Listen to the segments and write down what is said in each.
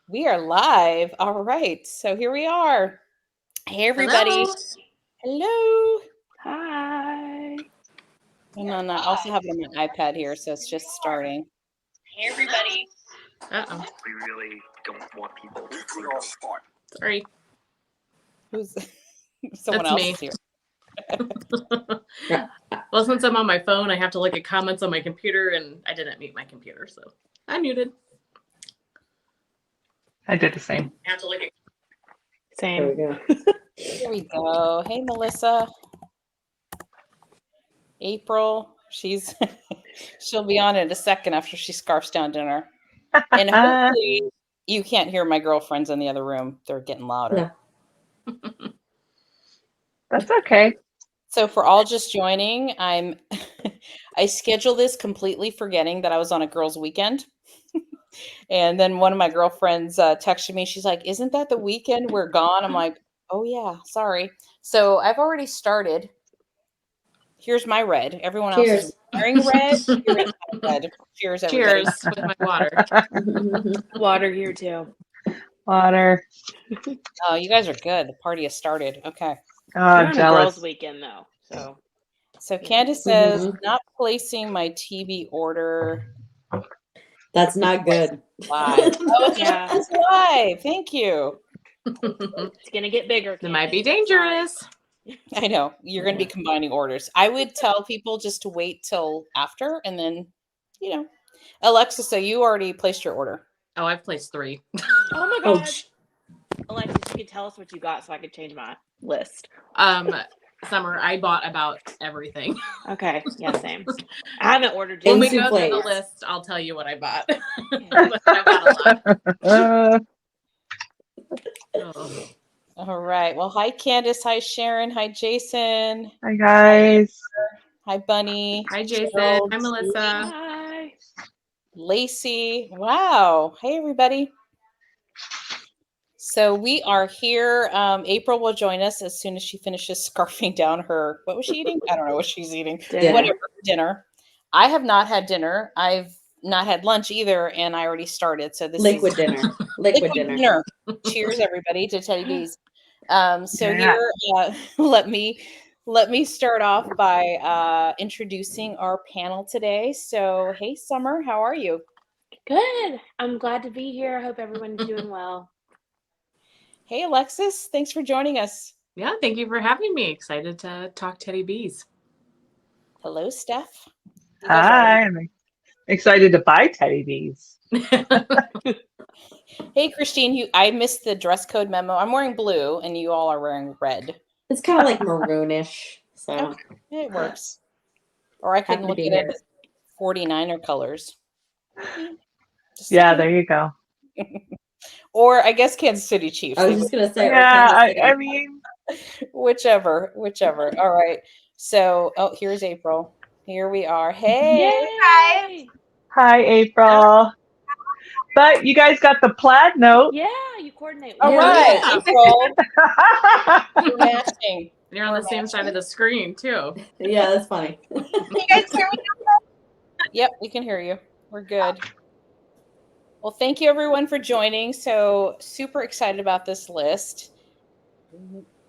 We are live. All right. So here we are. Hey, everybody. Hello. Hello. Hi. And then I also have it on my iPad here, so it's just starting. Hey, everybody. Uh-oh. We really don't want people to see Sorry. Who's someone That's else me. is here? Well, since I'm on my phone, I have to look at comments on my computer, and I didn't mute my computer, so I'm muted. I did the same. I have to look at. Same. There we go. Here we go. Hey, Melissa. April. She'll be on in a second after she scarfs down dinner. And hopefully you can't hear my girlfriends in the other room. They're getting louder. No. That's okay. So for all just joining, I scheduled this completely forgetting that I was on a girls' weekend. And then one of my girlfriends texted me. She's like, "Isn't that the weekend we're gone?" I'm like, "Oh yeah, sorry." So I've already started. Here's my red. Everyone else is Cheers. wearing red. Here is my red. Cheers, everybody. Cheers with my water. Water here too. Water. Oh, you guys are good. The party has started. Okay. Oh, We're on a jealous. girls' weekend though, so So Candace says, Mhm. not placing my TV order That's not good. live. Oh, yeah, it's live. Thank you. it's gonna get bigger. It might be Candace, sorry. dangerous. I know. You're going to be combining orders. I would tell people just to wait till after and then, Alexa, so you already placed your order. Oh, I've placed 3. Oh my Oh, god, Alexis, you could tell us what you got so I could change my list. Summer, I bought about everything. Okay, yeah, same. I haven't ordered When yet. we go through the plates. list, I'll tell you what I bought. But I bought a lot. Oh. All right. Well, hi, Candace. Hi, Sharon. Hi, Jason. Hi, guys. Hi, Bunny. Hi, Jason. Gerald, Hi, Melissa. Hi. Lacey. Wow. Hey, everybody. So we are here. April will join us as soon as she finishes scarfing down her, what was she eating? I don't know what she's eating. Dinner. Whatever, dinner. I have not had dinner. I've not had lunch either, and I already started. So this liquid is dinner. Liquid dinner. Cheers, everybody, to Teddy B's. So Yeah. here, let me start off by introducing our panel today. So, hey, Summer, how are you? Good. I'm glad to be here. I hope everyone's doing well. Hey, Alexis, thanks for joining us. Yeah, thank you for having me. Excited to talk Teddy B's. Hello, Steph. You guys are- Hi. I'm excited to buy Teddy B's. Hey, Christine, I missed the dress code memo. I'm wearing blue, and you all are wearing red. It's kind of like maroonish. So Okay, it works. Or I can Happy to look be at here. it as 49er colors. Just Yeah, saying. there you go. Or I guess Kansas City Chiefs. I was just gonna say, Yeah, or Kansas I City. mean, Whichever. All right. So, here's April. Here we are. Hey. Yay! hi, April. But you guys got the plaid note. Yeah, you coordinate. All Yeah, right, yeah. April. We're matching. You're on the same side of the screen, too. Yeah, that's funny. You guys hear me? Yep, we can hear you. We're good. Well, thank you everyone for joining. So super excited about this list.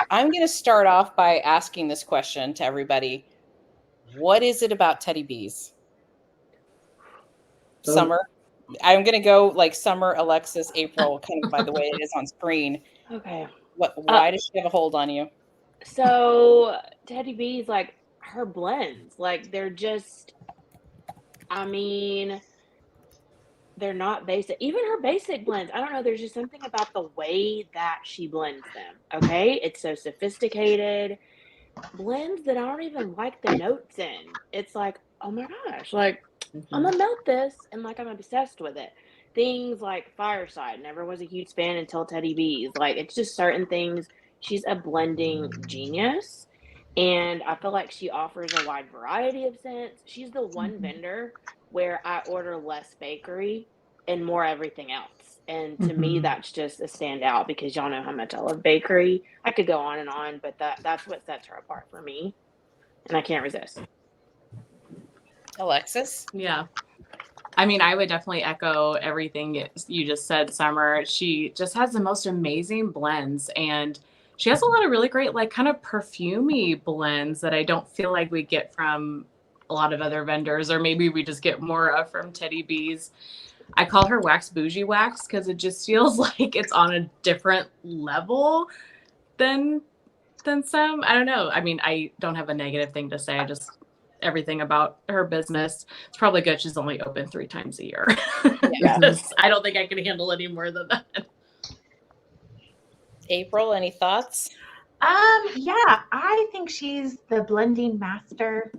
I'm going to start off by asking this question to everybody. What is it about Teddy B's? Oh. Summer. I'm going to go like Summer, Alexis, April, kind of by the way it is on screen. Okay. Why does she have a hold on you? So Teddy B's, like, her blends, like, they're just, I mean, they're not basic. Even her basic blends, I don't know, there's just something about the way that she blends them, okay? It's so sophisticated. Blends that I don't even like the notes in. It's like, oh my gosh, like, I'm gonna melt this, and, like, I'm obsessed with it. Things like Fireside, never was a huge fan until Teddy B's. Like, it's just certain things. She's a blending genius, and I feel like she offers a wide variety of scents. She's the one vendor where I order less bakery and more everything else. And to me, that's just a standout because y'all know how much I love bakery. I could go on, but that's what sets her apart for me, and I can't resist. Alexis? Yeah. I mean, I would definitely echo everything you just said, Summer. She just has the most amazing blends, and she has a lot of really great, like, kind of perfumey blends that I don't feel like we get from a lot of other vendors, or maybe we just get more of from Teddy B's. I call her Wax Bougie Wax because it just feels like it's on a different level than some. I don't know. I mean, I don't have a negative thing to say. I just everything about her business. It's probably good she's only open 3 times a year. Because I don't think I can handle any more than that. April, any thoughts? Yeah, I think she's the blending master.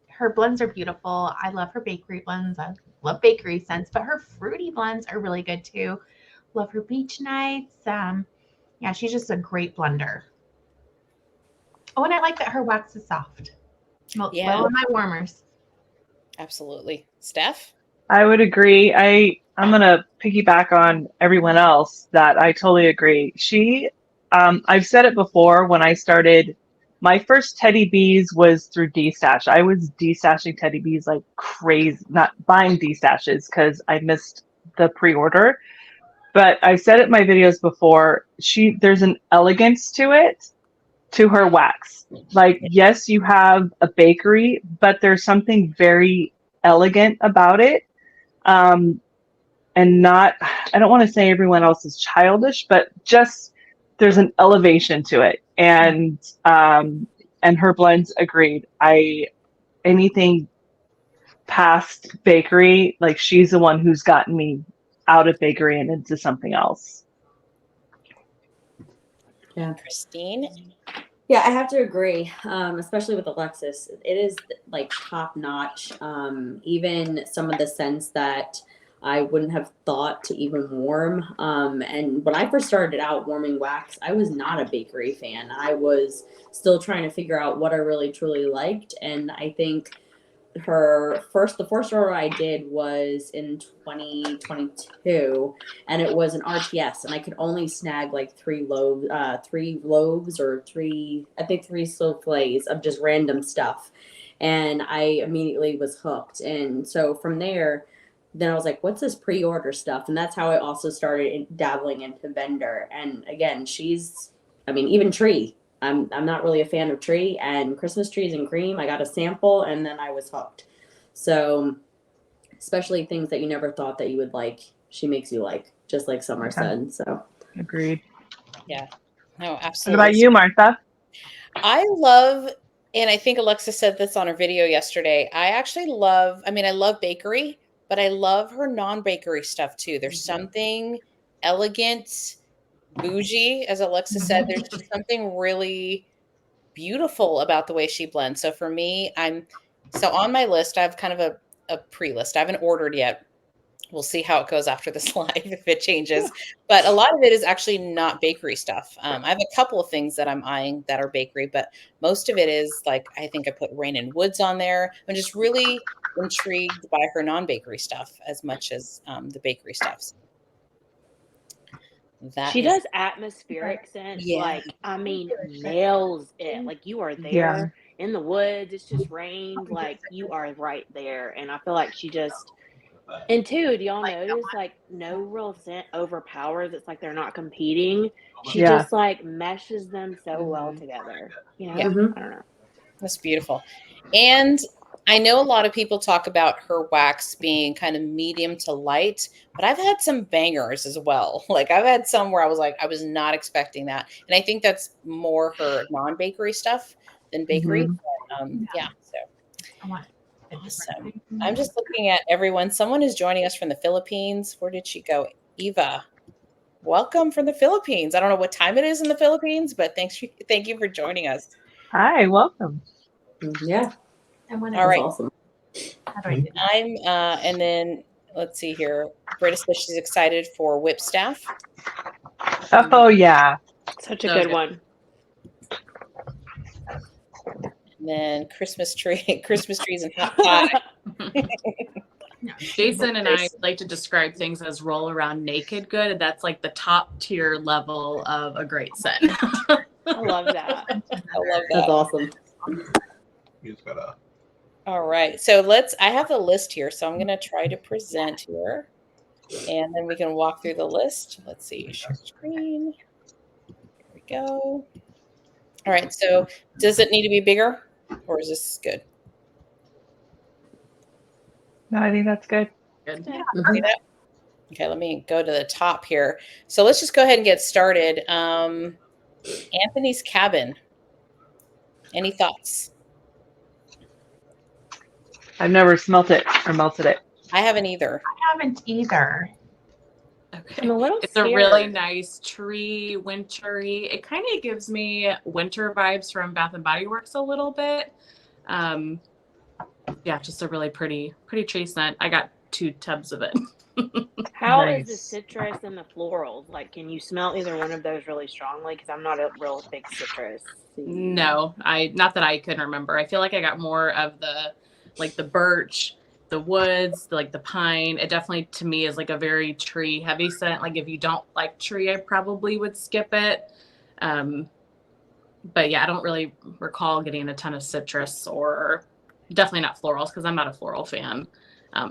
Her blends are beautiful. I love her bakery blends. I love bakery scents, but her fruity blends are really good too. Love her beach nights. Yeah, she's just a great blender. Oh, and I like that her wax is soft. Low on my warmers. Absolutely. Steph? I would agree. I'm gonna piggyback on everyone else that I totally agree. I've said it before when I started. My first Teddy Bees was through D-Stash. I was D-stashing Teddy Bees like crazy, not buying D-Stashes because I missed the pre-order. But I said it in my videos before. There's an elegance to it, to her wax. Like, yes, you have a bakery, but there's something very elegant about it. And not, I don't want to say everyone else is childish, but just there's an elevation to it. And her blends, agreed. Anything past bakery, like she's the one who's gotten me out of bakery and into something else. Yeah. Christine? Yeah, I have to agree, especially with Alexis. It is like top notch. Even some of the scents that I wouldn't have thought to even warm. And when I first started out warming wax, I was not a bakery fan. I was still trying to figure out what I really truly liked. And I think the first order I did was in 2022, and it was an RTS, and I could only snag like 3 loaves or three souffles of just random stuff, and I immediately was hooked. And so from there, then I was like, what's this pre-order stuff? And that's how I also started dabbling into vendor. And again, even Tree. I'm not really a fan of Tree, and Christmas trees and cream. I got a sample and then I was hooked. So, especially things that you never thought that you would like, she makes you like, just like Summer said. So, agreed. Yeah. No, absolutely. What about you, Martha? I love, and I think Alexa said this on her video yesterday. I love bakery, but I love her non-bakery stuff too. There's something elegant, bougie, as Alexa said. There's just something really beautiful about the way she blends. So for me, on my list, I have kind of a pre-list. I haven't ordered yet. We'll see how it goes after this live, if it changes. But a lot of it is actually not bakery stuff. I have a couple of things that I'm eyeing that are bakery, but most of it is like, I think I put Rain and Woods on there. I'm just really intrigued by her non-bakery stuff as much as the bakery stuff. She does atmospheric scents, nails it. Like, you are there in the woods, it's just rained, like you are right there. And I feel like she just, and two, do y'all notice like no real scent overpowers? It's like they're not competing. She just like meshes them so well together. You know, I don't know. That's beautiful. And I know a lot of people talk about her wax being kind of medium to light, but I've had some bangers as well. Like, I've had some where I was like, I was not expecting that. And I think that's more her non-bakery stuff than bakery. But, so awesome. I'm just looking at everyone. Someone is joining us from the Philippines. Where did she go? Eva. Welcome from the Philippines. I don't know what time it is in the Philippines, but thank you for joining us. Hi, welcome. Yeah. All right. Awesome. And then let's see here. Britta says she's excited for whip staff. Oh yeah. Such a good one. And then Christmas trees and hot pie. Jason and I like to describe things as roll around naked good, and that's like the top tier level of a great scent. I love that. I love that. That's awesome. You just gotta. All right. So I have the list here. So I'm going to try to present here and then we can walk through the list. Let's see. Share screen. Here we go. All right. So does it need to be bigger or is this good? No, I think that's good. Good. See that? Okay. Let me go to the top here. So let's just go ahead and get started. Anthony's Cabin. Any thoughts? I've never smelt it or melted it. I haven't either. I haven't either. Okay. I'm a little It's a really scared. nice tree, wintry. It kind of gives me winter vibes from Bath and Body Works a little bit. Yeah, just a really pretty tree scent. I got 2 tubs of it. How is the Nice. citrus and the florals? Like, can you smell either one of those really strongly? Because I'm not a real big citrus. No, not that I can remember. I feel like I got more of the birch, the woods, like the pine. It definitely to me is like a very tree heavy scent. Like if you don't like tree, I probably would skip it. But yeah, I don't really recall getting a ton of citrus or definitely not florals because I'm not a floral fan.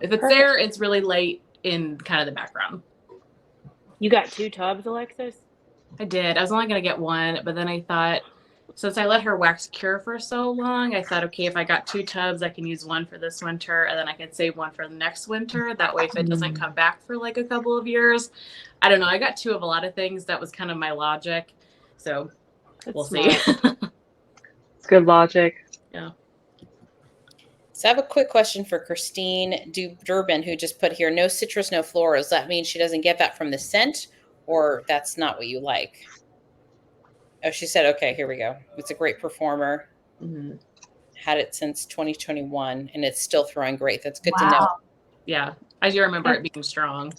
If it's there, it's really late in kind of the background. You got 2 tubs, Alexis? I did. I was only going to get one, but then I thought, since I let her wax cure for so long, I thought, okay, if I got 2 tubs, I can use one for this winter, and then I can save one for the next winter. That way, if it doesn't come back for like a couple of years, I don't know. I got 2 of a lot of things. That was kind of my logic. So we'll see. It's good logic. Yeah. So I have a quick question for Christine Durbin, who just put here, no citrus, no florals. Does that mean she doesn't get that from the scent, or that's not what you like? Oh, she said, okay, here we go. It's a great performer. Had it since 2021, and it's still throwing great. That's good to know. Yeah, I do remember it being strong.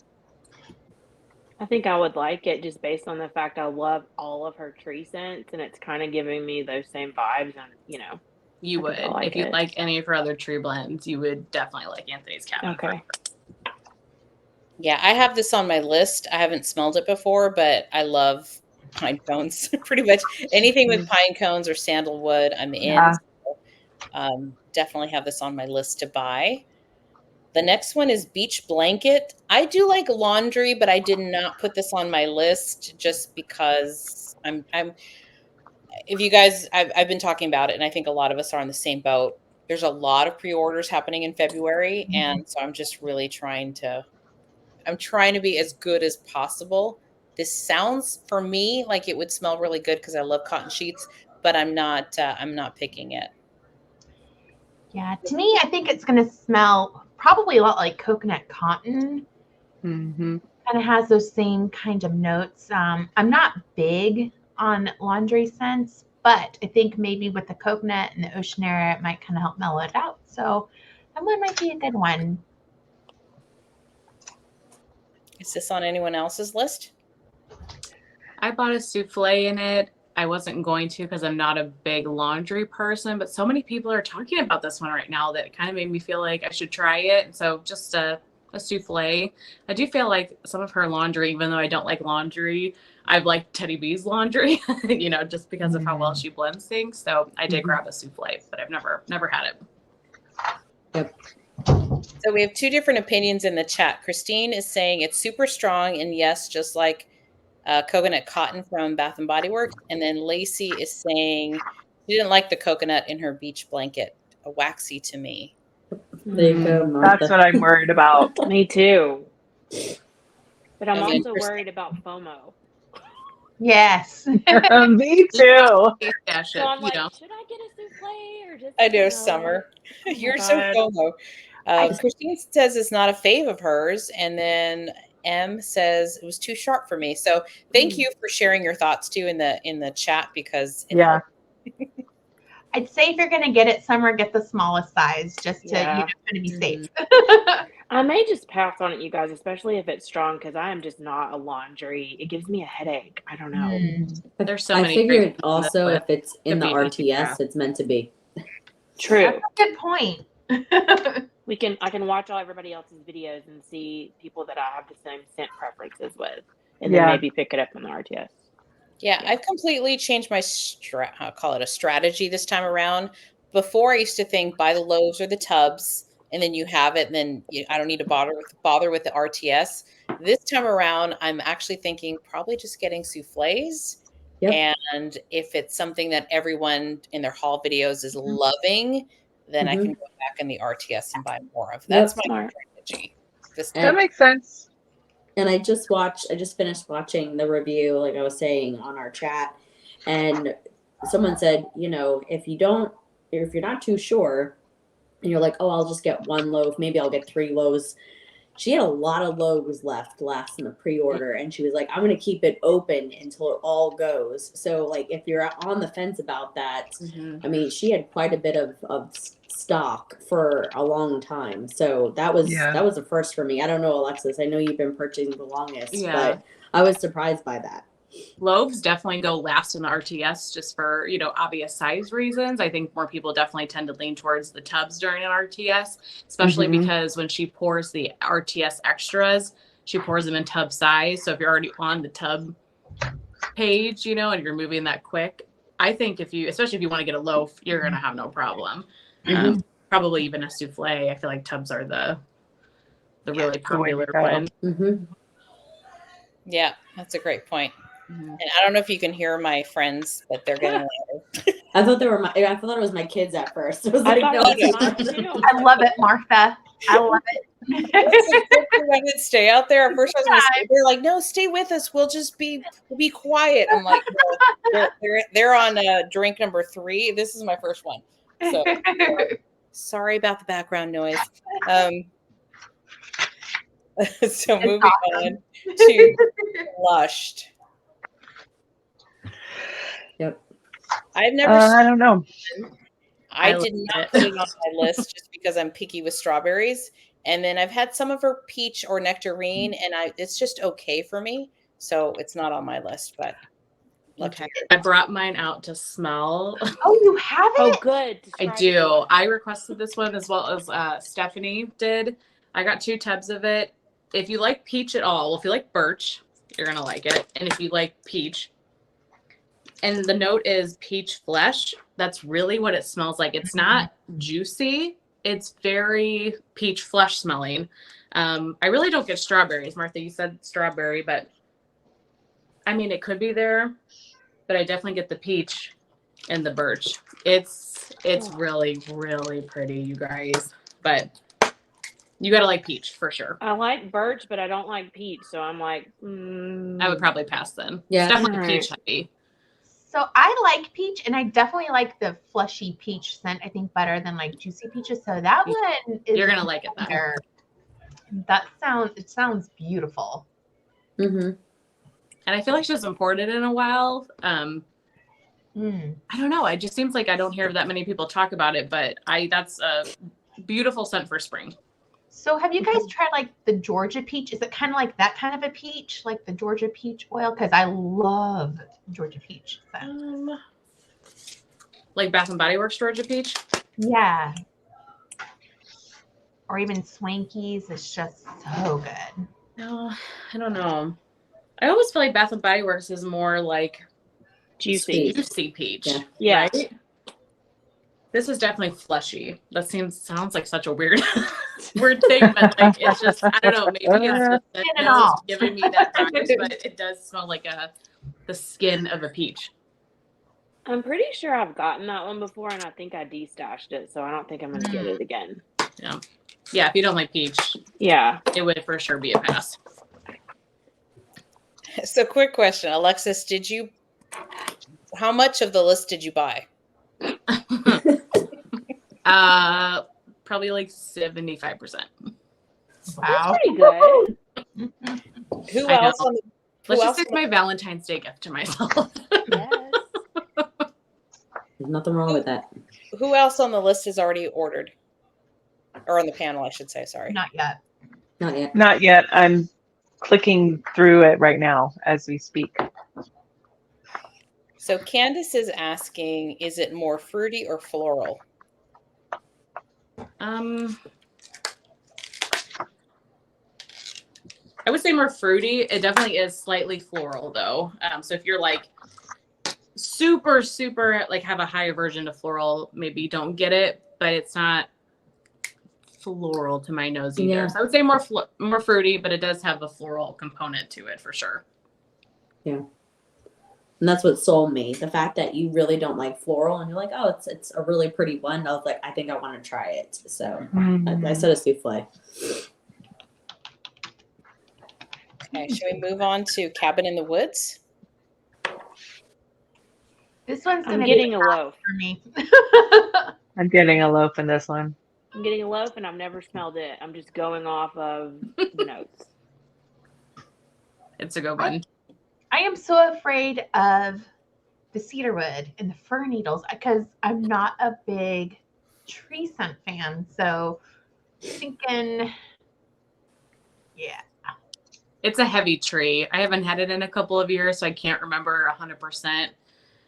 I think I would like it just based on the fact I love all of her tree scents, and it's kind of giving me those same vibes. And you would, if you like any of her other tree blends, you would definitely like Anthony's Cabin. Okay. Yeah, I have this on my list. I haven't smelled it before, but I love pine cones. Pretty much anything with pine cones or sandalwood, I'm in. Yeah. So, definitely have this on my list to buy. The next one is Beach Blanket. I do like laundry, but I did not put this on my list just because if you guys, I've been talking about it, and I think a lot of us are on the same boat. There's a lot of pre-orders happening in February, and so I'm just really trying to be as good as possible. This sounds for me like it would smell really good because I love cotton sheets, but I'm not picking it. Yeah, to me, I think it's going to smell probably a lot like coconut cotton. Mm-hmm. Kind of has those same kind of notes. I'm not big on laundry scents, but I think maybe with the coconut and the ocean air, it might kind of help mellow it out. So that one might be a good one. Is this on anyone else's list? I bought a souffle in it. I wasn't going to because I'm not a big laundry person, but so many people are talking about this one right now that it kind of made me feel like I should try it. So just a souffle. I do feel like some of her laundry, even though I don't like laundry, I've liked Teddy B's laundry, just because of how well she blends things. So I did grab a souffle, but I've never had it. Yep. So we have 2 different opinions in the chat. Christine is saying it's super strong, and yes, just like coconut cotton from Bath and Body Works. And then Lacey is saying she didn't like the coconut in her beach blanket. A waxy to me. There you go, Martha. That's what I'm worried about. Me too. But I'm And then also worried about FOMO. Yes. Me too. Yeah, So I'm like, know. should I get a souffle or just? I know, Summer. You're so FOMO. Christine says it's not a fave of hers, and then M says it was too sharp for me. So thank you for sharing your thoughts too in the chat because it helped. I'd say if you're going to get it, Summer, get the smallest size just to kind of be safe. I may just pass on it, you guys, especially if it's strong, because I am just not a laundry. It gives me a headache. I don't know. There's so I many. figured also if it's in Could the be easy, RTS, it's meant to be. True. That's a good point. I can watch all everybody else's videos and see people that I have the same scent preferences with, and then maybe pick it up on the RTS. Yeah, I've completely changed my I'll call it a strategy this time around. before I used to think buy the loaves or the tubs, and then you have it, and then I don't need to bother with the RTS. This time around, I'm actually thinking probably just getting souffles. Yep. And if it's something that everyone in their haul videos is loving, then I can go back in the RTS and buy more of. That's my Smart. strategy. This That makes sense. And I just finished watching the review, like I was saying on our chat, and someone said, if you're not too sure, and you're like, oh, I'll just get one loaf, maybe I'll get 3 loaves. She had a lot of loaves left last in the pre-order, and she was like, I'm going to keep it open until it all goes. So, like, if you're on the fence about that, I mean, she had quite a bit of stock for a long time. So that was a first for me. I don't know, Alexis, I know you've been purchasing the longest, but I was surprised by that. Loaves definitely go last in the RTS just for, obvious size reasons. I think more people definitely tend to lean towards the tubs during an RTS, especially because when she pours the RTS extras, she pours them in tub size. So if you're already on the tub page, and you're moving that quick, I think especially if you want to get a loaf, you're going to have no problem. Probably even a souffle. I feel like tubs are the really popular one. Yeah, that's a great point. And I don't know if you can hear my friends, but they're getting louder. I thought it was my kids at first. I was I like, thought no, it was it's mine not. too. I love it, Martha. I love it. I didn't stay out there. At first, I was going to stay. They're like, "No, stay with us. We'll be quiet." I'm like, no, they're on drink number 3. This is my first one, so sorry about the background noise. So moving on to Flushed. Yep. I've never. I don't know. I did not put it on my list just because I'm picky with strawberries. And then I've had some of her peach or nectarine, and it's just okay for me. So it's not on my list, but okay. I brought mine out to smell. Oh, you have it? Oh, good. I do. I requested this one as well as Stephanie did. I got 2 tubs of it. If you like peach at all, if you like birch, you're going to like it. And if you like peach, and the note is peach flesh, that's really what it smells like. It's not juicy. It's very peach flesh smelling. I really don't get strawberries. Martha, you said strawberry, but I mean, it could be there, but I definitely get the peach and the birch. It's really, really pretty, you guys. But you got to like peach for sure. I like birch, but I don't like peach. So I'm like, I would probably pass then. Yeah. It's definitely peach heavy. So I like peach, and I definitely like the fleshy peach scent, I think, better than like juicy peaches. So that one is, you're going to like it then. It sounds beautiful. Mm-hmm. And I feel like she hasn't poured it in a while. I don't know. It just seems like I don't hear that many people talk about it, but that's a beautiful scent for spring. So have you guys tried like the Georgia peach? Is it kind of like that kind of a peach, like the Georgia peach oil? Because I love Georgia peach scent. Like Bath and Body Works Georgia peach? Yeah. Or even Swanky's. It's just so good. No, I don't know. I always feel like Bath and Body Works is more like juicy peach. Yeah. Right? This is definitely fleshy. That sounds like such a weird thing, but like it's just, I don't know, maybe it's just giving me that vibe, but it does smell like the skin of a peach. I'm pretty sure I've gotten that one before, and I think I destashed it, so I don't think I'm going to get it again. Yeah, if you don't like peach, it would for sure be a pass. So quick question, Alexis, how much of the list did you buy? Probably like 75%. Wow. That's pretty good. Who else? Let's just take my Valentine's Day gift to myself. Yes. There's nothing wrong with that. Who else on the list is already ordered? Or on the panel, I should say, sorry. Not yet. Not yet. Not yet. I'm clicking through it right now as we speak. So Candace is asking, is it more fruity or floral? I would say more fruity. It definitely is slightly floral though. So if you're like super, super like have a higher version of floral, maybe don't get it, but it's not floral to my nose either. Yeah. So I would say more fruity, but it does have a floral component to it for sure. Yeah. And that's what sold me. The fact that you really don't like floral and you're like, oh, it's a really pretty blend. I was like, I think I want to try it. So I said a souffle. Okay, should we move on to Cabin in the Woods? This one's I'm gonna getting be a loaf. for me. I'm getting a loaf in this one. I'm getting a loaf, and I've never smelled it. I'm just going off of the notes. It's a good one. I am so afraid of the cedarwood and the fir needles because I'm not a big tree scent fan. So thinking, yeah. It's a heavy tree. I haven't had it in a couple of years, so I can't remember 100%.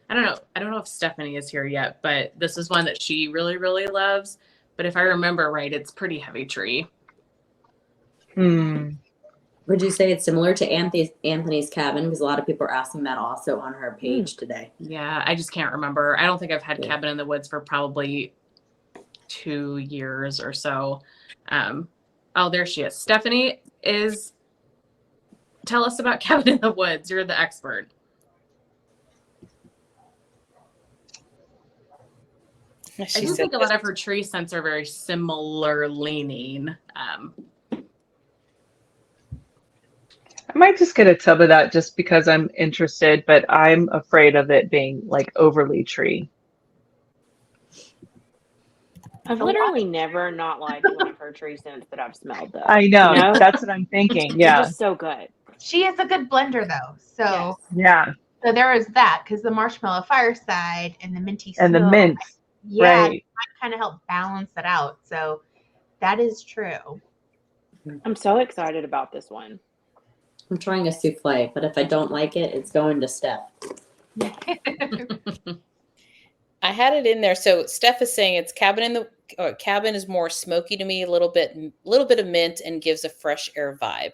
I don't know if Stephanie is here yet, but this is one that she really, really loves. But if I remember right, it's pretty heavy tree. Hmm. Would you say it's similar to Anthony's Cabin? Because a lot of people are asking that also on her page today. Yeah, I just can't remember. I don't think I've had Yeah. Cabin in the Woods for probably 2 years or so. Oh, there she is. Stephanie is. Tell us about Cabin in the Woods. You're the expert. I do think a lot of her tree scents are very similar leaning. I might just get a tub of that just because I'm interested, but I'm afraid of it being like overly tree. I've literally never not liked one of her tree scents that I've smelled, though. I know. You know? That's what I'm thinking. They're Yeah. just so good. She is a good blender though. So Yeah. so there is that because the marshmallow fireside and the minty And the snow, mint. yeah, Right. might kind of help balance it out. So that is true. I'm so excited about this one. I'm trying a souffle, but if I don't like it, it's going to Steph. I had it in there. So Steph is saying it's Cabin is more smoky to me, a little bit of mint and gives a fresh air vibe.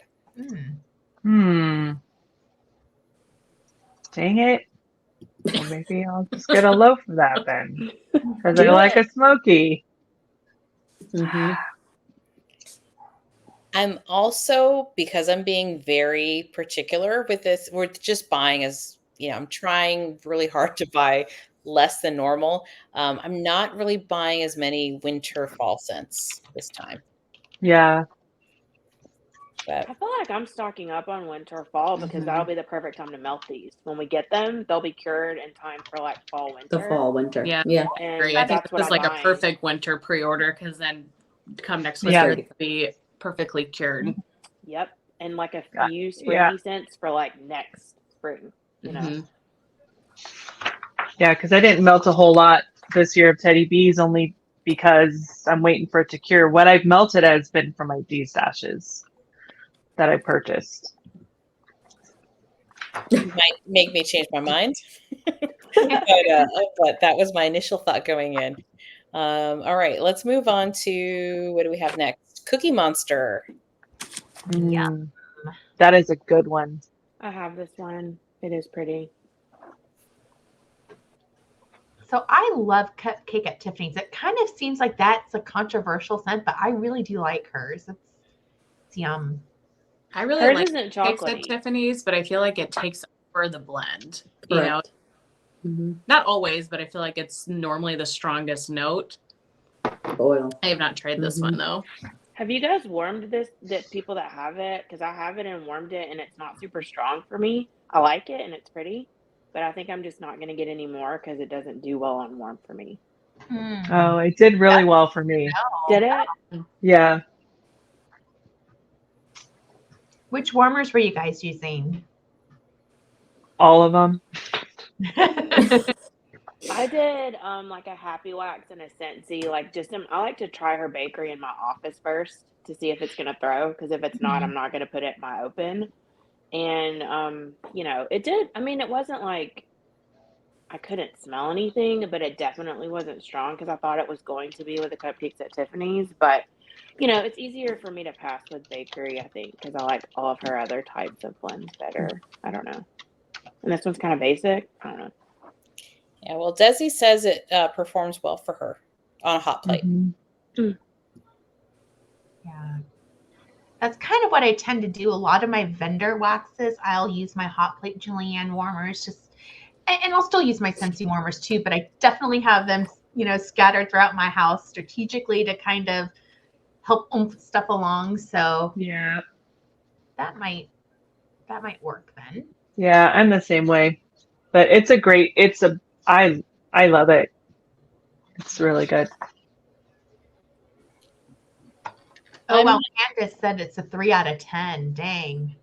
Dang it. Well, maybe I'll just get a loaf of that then. Because I like a smoky. Mm-hmm. I'm also, because I'm being very particular with this, we're just buying as, I'm trying really hard to buy less than normal. I'm not really buying as many winter fall scents this time. Yeah. But I feel like I'm stocking up on winter fall because that'll be the perfect time to melt these. When we get them, they'll be cured in time for like fall, winter. The fall, winter. Yeah. Yeah. I agree. I think this is like a perfect winter pre-order because then come next winter it'll be perfectly cured. Yep. And like a few springy scents for like next spring, you know. Yeah, because I didn't melt a whole lot this year of Teddy B's only because I'm waiting for it to cure. What I've melted has been from my D stashes that I purchased. Might make me change my mind. but that was my initial thought going in. All right, let's move on to, what do we have next? Cookie Monster. Yeah. That is a good one. I have this one. It is pretty. So I love Cupcake at Tiffany's. It kind of seems like that's a controversial scent, but I really do like hers. It's yum. I really Hers like isn't cakes at chocolatey. Tiffany's, but I feel like it takes over the blend. Correct. Not always, but I feel like it's normally the strongest note. Oil. I have not tried this one though. Have you guys warmed this? That people that have it, because I have it and warmed it, and it's not super strong for me. I like it and it's pretty, but I think I'm just not going to get any more because it doesn't do well on warm for me. Oh, it did really well for me. Did it? Yeah. Which warmers were you guys using? All of them. I did like a Happy Wax and a Scentsy. Like I like to try her bakery in my office first to see if it's gonna throw. Because if it's not, I'm not gonna put it in my open. And it did. I mean, it wasn't like I couldn't smell anything, but it definitely wasn't strong because I thought it was going to be with the Cupcakes at Tiffany's. But it's easier for me to pass with bakery, I think, because I like all of her other types of blends better. I don't know. And this one's kind of basic. I don't know. Yeah, well, Desi says it performs well for her on a hot plate. Mhm. Yeah. That's kind of what I tend to do. A lot of my vendor waxes, I'll use my hot plate julienne warmers, and I'll still use my Scentsy warmers too, but I definitely have them, scattered throughout my house strategically to kind of help oomph stuff along. So Yeah. that might work then. Yeah, I'm the same way. But I love it. It's really good. Oh, I'm well, Candace said it's a 3 out of 10. Dang.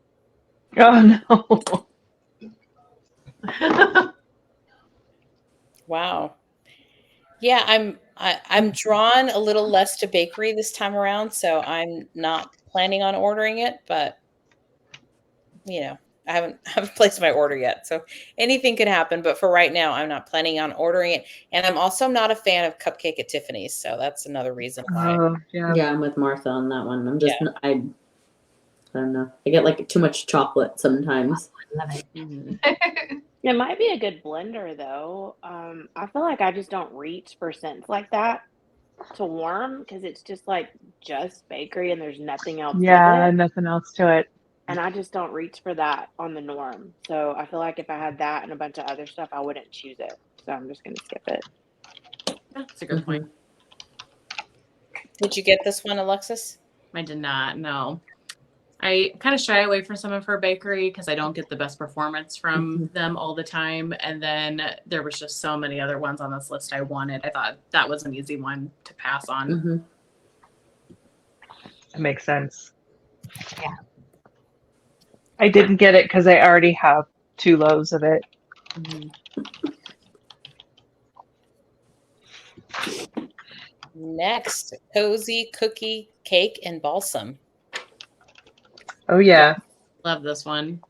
Oh no. Wow. Yeah, I'm drawn a little less to bakery this time around, so I'm not planning on ordering it, but I haven't placed my order yet. So anything could happen, but for right now I'm not planning on ordering it. And I'm also not a fan of cupcake at Tiffany's, so that's another reason why. Oh, yeah. Yeah, I'm with Martha on that one. I'm just Yeah. I don't know. I get like too much chocolate sometimes. Love it. Mhm. It might be a good blender though. I feel like I just don't reach for scents like that to warm because it's just bakery and there's nothing else with Yeah, it. nothing else to it. And I just don't reach for that on the norm. So I feel like if I had that and a bunch of other stuff, I wouldn't choose it. So I'm just gonna skip it. That's a good point. Did you get this one, Alexis? I did not. No. I kind of shy away from some of her bakery because I don't get the best performance from them all the time. And then there was just so many other ones on this list I wanted. I thought that was an easy one to pass on. Mm-hmm. That makes sense. Yeah. I didn't get it because I already have 2 loaves of it. Next, cozy cookie cake and balsam. Oh yeah. Love this one.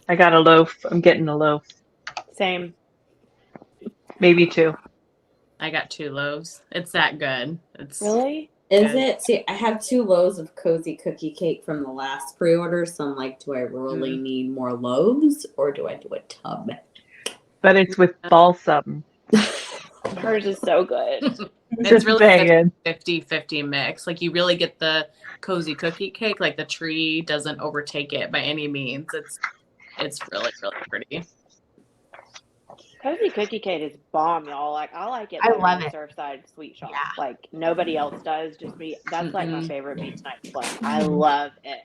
I got a loaf. I'm getting a loaf. Same. Maybe 2. I got 2 loaves. It's that good. It's Really? Is Good. it? See, I have 2 loaves of cozy cookie cake from the last pre-order, so I'm like, do I really need more loaves or do I do a tub? But it's with balsam. Hers is so good. It's Just really saying. 50-50 mix. Like you really get the cozy cookie cake. Like the tree doesn't overtake it by any means. It's really, really pretty. Cozy cookie cake is bomb, y'all. Like I like it I better love than it. Surfside Sweet Shop. Yeah. Like nobody else does. Just me. That's like my Mm-mm. favorite beach night blend. I love it.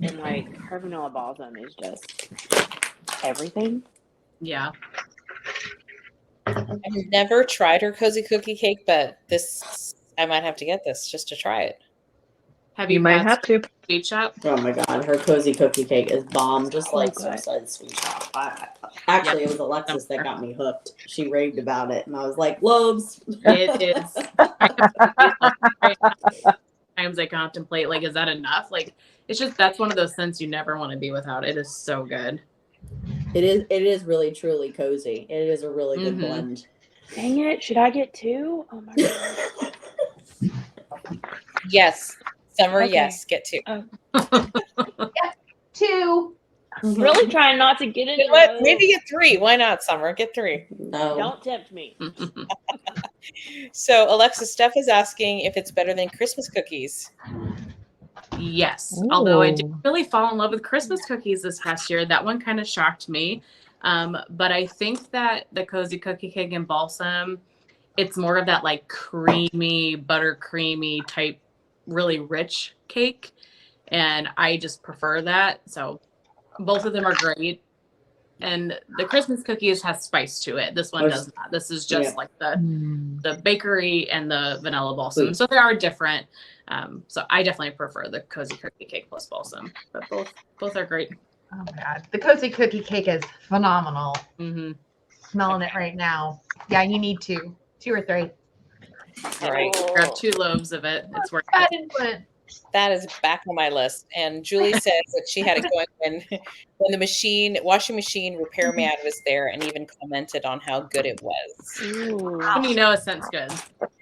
And like her vanilla balsam is just everything. Yeah. I've never tried her cozy cookie cake, but I might have to get this just to try it. Have You you might had have to. Sweet Shop? Oh my god, her cozy cookie cake is bomb, just So like good. Surfside Sweet Shop. Actually, it was Alexis that got me hooked. She raved about it, and I was like, loaves. It is. I have times I contemplate, like, is that enough? Like, it's just that's one of those scents you never want to be without. It is so good. It is really truly cozy. It is a really good blend. Dang it! Should I get 2? Oh my god. Yes. Summer, Okay. yes. Get 2. 2. I'm really trying not to get into You know what? those. Maybe get 3. Why not, Summer? Get 3. No. Don't tempt me. So, Alexa, Steph is asking if it's better than Christmas cookies. Yes. Although I did Ooh. really fall in love with Christmas cookies this past year. That one kind of shocked me. But I think that the cozy cookie cake and balsam, it's more of that like creamy, buttercreamy type, really rich cake. And I just prefer that. So both of them are great. And the Christmas cookies has spice to it. This one does not. This is just like the bakery and the vanilla balsam. Sweet. So they are different. So I definitely prefer the cozy cookie cake plus balsam. But both are great. Oh my god. The cozy cookie cake is phenomenal. Mm-hmm. Smelling it right now. Yeah, you need 2. 2 or 3. All right. Grab 2 loaves of it. It's worth Bad it. input. That is back on my list. And Julie says that she had it going when the washing machine repairman was there and even commented on how good it was. Ooh. And you know a scent's good.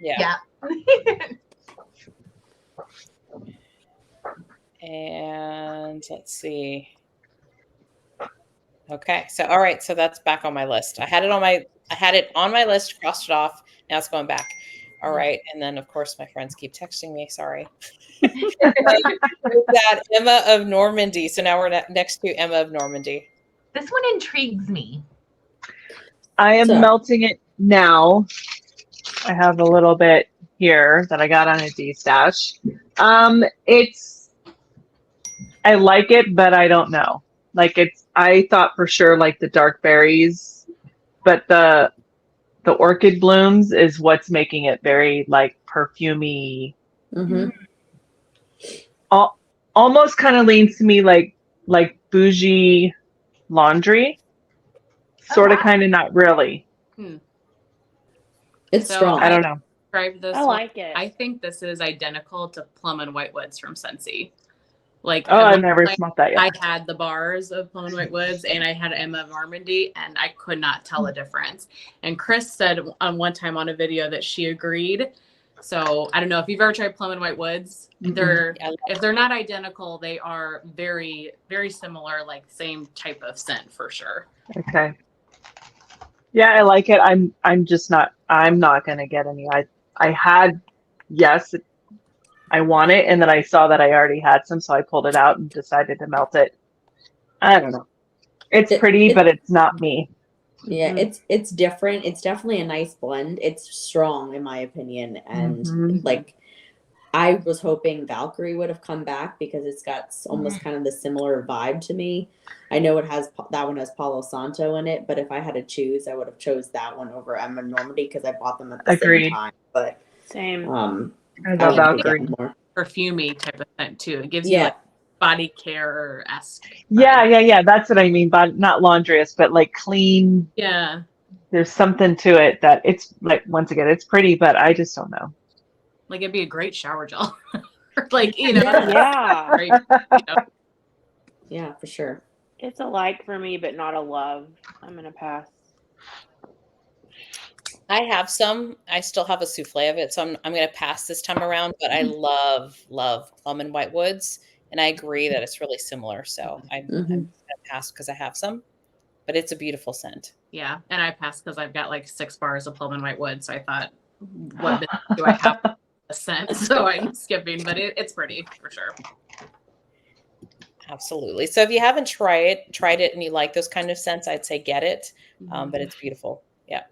Yeah. Yeah. And let's see. Okay. So all right. So that's back on my list. I had it on my list, crossed it off. Now it's going back. All right. And then of course my friends keep texting me. Sorry. We've got Emma of Normandy. So now we're next to Emma of Normandy. This one intrigues me. I am So- melting it now. I have a little bit here that I got on a D-stash. I like it, but I don't know. Like I thought for sure like the dark berries, but the orchid blooms is what's making it very like perfumey. Mhm. Almost kind of leans to me like bougie laundry. Sort of, wow. kind of, not really. It's So strong. I don't know. Describe this I one. like it. I think this is identical to Plum and White Woods from Scentsy. Like, Oh, I I've never smelled that yet. I had the bars of Plum and White Woods, and I had Emma of Normandy, and I could not tell a difference. And Chris said on one time on a video that she agreed. So I don't know if you've ever tried Plum and White Woods. If they're not identical, they are very, very similar, like same type of scent for sure. Okay. Yeah, I like it. I'm just not. I'm not gonna get any. I had, yes, I want it, and then I saw that I already had some, so I pulled it out and decided to melt it. I don't know. It's pretty, but it's not me. Yeah, it's different. It's definitely a nice blend. It's strong in my opinion, and like I was hoping Valkyrie would have come back because it's got almost kind of the similar vibe to me. I know that one has Palo Santo in it, but if I had to choose, I would have chose that one over Emma Normandy because I bought them at the same time. But Same. I love Valkyrie. more. Perfumey type of scent too. It gives you like body care-esque. Yeah. That's what I mean, but not laundryous, but like clean. Yeah. There's something to it that it's like, once again, it's pretty, but I just don't know. Like it'd be a great shower gel. Like, Yeah. Right, Yeah, for sure. It's a like for me, but not a love. I'm gonna pass. I have some. I still have a souffle of it, so I'm going to pass this time around. But I love Plum and White Woods, and I agree that it's really similar. So I'm going to pass because I have some, but it's a beautiful scent. Yeah, and I passed because I've got like 6 bars of Plum and White Wood, so I thought, what business do I have a scent? So I'm skipping, but it's pretty for sure. Absolutely. So if you haven't tried it, and you like those kind of scents, I'd say get it. But it's beautiful. Yeah.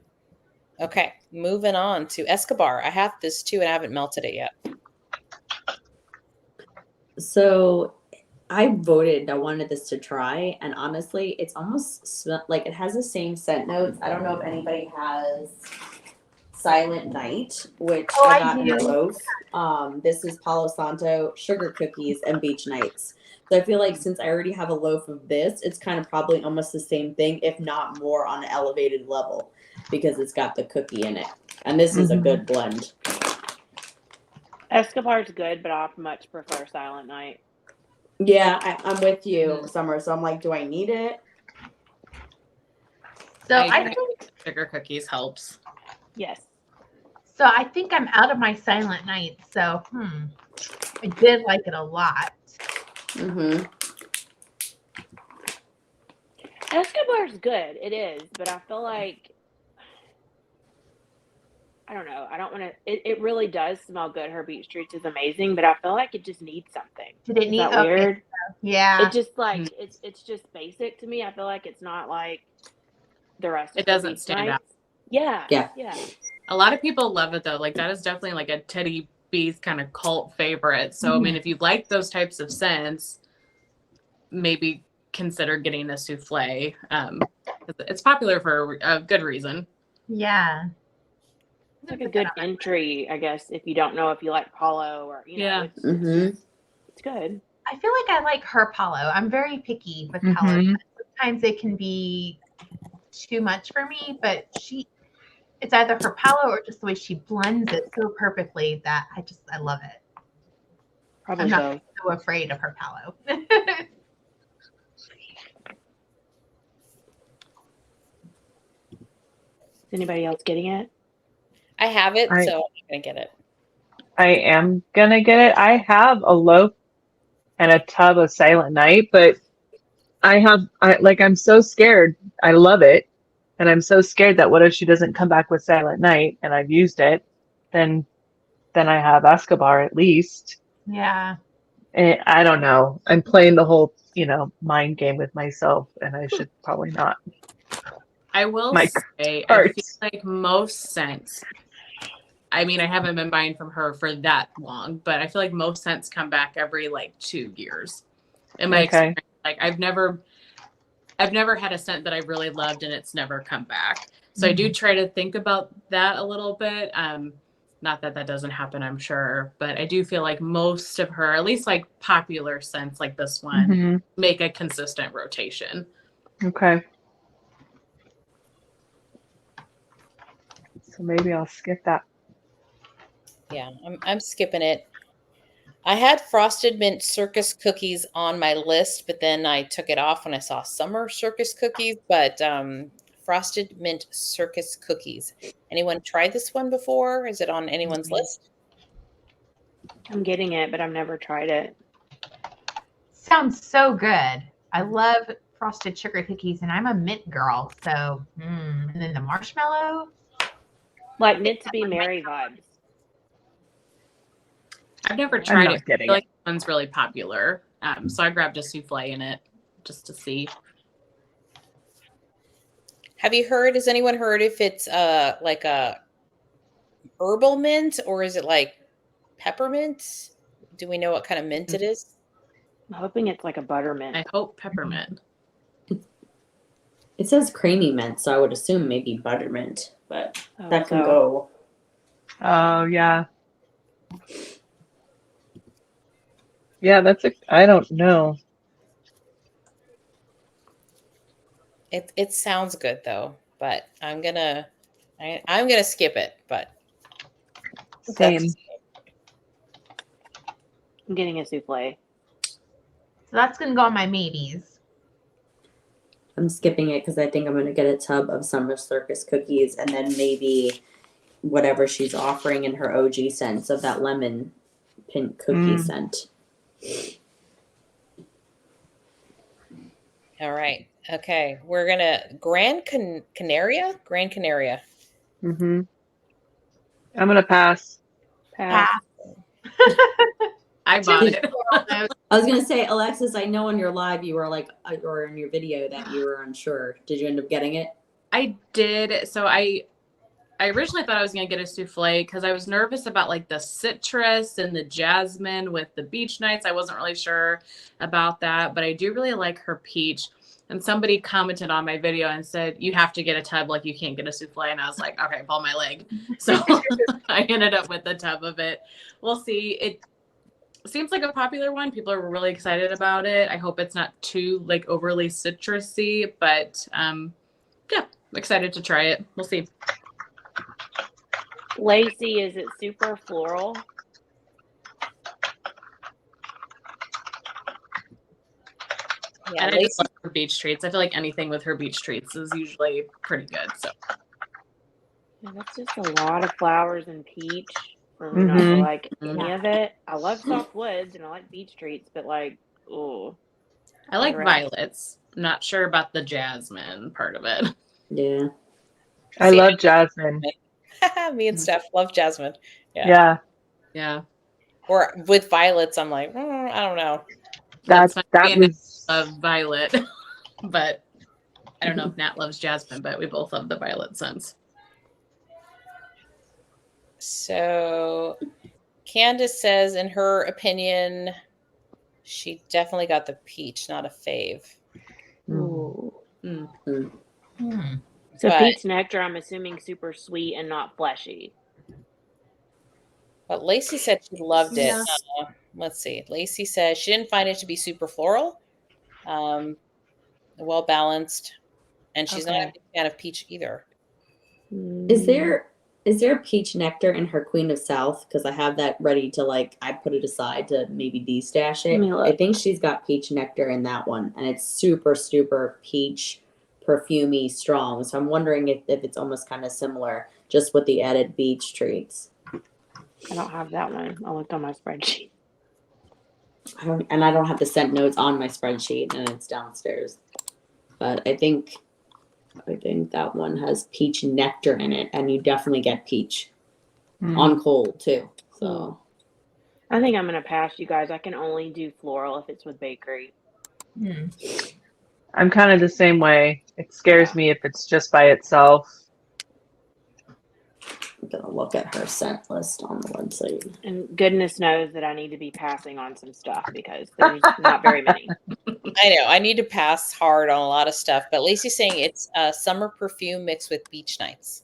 Okay, moving on to Escobar. I have this too, and I haven't melted it yet. So I voted. I wanted this to try, and honestly, it's almost like it has the same scent notes. I don't know if anybody has Silent Night, which I got in a loaf. This is Palo Santo, sugar cookies, and beach nights. So I feel like since I already have a loaf of this, it's kind of probably almost the same thing, if not more on an elevated level, because it's got the cookie in it. And this is a good blend. Escobar's good, but I much prefer Silent Night. Yeah, I'm with you, Summer. So I'm like, do I need it? So I I think think sugar cookies helps. Yes. so. I think I'm out of my Silent Night. So I did like it a lot. Escobar's good. It is, but I feel like I don't know. I don't want to. It really does smell good. Her beet streets is amazing, but I feel like it just needs something. Did it Is need that weird? Yeah. It just like it's just basic to me. I feel like it's not like the rest. It doesn't stand out. Yeah. A lot of people love it though. Like that is definitely like a Teddy B's kind of cult favorite. So I mean, if you like those types of scents, maybe consider getting a souffle. It's popular for a good reason. Yeah. It's like a good entry, I guess, if you don't know if you like Palo or know. It's good. I feel like I like her Palo. I'm very picky with colors. Sometimes it can be too much for me, but it's either her Palo or just the way she blends it so perfectly that I love it. Probably I'm not so afraid of her Palo. Is anybody else getting it? I have it, so I'm going to get it. I am gonna get it. I have a loaf and a tub of Silent Night, but I'm so scared. I love it. And I'm so scared that what if she doesn't come back with Silent Night and I've used it, then I have Escobar at least. Yeah. I don't know. I'm playing the whole, mind game with myself, and I should probably not. I will My say, I feel cards. like most scents, I mean, I haven't been buying from her for that long, but I feel like most scents come back every like 2 years. In my Okay. experience, like I've never had a scent that I really loved and it's never come back. So I do try to think about that a little bit. Not that that doesn't happen, I'm sure, but I do feel like most of her, at least like popular scents like this one, Mhm. make a consistent rotation. Okay. So maybe I'll skip that. Yeah, I'm skipping it. I had frosted mint circus cookies on my list, but then I took it off when I saw summer circus cookies. But frosted mint circus cookies. Anyone tried this one before? Is it on anyone's list? I'm getting it, but I've never tried it. Sounds so good. I love frosted sugar cookies, and I'm a mint girl. So, and then the marshmallow. Like Knit to Be Merry vibes. I've never I'm tried not it. I getting feel it. like this one's really popular. So I grabbed a souffle in it just to see. Have you heard? Has anyone heard if it's like a herbal mint or is it like peppermint? Do we know what kind of mint it is? I'm hoping it's like a buttermint. I hope peppermint. It says creamy mint, so I would assume maybe buttermint, but Oh, that can so- go. Oh, yeah. Yeah, I don't know. It sounds good though, but I'm gonna skip it. But Same. I'm getting a souffle. So that's going to go on my maybes. I'm skipping it because I think I'm going to get a tub of summer circus cookies and then maybe whatever she's offering in her OG scents of that lemon pink cookie scent. all right, okay, we're gonna Gran Canaria. Mm-hmm. I'm gonna pass. Pass. I bought it. I was gonna say, Alexis, I know on your live you were like, or in your video that you were unsure. Did you end up getting it? I did. So I originally thought I was going to get a souffle because I was nervous about like the citrus and the jasmine with the beach nights. I wasn't really sure about that, but I do really like her peach. And somebody commented on my video and said, you have to get a tub, like you can't get a souffle. And I was like, okay, pull my leg. So I ended up with a tub of it. We'll see. It seems like a popular one. People are really excited about it. I hope it's not too like overly citrusy, but yeah, I'm excited to try it. We'll see. Lacey, is it super floral? Yeah, And I Lacey, just love her beach treats. I feel like anything with her beach treats is usually pretty good. So Yeah, that's just a lot of flowers and peach for me not to like any of it. I love soft woods and I like beach treats, but like, ooh. I like Right. violets. I'm not sure about the jasmine part of it. Yeah. I love jasmine. me and Steph love jasmine. Yeah. Yeah. Or with violets, I'm like, I don't know. That that was of violet, but I don't know if Nat loves jasmine, but we both love the violet scents. So Candace says, in her opinion, she definitely got the peach, not a fave. Ooh. So But- peach nectar, I'm assuming super sweet and not fleshy. But Lacey said she loved it. Yeah. Let's see. Lacey says she didn't find it to be super floral, well balanced, and she's not a big fan of peach either. Is there peach nectar in her Queen of South? Because I have that ready to I put it aside to maybe de-stash it. Let me look. I think she's got peach nectar in that one, and it's super peach, perfumey, strong. So I'm wondering if it's almost kind of similar, just with the added beach treats. I don't have that one. I looked on my spreadsheet. I don't have the scent notes on my spreadsheet, and it's downstairs. But I think that one has peach nectar in it, and you definitely get peach on cold too. So I think I'm gonna pass, you guys. I can only do floral if it's with bakery. I'm kind of the same way. It scares me if it's just by itself. I'm gonna look at her scent list on the website. And goodness knows that I need to be passing on some stuff because there's not very many. I know. I need to pass hard on a lot of stuff, but Lacey's saying it's summer perfume mixed with beach nights.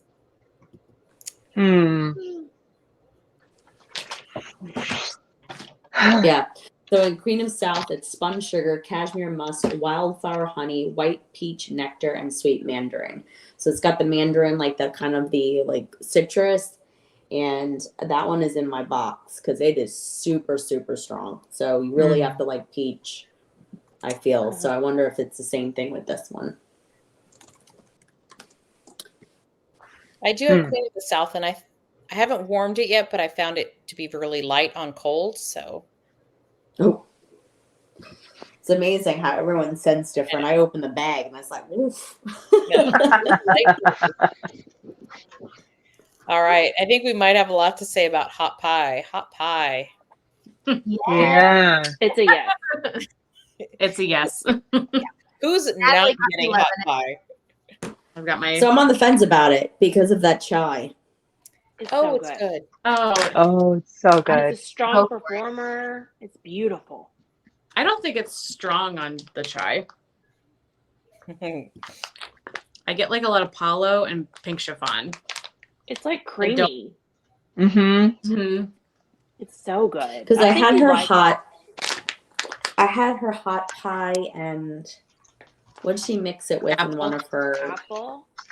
Yeah. So in Queen of South, it's spun sugar, cashmere musk, wildflower honey, white peach nectar, and sweet mandarin. So it's got the mandarin, like the kind of the like citrus, and that one is in my box because it is super, super strong. So you really have to like peach, I feel. So I wonder if it's the same thing with this one. I do have Queen of the South, and I haven't warmed it yet, but I found it to be really light on cold. So it's amazing how everyone scents different. I open the bag and it's like, oof. All right. I think we might have a lot to say about hot pie. Hot pie. Yeah. It's a yes. It's a yes. Who's not Natalie got getting 11. hot pie? I've got my. So I'm on the fence about it because of that chai. It's Oh, so it's good. good. Oh, it's so good. It's a strong performer. It's beautiful. I don't think it's strong on the chai. I get like a lot of Palo and pink chiffon. It's like creamy. Mm-hmm. It's so good. Because I had her like hot. I had her hot pie, and what did she mix it with in one of her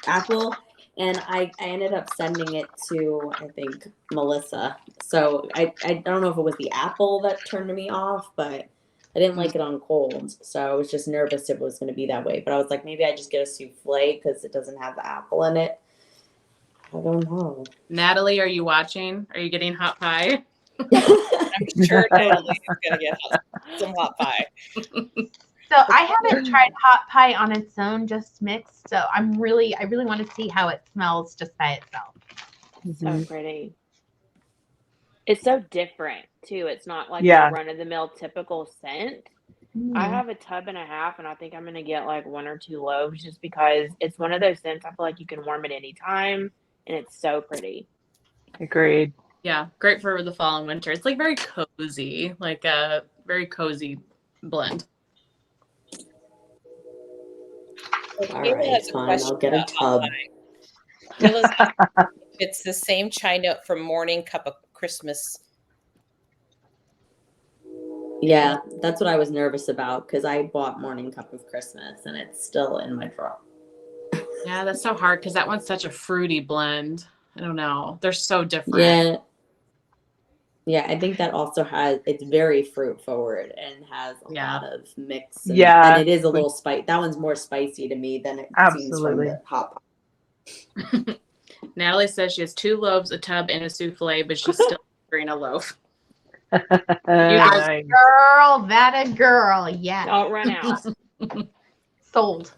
apple? And I ended up sending it to, I think, Melissa. So I don't know if it was the apple that turned me off, but I didn't like it on cold. So I was just nervous if it was going to be that way. But I was like, maybe I just get a souffle because it doesn't have the apple in it. I don't know. Natalie, are you watching? Are you getting hot pie? I'm sure Natalie is going to get some hot pie. So I haven't tried hot pie on its own, just mixed. So I really want to see how it smells just by itself. So pretty. It's so different too. It's not like a run-of-the-mill typical scent. I have a tub and a half, and I think I'm gonna get like 1 or 2 loaves just because it's one of those scents. I feel like you can warm it anytime, and it's so pretty. Agreed. Yeah, great for the fall and winter. It's like very cozy, like a very cozy blend. All right, fine. I'll get a tub. It's the same chai note from Morning Cup of Christmas. Yeah, that's what I was nervous about because I bought Morning Cup of Christmas and it's still in my drawer. Yeah, that's so hard because that one's such a fruity blend. I don't know. They're so different. Yeah, I think that also it's very fruit forward and has a lot of mix. And, and it is a little spicy. That one's more spicy to me than it seems from the hot pie. Natalie says she has 2 loaves, a tub, and a souffle, but she's still ordering a loaf. Nice. Girl, that a girl. Yes. Don't run out. Sold.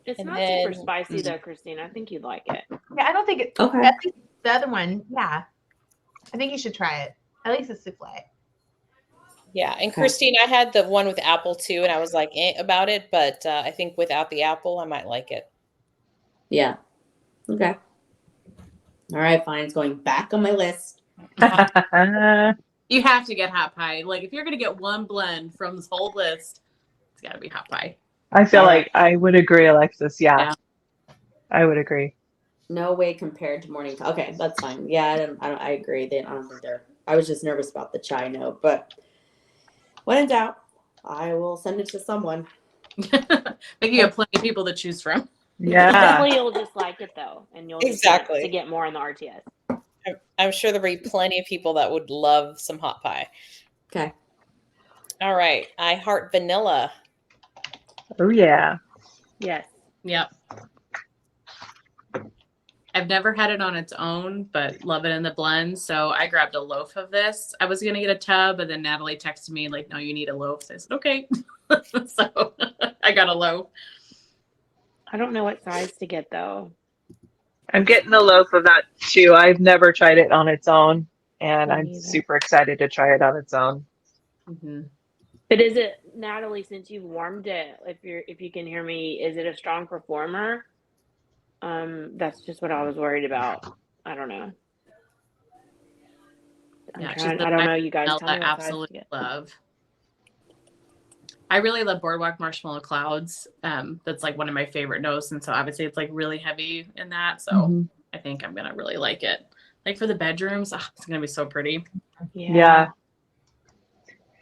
It's not super spicy though, Christine. I think you'd like it. Yeah, I don't think it. Okay. At least the other one, yeah. I think you should try it. At least a souffle. Yeah, and Christine, I had the one with apple too, and I was like about it, but I think without the apple, I might like it. Yeah. Okay. All right, fine. It's going back on my list. You have to get hot pie. Like if you're gonna get one blend from this whole list, it's got to be hot pie. I feel like I would agree, Alexis. Yeah. I would agree. No way compared to Morning. Okay, that's fine. Yeah, I agree. I don't think they're. I was just nervous about the chai note, but when in doubt, I will send it to someone. Maybe you have plenty of people to choose from. Yeah. Hopefully you'll just like it though, and you'll Exactly to get more in the RTS. I'm sure there'll be plenty of people that would love some hot pie. Okay. All right. I heart vanilla. Oh yeah. Yes. Yep. I've never had it on its own, but love it in the blend. So I grabbed a loaf of this. I was going to get a tub, and then Natalie texted me like, no, you need a loaf. So I said, okay. So I got a loaf. I don't know what size to get though. I'm getting a loaf of that too. I've never tried it on its own, and Me I'm neither. super excited to try it on its own. Mm-hmm. But is it, Natalie, since you've warmed it, if you can hear me, is it a strong performer? That's just what I was worried about. I don't know. Yeah, I don't know, you guys vanilla, tell me what size to absolutely get. love. I really love Boardwalk Marshmallow Clouds. That's like one of my favorite notes, and so obviously it's like really heavy in that. So I think I'm gonna really like it. Like for the bedrooms, it's gonna be so pretty. Yeah.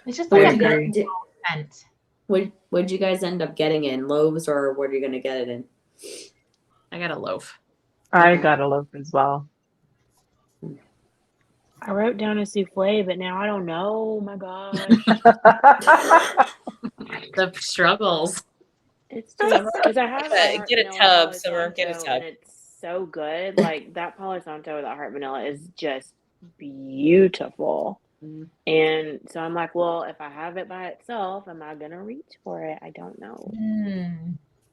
It's just I like a agree. good scent. What'd you guys end up getting in? Loaves, or what are you gonna get it in? I got a loaf. I got a loaf as well. I wrote down a souffle, but now I don't know. Oh my gosh. The struggles. It's just because I have a heart Get a vanilla tub, Palo Summer. Get a Santo, tub. and it's so good. Like that Palo Santo with that heart vanilla is just beautiful. And so I'm like, well, if I have it by itself, am I gonna reach for it? I don't know.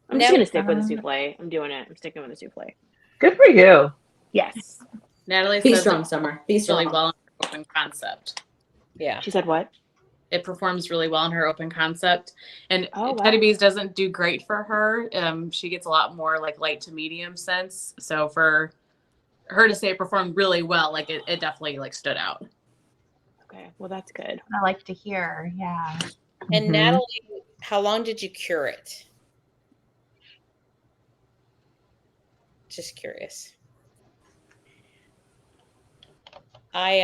I'm just gonna stick with the souffle. I'm doing it. I'm sticking with the souffle. Good for you. Yes. Natalie Be says strong, it Summer. Be strong. really well in her open concept. Yeah. She said what? It performs really well in her open concept, and Oh, wow. Teddy Bees doesn't do great for her. She gets a lot more like light to medium scents. So for her to say it performed really well, like it definitely like stood out. Okay, well that's good. I like to hear. Yeah. And Natalie, how long did you cure it? Just curious. I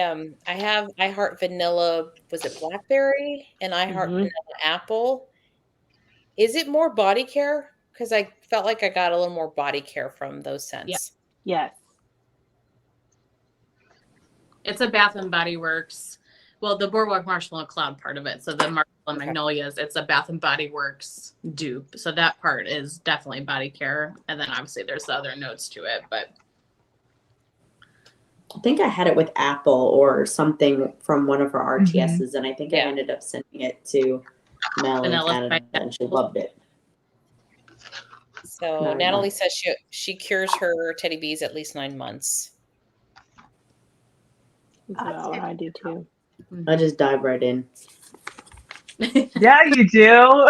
heart vanilla, was it blackberry? And I heart vanilla apple. Is it more body care? Because I felt like I got a little more body care from those scents. Yes. It's a Bath and Body Works. Well, the Boardwalk Marshmallow Cloud part of it. So the Marshmallow Magnolias, it's a Bath and Body Works dupe. So that part is definitely body care. And then obviously there's the other notes to it, but I think I had it with apple or something from one of her RTSs, and I think I ended up sending it to Mel in Vanilla Canada, and she loved it. So Natalie says she cures her Teddy Bees at least 9 months. No, I do too. I just dive right in. Yeah, you do.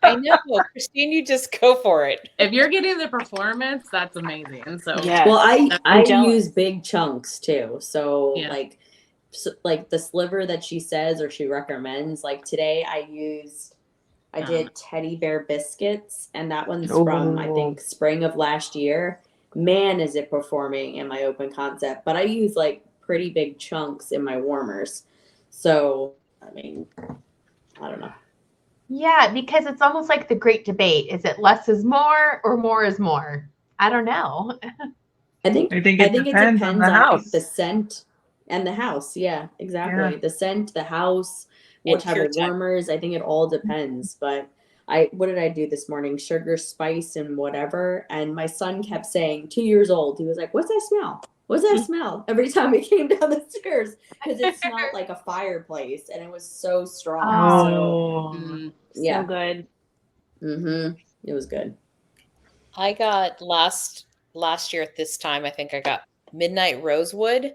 I know, Christine, you just go for it. if you're getting the performance, that's amazing. So Yes. Well, I jealous. use big chunks too. So like the sliver that she says or she recommends, like today I did teddy bear biscuits, and that one's from I think spring of last year. Man, is it performing in my open concept. But I use like pretty big chunks in my warmers. So I mean, I don't know. Yeah, because it's almost like the great debate. Is it less is more or more is more? I don't know. I think it depends on the house. The scent and the house. Yeah, exactly. Yeah. The scent, the house, what type of warmers. I think it all depends. But what did I do this morning? Sugar, spice, and whatever. And my son kept saying, 2 years old, he was like, "What's that smell? What's that smell?" Every time we came down the stairs, because it smelled like a fireplace, and it was so strong. So good. It was good. I got last year at this time, I think I got Midnight Rosewood.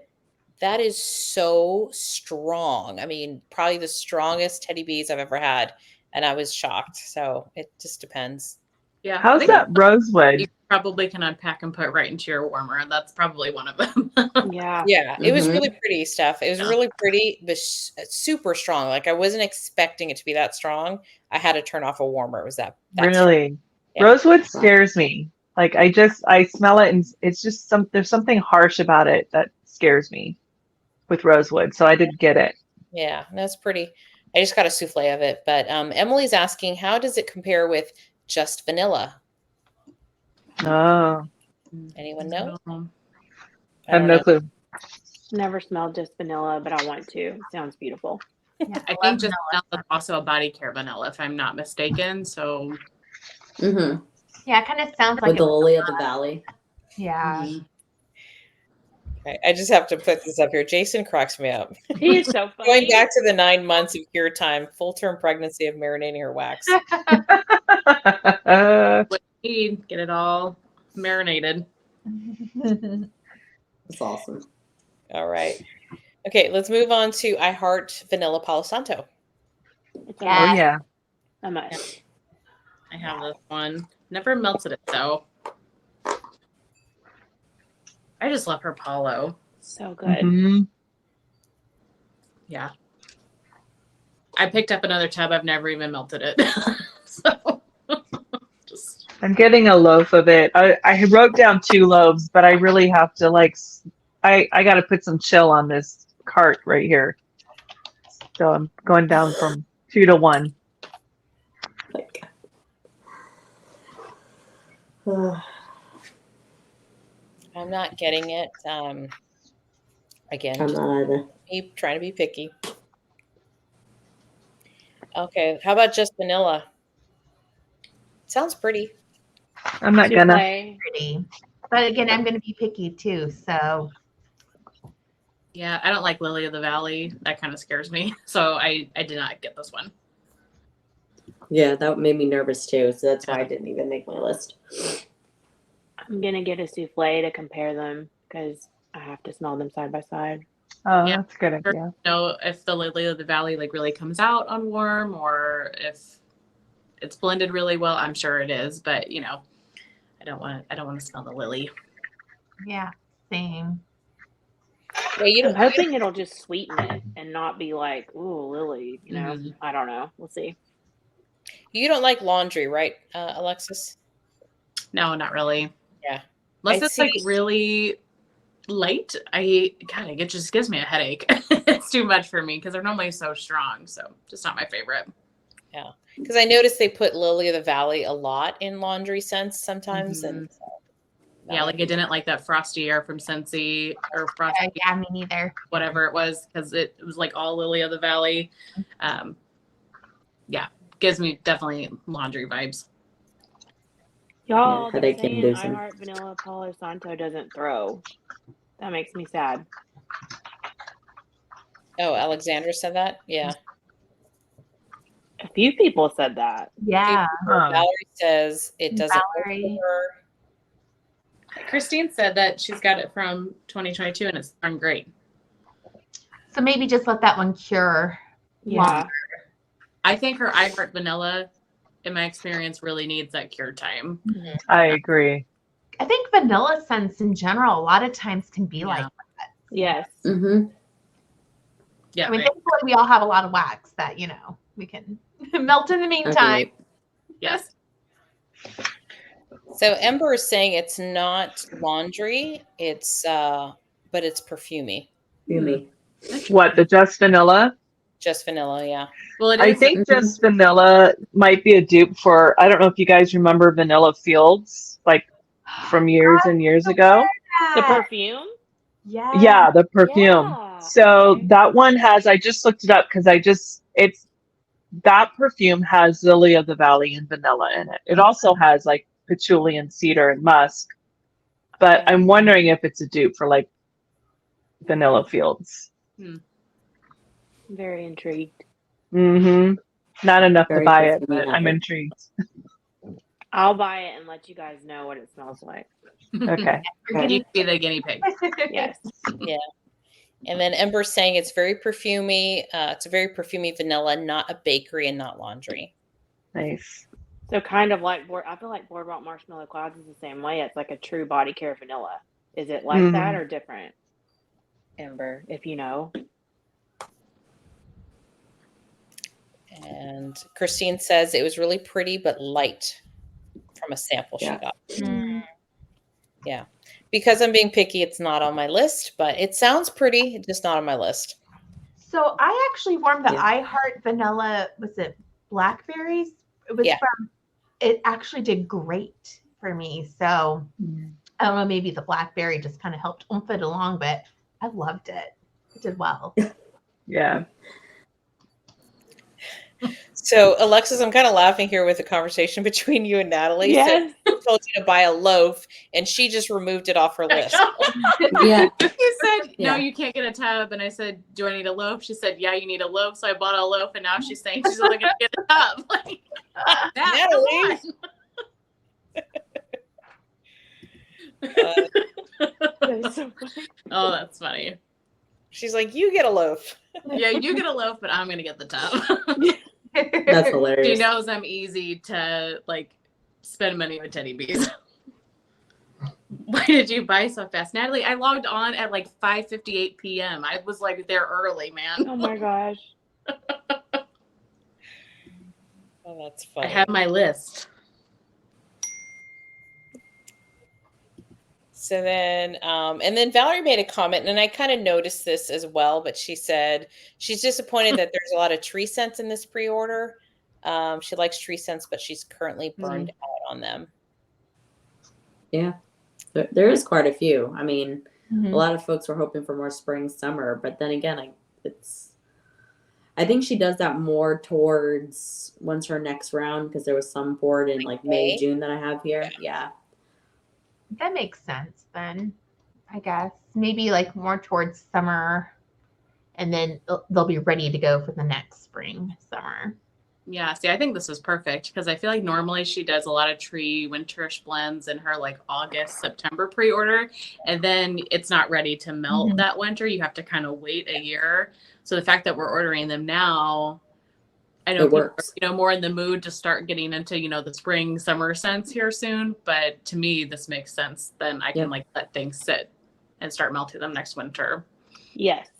That is so strong. I mean, probably the strongest Teddy Bees I've ever had, and I was shocked. So it just depends. Yeah. How's that rosewood? You probably can unpack and put right into your warmer. That's probably one of them. Yeah. It was really pretty stuff. It was really pretty, but super strong. Like I wasn't expecting it to be that strong. I had to turn off a warmer. It was that really? Yeah. Rosewood scares me. Like I smell it, and it's just there's something harsh about it that scares me with rosewood. So I didn't get it. Yeah, that's pretty. I just got a souffle of it. But Emily's asking, how does it compare with just vanilla? Oh. Anyone know? I have no clue. Never smelled just vanilla, but I want to. It sounds beautiful. Yeah, I think just vanilla is also a body care vanilla, if I'm not mistaken. So yeah, it kind of sounds like with the lily of the valley. Yeah. Okay, I just have to put this up here. Jason cracks me up. He is so Going funny. back to the 9 months of cure time, full term pregnancy of marinating her wax. What you need, get it all marinated. That's awesome. All right. Okay, let's move on to I Heart Vanilla Palo Santo. It's a Oh Yeah. must. yeah. A must. I have this one. Never melted it though. I just love her Palo. So good. Mhm. Yeah. I picked up another tub. I've never even melted it. So just I'm getting a loaf of it. I wrote down 2 loaves, but I really have to I got to put some chill on this cart right here. So I'm going down from 2 to 1. Like, I'm not getting it. Again, I'm just not either. me trying to be picky. Okay, how about just vanilla? Sounds pretty. I'm not gonna. Souffle. Pretty. But again, I'm going to be picky too. So yeah, I don't like Lily of the Valley. That kind of scares me. So I did not get this one. Yeah, that made me nervous too. So that's why I didn't even make my list. I'm gonna get a souffle to compare them because I have to smell them side by side. Oh, Yeah. that's a good idea. Know if the Lily of the Valley like really comes out on warm or if it's blended really well. I'm sure it is, but you know, I don't want to smell the lily. yeah, same. Yeah, you I'm don't. hoping it'll just sweeten it and not be like, ooh, Lily. You know, Mhm. I don't know. We'll see. You don't like laundry, right, Alexis? No, not really. Yeah. Unless I it's like see. really light, it just gives me a headache. It's too much for me because they're normally so strong. So just not my favorite. Yeah, because I noticed they put Lily of the Valley a lot in laundry scents sometimes, and Yeah, like I didn't like that frosty air from Scentsy or frosty Yeah, me neither. whatever it was because it was like all Lily of the Valley. Yeah, gives me definitely laundry vibes. Y'all, they're headache saying inducing. I Heart Vanilla Palo Santo doesn't throw. That makes me sad. Oh, Alexandra said that. Yeah. A few people said that. Yeah. Huh. Valerie says it doesn't work Valerie. for her. Christine said that she's got it from 2022 and it's done great. So maybe just let that one cure. Yeah. I think her I Heart Vanilla, in my experience, really needs that cure time. I agree. I think vanilla scents in general a lot of times can be like that. Yes. Mm-hmm. Yeah, I mean, thankfully we all have a lot of wax that, you know, we can melt in the meantime. yes. So Ember is saying it's not laundry, it's but it's perfumey. Yumi. What, the just vanilla? Just vanilla, yeah. Well, it I is. think just vanilla might be a dupe for, I don't know if you guys remember Vanilla Fields, like from years and years ago. The perfume? Yeah, the perfume. Yeah. So Okay. that one has, I just looked it up because that perfume has Lily of the Valley and vanilla in it. It also has like patchouli and cedar and musk. But Okay. I'm wondering if it's a dupe for like Vanilla Fields. Very intrigued. Mm-hmm. Not enough Very to buy it, perfumey but I'm apple. intrigued. I'll buy it and let you guys know what it smells like. Okay. You can be the guinea pig. Yes. Yeah. And then Ember's saying it's very perfumey. It's a very perfumey vanilla, not a bakery and not laundry. Nice. So kind of like I feel like Boardwalk Marshmallow Clouds is the same way. It's like a true body care vanilla. Is it like that or different? Ember, if you know. And Christine says it was really pretty but light from a sample she got. Yeah. Because I'm being picky, it's not on my list, but it sounds pretty, just not on my list. So I actually warmed the I Heart Vanilla, was it blackberries? It was from, it actually did great for me. So I don't know, maybe the blackberry just kind of helped oomph it along, but I loved it. It did well. Yeah. So, Alexis, I'm kind of laughing here with the conversation between you and Natalie. Yes. So, she told you to buy a loaf, and she just removed it off her list. Yeah. You said, no, Yeah. you can't get a tub. And I said, do I need a loaf? She said, yeah, you need a loaf. So I bought a loaf. And now she's saying she's only going to get a tub. Like, that, come on. That is so funny. Oh, that's funny. She's like, you get a loaf. Yeah, you get a loaf, but I'm going to get the tub. That's She hilarious. knows I'm easy to like spend money with teddy bees. Why did you buy so fast, Natalie? I logged on at like 5:58 p.m. I was like there early, man. Oh my gosh. Oh, that's I funny. have my list. So then, and then Valerie made a comment, and I kind of noticed this as well, but she said she's disappointed that there's a lot of tree scents in this pre-order. She likes tree scents, but she's currently burned out on them. Yeah. There is quite a few. I mean, Mhm. a lot of folks were hoping for more spring, summer, but then again, I think she does that more towards when's her next round, because there was some board in like May, May? June that I have here. Yeah. That makes sense then, I guess. Maybe like more towards summer, and then they'll be ready to go for the next spring, summer. Yeah, see, I think this was perfect because I feel like normally she does a lot of tree winterish blends in her like August, September pre-order, and then it's not ready to melt Mhm. that winter. You have to kind of wait a year. So the fact that we're ordering them now, I know It people works. are, more in the mood to start getting into, the spring, summer scents here soon. But to me, this makes sense. Then I can Yep. like let things sit and start melting them next winter. Yes.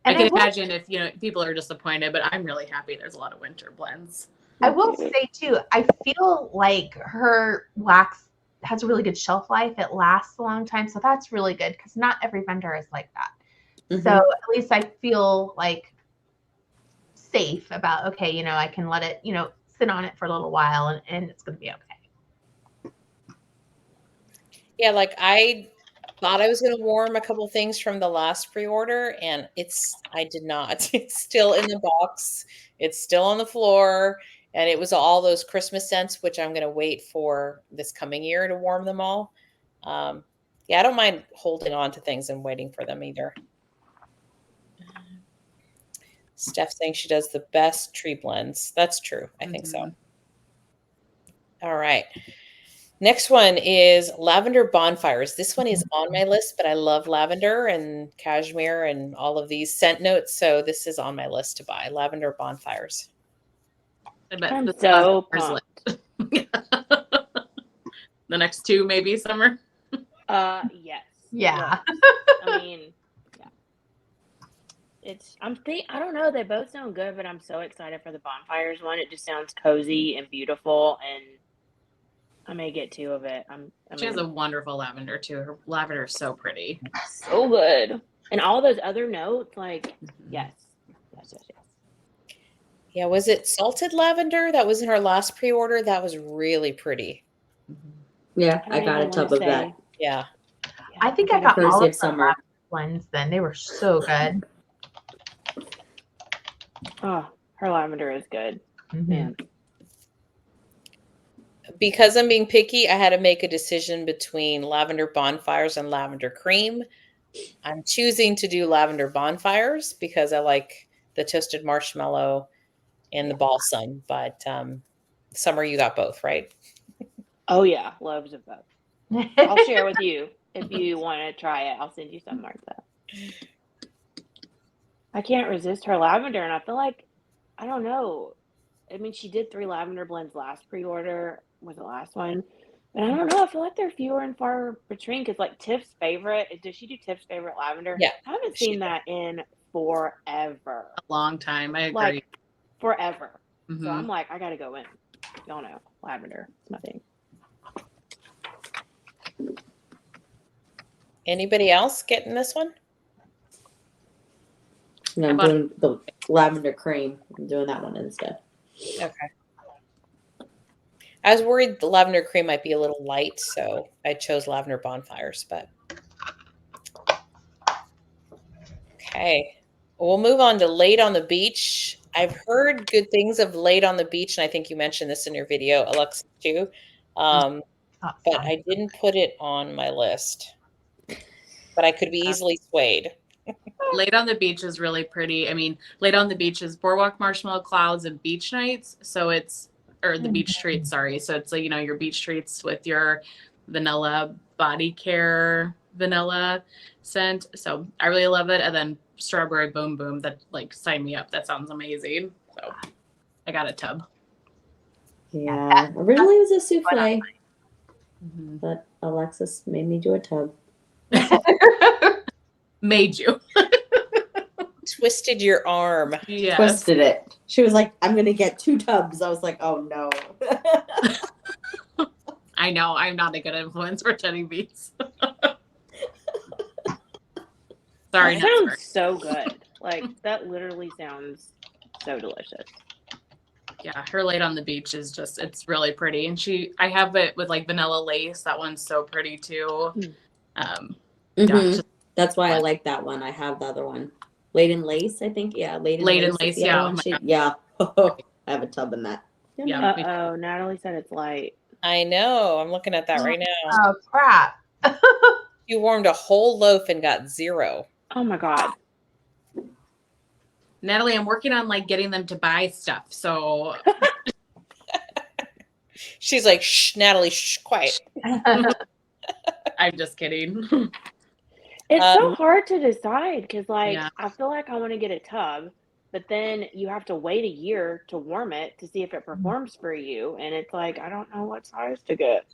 I And can I will, imagine if, people are disappointed, but I'm really happy there's a lot of winter blends. I will say too, I feel like her wax has a really good shelf life. It lasts a long time. So that's really good because not every vendor is like that. Mhm. So at least I feel like safe about, okay, I can let it, sit on it for a little while and it's going to be okay. Yeah, like I thought I was going to warm a couple things from the last pre-order, and I did not. It's still in the box. It's still on the floor, and it was all those Christmas scents, which I'm going to wait for this coming year to warm them all. Yeah, I don't mind holding on to things and waiting for them either. Steph saying she does the best tree blends. That's true. I think so. All right. Next one is lavender bonfires. This one is on my list, but I love lavender and cashmere and all of these scent notes. So this is on my list to buy lavender bonfires. I bet I'm this is so on Summer's pumped. list. The next two, maybe Summer. Yes. Yeah. Yes. I mean, yeah. I don't know. They both sound good, but I'm so excited for the bonfires one. It just sounds cozy and beautiful, and I may get two of it. She has a wonderful lavender too. Her lavender is so pretty. So good. And all those other notes, like, yes. Yeah, was it salted lavender? That was in her last pre-order. That was really pretty. Yeah, I I don't got a even tub wanna of that. say. Yeah. I think I got Courtesy all of of summer. the blends then. They were so good. Oh, her lavender is good. Mhm. Man. Because I'm being picky, I had to make a decision between lavender bonfires and lavender cream. I'm choosing to do lavender bonfires because I like the toasted marshmallow and the balsam. But Summer, you got both, right? Oh yeah, loaves of both. I'll share with you if you want to try it. I'll send you some, Martha. I can't resist her lavender, and I feel like I don't know. I mean, she did 3 lavender blends last pre-order, was the last one. And I don't know, I feel like they're fewer and far between because like Tiff's favorite, does she do Tiff's favorite lavender? Yeah, I haven't she seen that in forever. A long time. I agree. Like forever. So Mhm. I'm like, I gotta go in. Y'all know, lavender. It's my thing. Anybody else getting this one? No, I'm doing the lavender cream. I'm doing that one instead. Okay. I was worried the lavender cream might be a little light, so I chose lavender bonfires, but okay. We'll move on to Late on the Beach. I've heard good things of Laid on the Beach, and I think you mentioned this in your video, Alexis, too. But I didn't put it on my list. But I could be easily swayed. Laid on the Beach is really pretty. I mean, Laid on the Beach is Boardwalk Marshmallow Clouds and beach nights. So it's, or the beach treats, sorry. So it's like, you know, your beach treats with your vanilla body care vanilla scent. So I really love it. And then Strawberry Boom Boom, that like sign me up. That sounds amazing. So I got a tub. Yeah. Originally it was a souffle, Mm-hmm. but Alexis made me do a tub. Made you. Twisted your arm. Yes. Twisted it. She was like, I'm gonna get 2 tubs. I was like, oh no. I know. I'm not a good influence for Teddy Bees. Sorry. That sounds so good. Like, that literally sounds so delicious. Yeah, her Laid on the Beach is just, it's really pretty. And I have it with like vanilla lace. That one's so pretty too. Yeah, That's why I like that one. I have the other one. Laid in Lace, I think. Yeah, Laid in Lace. Yeah. One. Yeah. I have a tub in that. Yeah. Uh-oh, Natalie said it's light. I know. I'm looking at that right now. Oh, crap. You warmed a whole loaf and got 0. Oh my God. Natalie, I'm working on like getting them to buy stuff. So She's like, shh, Natalie, shh, quiet. I'm just kidding. It's so hard to decide because, like, Yeah. I feel like I want to get a tub, but then you have to wait a year to warm it to see if it performs for you. And it's like, I don't know what size to get.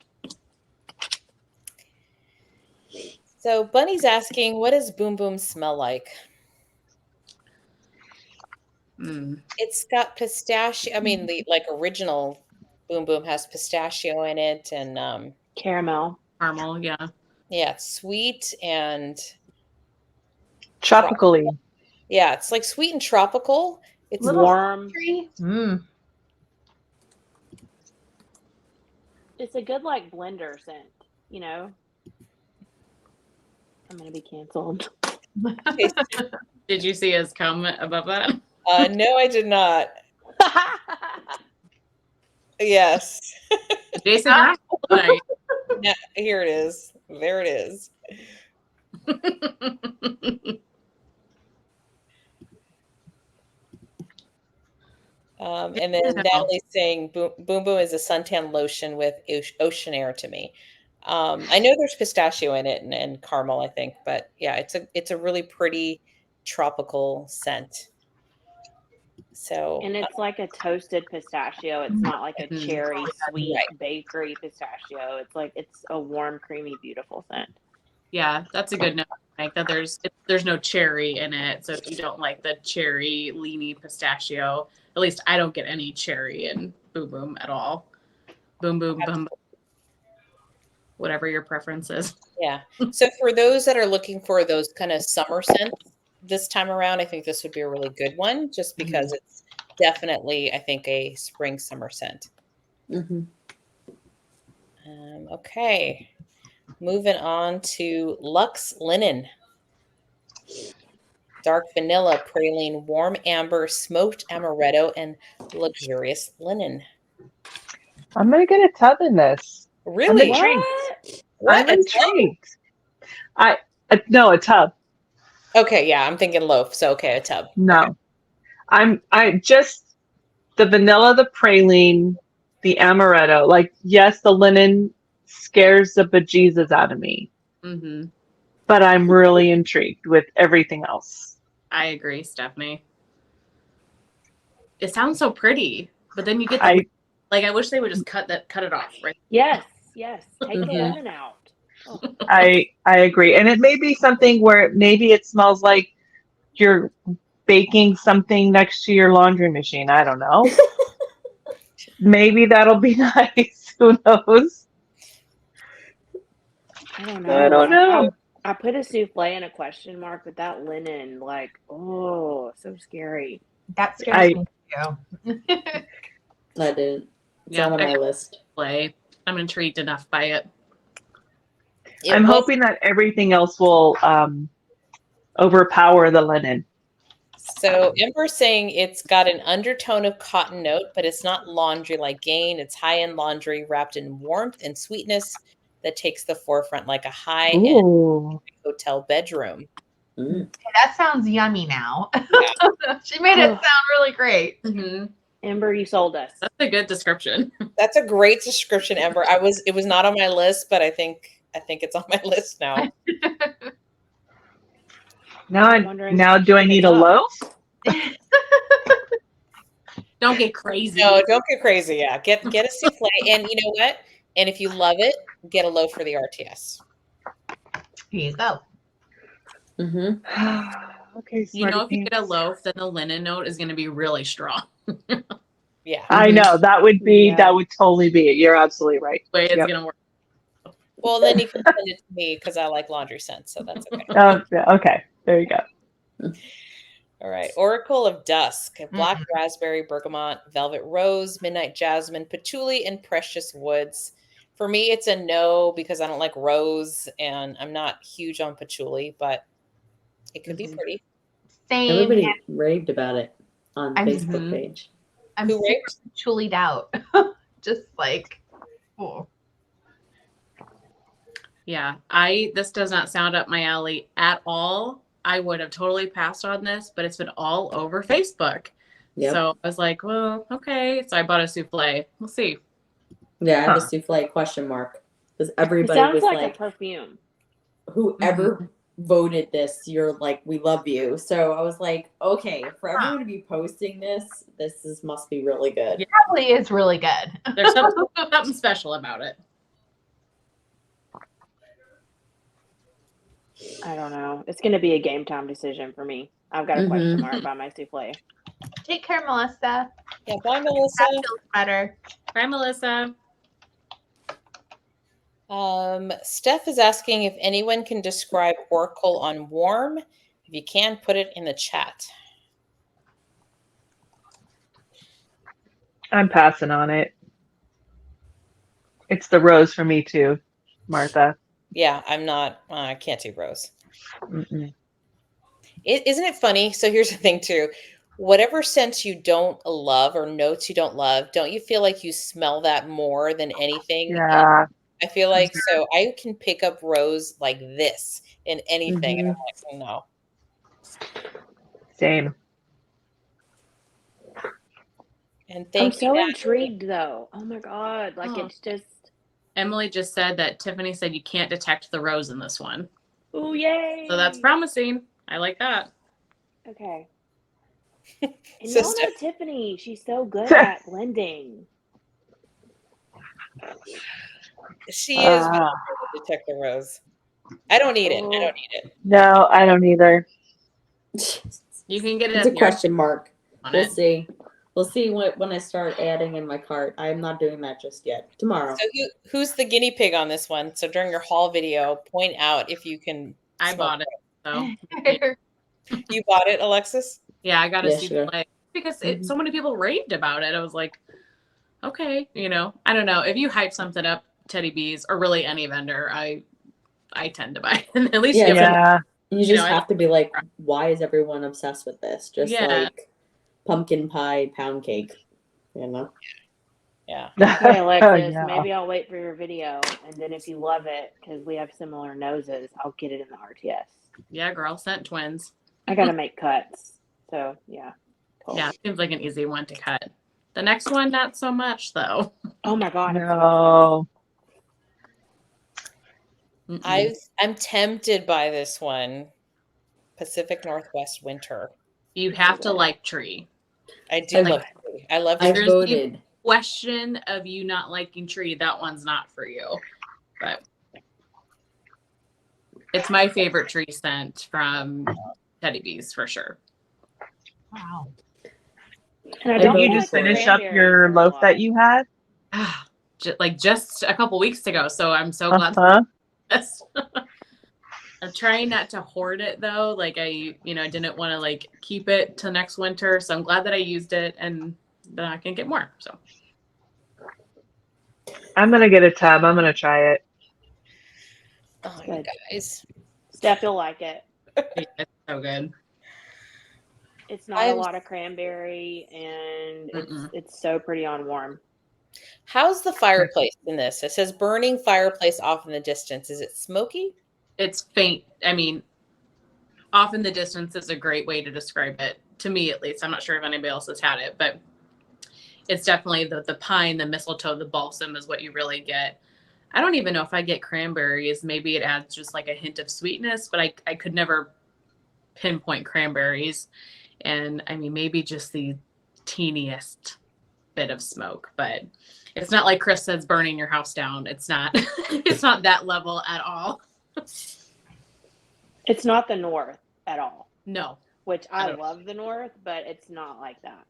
So Bunny's asking, what does Boom Boom smell like? It's got pistachio. I mean, the like original Boom Boom has pistachio in it, and Caramel. Yeah. yeah, it's sweet and Tropically. yeah, it's like sweet and tropical. It's Warm. It's a good, like, blender scent, you know? I'm going to be canceled. Did you see his comment above that? No, I did not. Yes. Jason, Yeah, here it is. There it is. And then Natalie's saying Boom Boom is a suntan lotion with ocean air to me. I know there's pistachio in it and caramel, I think, but yeah, it's a really pretty tropical scent. So And it's like a toasted pistachio. It's not like a cherry sweet bakery pistachio. It's like, it's a warm, creamy, beautiful scent. Yeah, that's a good note. Like that there's no cherry in it. So if you don't like the cherry leany pistachio, at least I don't get any cherry in Boom Boom at all. Boom Boom Bum. Whatever your preference is. Yeah. So for those that are looking for those kind of summer scents this time around, I think this would be a really good one just because it's definitely, I think, a spring summer scent. Okay. Moving on to Luxe Linen. Dark vanilla, praline, warm amber, smoked amaretto, and luxurious linen. I'm going to get a tub in this. Really? I'm intrigued. No, a tub. Okay, yeah, I'm thinking loaf. So okay, a tub. No. I just the vanilla, the praline, the amaretto. Like, yes, the linen scares the bejesus out of me. But I'm really intrigued with everything else. I agree, Stephanie. It sounds so pretty, but then you get like I wish they would just cut it off, right? Yes. Take the linen out. Oh. I agree. And it may be something where maybe it smells like you're baking something next to your laundry machine. I don't know. Maybe that'll be nice. Who knows? I don't know. I put a souffle in a question mark, but that linen, like, oh, so scary. That scares me too. I didn't. It's not on my list. I'm intrigued enough by it. I'm hoping that everything else will overpower the linen. So Ember's saying it's got an undertone of cotton note, but it's not laundry like Gain. It's high-end laundry wrapped in warmth and sweetness that takes the forefront like a high-end Ooh. hotel bedroom. Mm. That sounds yummy now. Yeah. She made it sound really great. Mm-hmm. Amber, you sold us. That's a good description. That's a great description, Ember. It was not on my list, but I think it's on my list now. I'm wondering Now if do I need a it's up. loaf? Don't get crazy. No, don't get crazy. Yeah, get a souffle, and you know what? And if you love it, get a loaf for the RTS. Here you go. Mm-hmm. Okay, You know, if you smarty get a pants. loaf, then the linen note is going to be really strong. Yeah. I know that would Yeah. totally be it. You're absolutely right. Way it's Yep. going to work. Well, then you can send it to me because I like laundry scents, so that's okay. Oh, yeah, okay. There you go. All right. Oracle of Dusk, black raspberry, bergamot, velvet rose, midnight jasmine, patchouli, and precious woods. For me, it's a no because I don't like rose and I'm not huge on patchouli, but it could be pretty. Same. Everybody raved about it on I'm- Facebook Mhm. page. I'm Who super raped? chulied out. Just like, oh. Yeah, this does not sound up my alley at all. I would have totally passed on this, but it's been all over Facebook. Yep. So I was like, well, okay. So I bought a souffle. We'll see. Yeah, I have a Huh. souffle question mark because It everybody sounds was like like, a perfume. whoever voted this, you're like, we love you. So I was like, okay, for everyone to be posting this must be really good. Yeah. Probably is really good. There's something special about it. I don't know. It's going to be a game time decision for me. I've got a question mark by my souffle. Take care, Melissa. Yeah, bye, Melissa. That feels better. Bye, Melissa. Steph is asking if anyone can describe Oracle on warm. If you can, put it in the chat. I'm passing on it. It's the rose for me too, Martha. Yeah, I'm not. I can't do rose. Mm-mm. Isn't it funny? So here's the thing too. Whatever scents you don't love or notes you don't love, don't you feel like you smell that more than anything? Yeah. I feel like so I can pick up rose like this in anything. And I'm like, no. Same. And I'm thank so you. intrigued though. Oh my God. Like it's just, Emily just said that Tiffany said you can't detect the rose in this one. oh, yay. So that's promising. I like that. Okay. And So y'all know Steph- Tiffany. She's so good at blending. She is Ah. really good to detect the rose. I don't need it. I don't need it. No, I don't either. You can get it. It's a if you're question mark. on We'll it. see. We'll see when I start adding in my cart. I'm not doing that just yet. Tomorrow. So who's the guinea pig on this one? So during your haul video, point out if you can. I smell bought it. So You bought it, Alexis? yeah, I got a Yeah, sure. souffle because so many people raved about it. I was like, okay, I don't know. If you hype something up, Teddy Bees or really any vendor, I tend to buy it. At least Yeah, you get Yeah. You just I have to be like, why is everyone obsessed with this? Just Yeah. like pumpkin pie pound cake, Yeah. Okay, Alexis, Yeah. maybe I'll wait for your video. And then if you love it, because we have similar noses, I'll get it in the RTS. Yeah, girl, scent twins. I got to make cuts. So, yeah. Cool. Yeah, seems like an easy one to cut. The next one, not so much though. Oh my God. I'm so No. I'm tempted by this one. Pacific Northwest winter. You have to like tree. I do I- love tree. I love I tree. There's the- voted. Question of you not liking tree, that one's not for you. But it's my favorite tree scent from Teddy Bees for sure. Wow. And I Didn't don't you like just Finish up cranberries your very loaf well. that you had? Just a couple weeks ago, so I'm so glad. Uh-huh. Yes. I'm trying not to hoard it though. Like I didn't want to like keep it till next winter. So I'm glad that I used it and then I can get more. So I'm gonna get a tub. I'm gonna try it. Oh, you Good. guys. Steph, you'll like it. it's so good. It's not a lot of cranberry, and it's so pretty on warm. How's the fireplace in this? It says burning fireplace off in the distance. Is it smoky? It's faint. I mean, off in the distance is a great way to describe it, to me at least. I'm not sure if anybody else has had it, but it's definitely the pine, the mistletoe, the balsam is what you really get. I don't even know if I get cranberries. Maybe it adds just like a hint of sweetness, but I could never pinpoint cranberries. And I mean, maybe just the teeniest bit of smoke, but it's not like Chris says burning your house down. It's not it's not that level at all. It's not the North at all. No. Which I love the North, but it's not like that.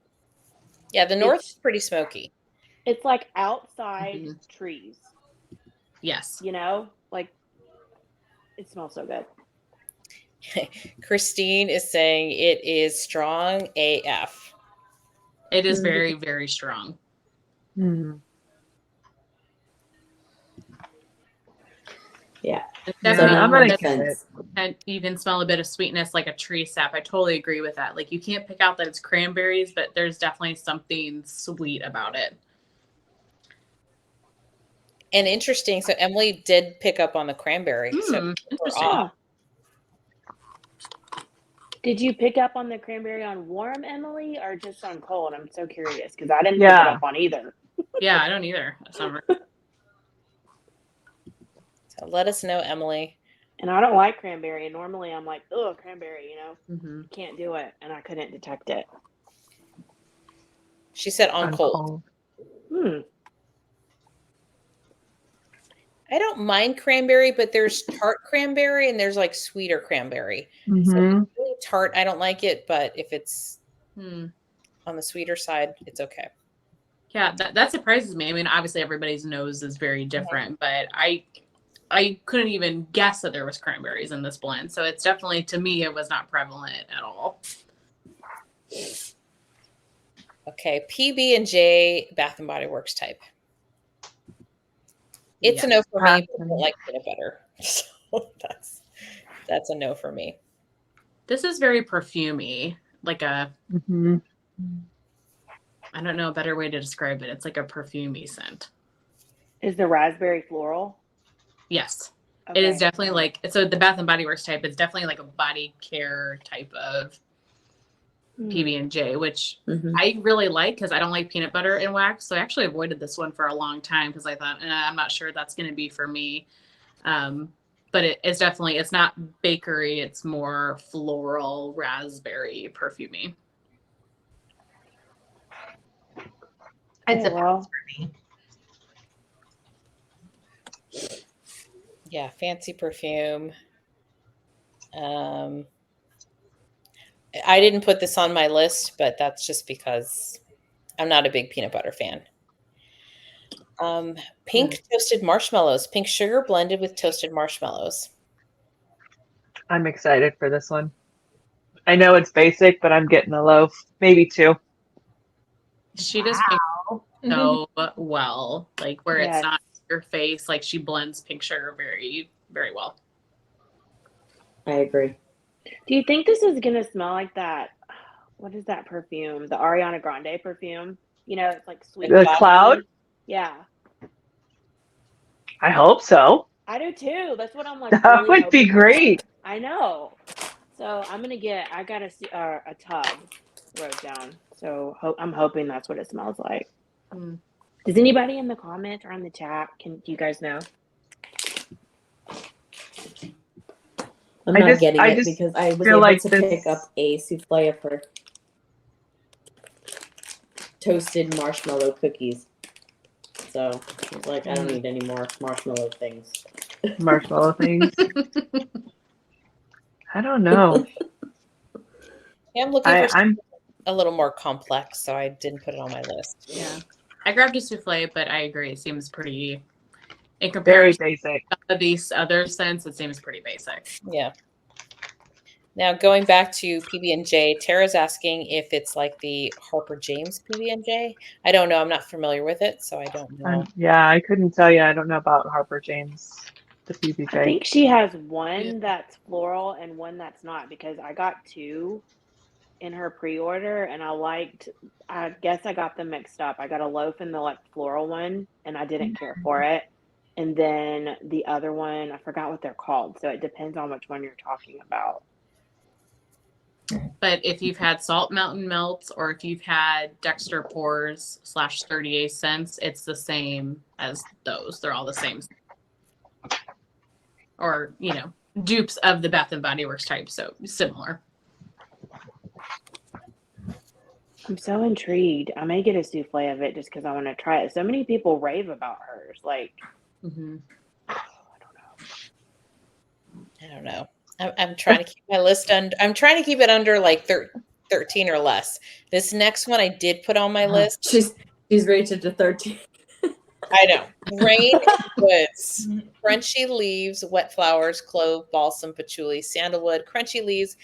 Yeah, the North is pretty smoky. It's like outside trees. Yes. You know, like it smells so good. Christine is saying it is strong AF. It is very, very strong. Mm. Yeah. Definitely, I'm gonna get it. and you can smell a bit of sweetness like a tree sap. I totally agree with that. Like you can't pick out that it's cranberries, but there's definitely something sweet about it. And interesting. So Emily did pick up on the cranberry. So Interesting. Did you pick up on the cranberry on warm, Emily, or just on cold? I'm so curious because I didn't pick it up on either. Yeah, I don't either. Summer. So let us know, Emily. And I don't like cranberry. And normally I'm like, oh, cranberry, you know, Mhm. can't do it. And I couldn't detect it. She said on cold. I don't mind cranberry, but there's tart cranberry and there's like sweeter cranberry. So if it's really tart, I don't like it. But if it's on the sweeter side, it's okay. Yeah, that surprises me. I mean, obviously everybody's nose is very different, but I couldn't even guess that there was cranberries in this blend. So it's definitely, to me, it was not prevalent at all. Okay, PB&J Bath and Body Works type. It's a no for me. I don't like peanut butter, so that's a no for me. This is very perfumey, like a. I don't know a better way to describe it. It's like a perfumey scent. Is the raspberry floral? Yes, Okay. it is definitely like, so the Bath and Body Works type. It's definitely like a body care type of PB&J, which I really like because I don't like peanut butter and wax. So I actually avoided this one for a long time because I thought, I'm not sure that's going to be for me. But it's definitely, it's not bakery. It's more floral, raspberry, perfumey. It's a pass for me. Yeah, fancy perfume. I didn't put this on my list, but that's just because I'm not a big peanut butter fan. Pink toasted marshmallows, pink sugar blended with toasted marshmallows. I'm excited for this one. I know it's basic, but I'm getting a loaf, maybe two. She does pink so well, like where it's not your face, like she blends pink sugar very, very well. I agree. Do you think this is gonna smell like that? What is that perfume? The Ariana Grande perfume? You know, it's like sweet. The cloud? Yeah. I hope so. I do too. That's what I'm like. That would be great. I know. So I'm gonna I got a tub wrote down. So I'm hoping that's what it smells like. Does anybody in the comments or on the chat? Do you guys know? I'm not getting it because I was able to pick up a souffle of her toasted marshmallow cookies. So I was like, I don't need any more marshmallow things. Marshmallow things. I don't know. Yeah, I'm looking for something a little more complex, so I didn't put it on my list. Yeah, I grabbed a souffle, but I agree. It seems pretty, in comparison very basic. to these other scents, it seems pretty basic. Yeah. Now going back to PB&J, Tara's asking if it's like the Harper James PB&J. I don't know. I'm not familiar with it, so I don't know. Yeah, I couldn't tell you. I don't know about Harper James, the PB&J. I think she has one that's floral and one that's not because I got two in her pre-order, and I guess I got them mixed up. I got a loaf in the like floral one, and I didn't care for it. And then the other one, I forgot what they're called. So it depends on which one you're talking about. But if you've had Salt Mountain Melts or if you've had Dexter Pours / 38 cents, it's the same as those. They're all the same. Or, dupes of the Bath and Body Works type, so similar. I'm so intrigued. I may get a souffle of it just because I want to try it. So many people rave about hers. Like, I don't know. I'm trying to keep my list under. I'm trying to keep it under like 13 or less. This next one I did put on my list. She's rated to 13. I know. Rain Woods, crunchy leaves, wet flowers, clove, balsam, patchouli, sandalwood, crunchy leaves.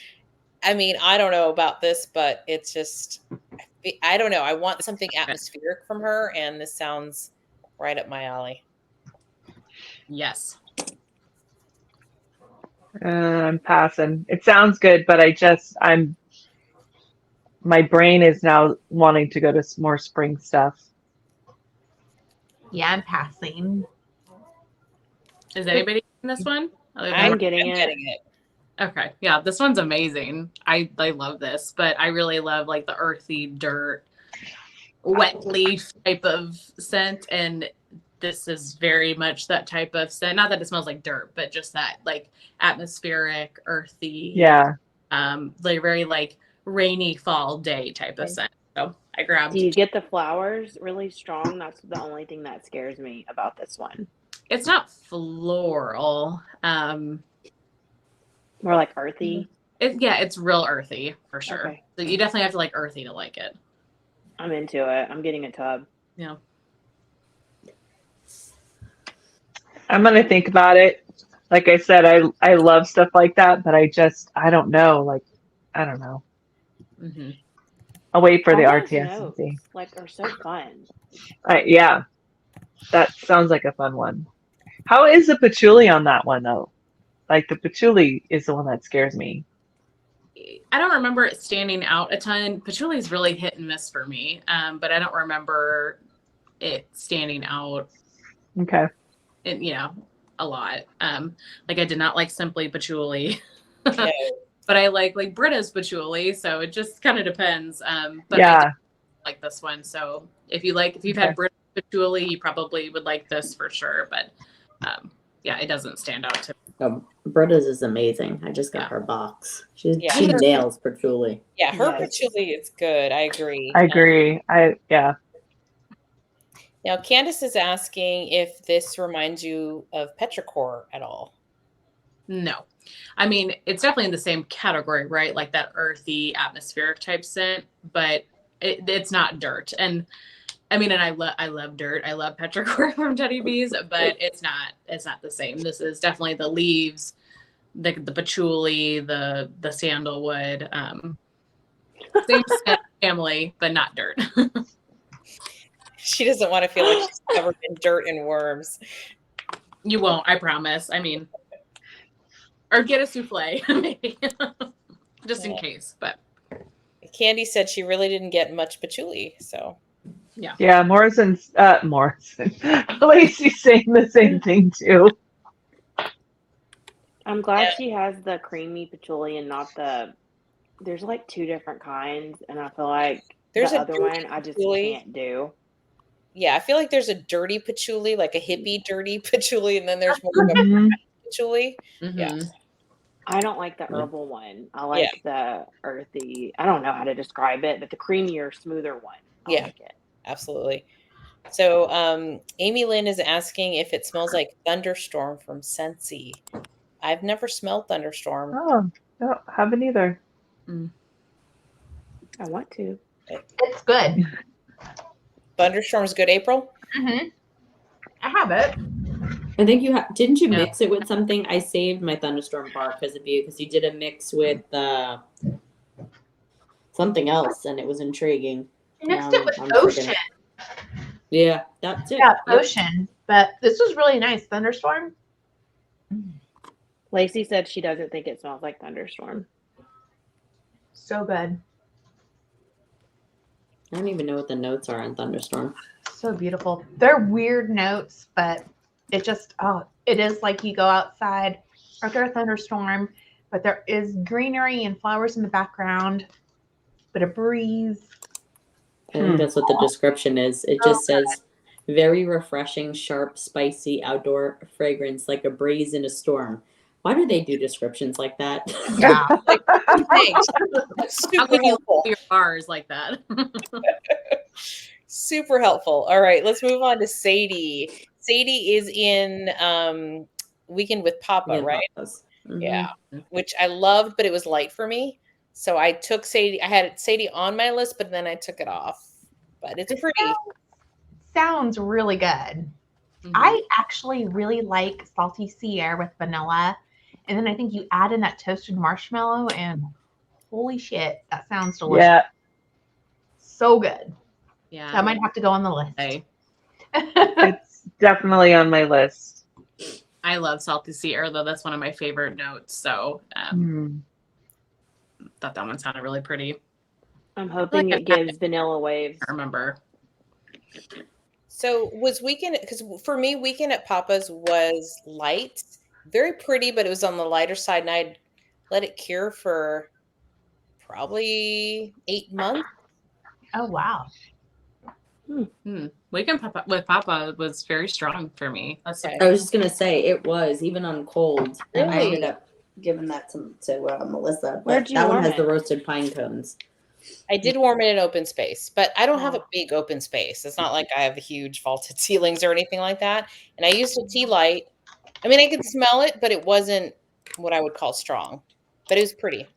I mean, I don't know about this, but it's just, I don't know. I want something atmospheric from her, and this sounds right up my alley. Yes. I'm passing. It sounds good, but my brain is now wanting to go to more spring stuff. Yeah, I'm passing. Is anybody in this one? I'm getting it. Okay. Yeah, this one's amazing. I love this, but I really love like the earthy dirt, wet leaf type of scent. And this is very much that type of scent. Not that it smells like dirt, but just that like atmospheric, earthy. Yeah. Like very like rainy fall day type of scent. So I grabbed. Do you get the flowers really strong? That's the only thing that scares me about this one. It's not floral. More like earthy. It's real earthy for sure. Okay. So you definitely have to like earthy to like it. I'm into it. I'm getting a tub. Yeah. I'm gonna think about it. Like I said, I love stuff like that, but I don't know. Like, I don't know. Mm-hmm. I'll wait for the All those RTS and notes, see. like, are so fun. Yeah, that sounds like a fun one. How is the patchouli on that one though? Like the patchouli is the one that scares me. I don't remember it standing out a ton. Patchouli is really hit and miss for me, but I don't remember it standing out. Okay. A lot. Like I did not like Simply Patchouli, No. but I like Britta's patchouli. So it just kind of depends. But Yeah. I do like this one. So if you've had Britta's patchouli, you probably would like this for sure. But it doesn't stand out to me. Oh, Britta's is amazing. I just got her box. She nails patchouli. Yeah, her patchouli is good. I agree. Now, Candace is asking if this reminds you of petrichor at all. No. I mean, it's definitely in the same category, right? Like that earthy, atmospheric type scent, but it's not dirt. And I mean, and I love dirt. I love petrichor from Teddy Bees, but it's not the same. This is definitely the leaves, the patchouli, the sandalwood, same scent family, but not dirt. She doesn't want to feel like she's covered in dirt and worms. You won't, I promise. I mean, or get a souffle, maybe, just in case. But Candy said she really didn't get much patchouli, so. Yeah, Morrison. Lacey's saying the same thing too. I'm glad she has the creamy patchouli and not there's like two different kinds, and I feel like there's the other one I just can't do. Yeah, I feel like there's a dirty patchouli, like a hippie dirty patchouli, and then there's more of a patchouli. Mm-hmm. Yeah. I don't like the herbal one. I like the earthy. I don't know how to describe it, but the creamier, smoother one. I like it. Absolutely. So Amy Lynn is asking if it smells like Thunderstorm from Scentsy. I've never smelled Thunderstorm. Oh, no, haven't either. I want to. It's good. Thunderstorm's good, April? Mm-hmm. I have it. I think you didn't you mix it with something? I saved my Thunderstorm bar because of you, because you did a mix with something else, and it was intriguing. Mixed it with Ocean. Yeah, that's it. Yeah, Ocean. But this was really nice. Thunderstorm. Lacey said she doesn't think it smells like Thunderstorm. So good. I don't even know what the notes are on Thunderstorm. So beautiful. They're weird notes, but it just, it is like you go outside after a thunderstorm, but there is greenery and flowers in the background, but a breeze. I think that's what the description is. It just says very refreshing, sharp, spicy outdoor fragrance like a breeze in a storm. Why do they do descriptions like that? Yeah. Thanks. That's How super can you helpful. leave your bars like that? Super helpful. All right, let's move on to Sadie. Sadie is in Weekend with Papa, Yeah, right? Papa's. Mhm. Yeah, which I loved, but it was light for me. So I took Sadie. I had Sadie on my list, but then I took it off. But it's This pretty. sounds really good. Mhm. I actually really like salty sea air with vanilla. And then I think you add in that toasted marshmallow, and holy shit, that sounds delicious. Yeah. So good. Yeah. That might have to go on the list. I, It's definitely on my list. I love salty sea air, though. That's one of my favorite notes. So thought that one sounded really pretty. I'm hoping it gives vanilla waves. I remember. So was Weekend, because for me, Weekend at Papa's was light, very pretty, but it was on the lighter side, and I'd let it cure for probably 8 months. Oh, wow. Weekend with Papa was very strong for me. That's Okay. I was just gonna say it was even on cold. I Really? ended up giving that to Melissa. But Where'd you that one warm has it? the roasted pine cones. I did warm it in open space, but I don't have a Oh. big open space. It's not like I have huge vaulted ceilings or anything like that. And I used a tea light. I mean, I could smell it, but it wasn't what I would call strong. But it was pretty.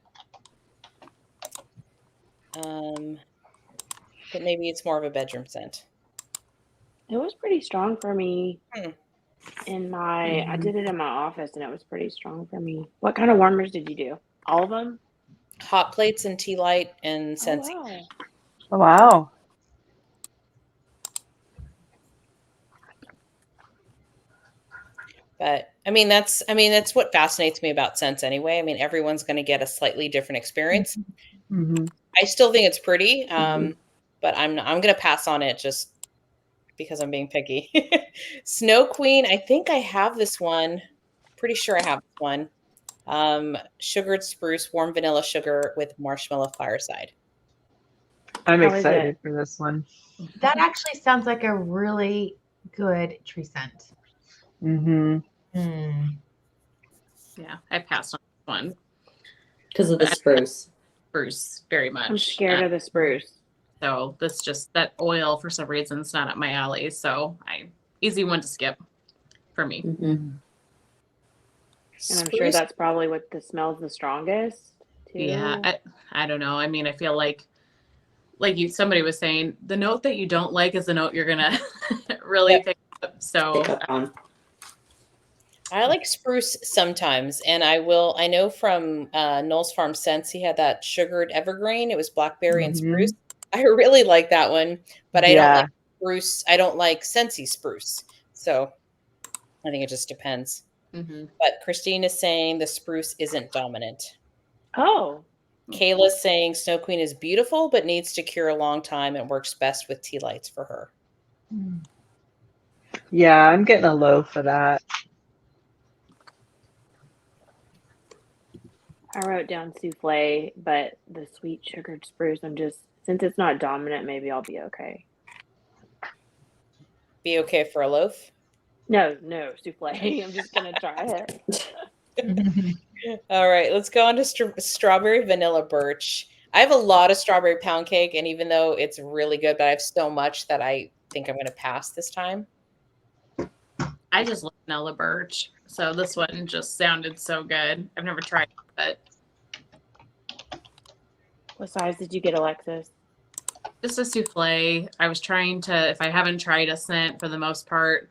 But maybe it's more of a bedroom scent. It was pretty strong for me. Hmm. I did it in my office, and it was pretty strong for me. What kind of warmers did you do? All of them? Hot plates and tea light and Oh, Scentsy. wow. Oh, wow. But I mean, that's what fascinates me about scents anyway. I mean, everyone's going to get a slightly different experience. Mm-hmm. I still think it's pretty, Mhm. but I'm going to pass on it just because I'm being picky. Snow Queen, I think I have this one. Pretty sure I have this one. Sugared spruce, warm vanilla sugar with marshmallow fireside. I'm How is excited it? for this one. That actually sounds like a really good tree scent. Mm-hmm. Yeah, I passed on this one. Because of the spruce. Spruce very much. I'm scared of the spruce. So that oil for some reason is not up my alley. So easy one to skip for me. Mhm. And I'm sure Spruce, that's probably what smells the strongest, too. Yeah, I don't know. I mean, I feel like somebody was saying, the note that you don't like is the note you're gonna really pick up. So Pick up on. I like spruce sometimes, and I know from Noel's Farm Scents, he had that sugared evergreen. It was blackberry and Mhm. spruce. I really like that one, but I don't Yeah. like spruce. I don't like Scentsy spruce. So I think it just depends. mhm. But Christine is saying the spruce isn't dominant. Oh, Kayla's saying Snow Queen is beautiful, but needs to cure a long time and works best with tea lights for her. Yeah, I'm getting a low for that. I wrote down souffle, but the sweet sugared spruce, since it's not dominant, maybe I'll be okay. Be okay for a loaf? No, souffle. I'm just going to try it. All right, let's go on to strawberry vanilla birch. I have a lot of strawberry pound cake, and even though it's really good, but I have so much that I think I'm going to pass this time. I just love vanilla birch. So this one just sounded so good. I've never tried it, but What size did you get, Alexis? just a souffle. I was trying to, if I haven't tried a scent for the most part,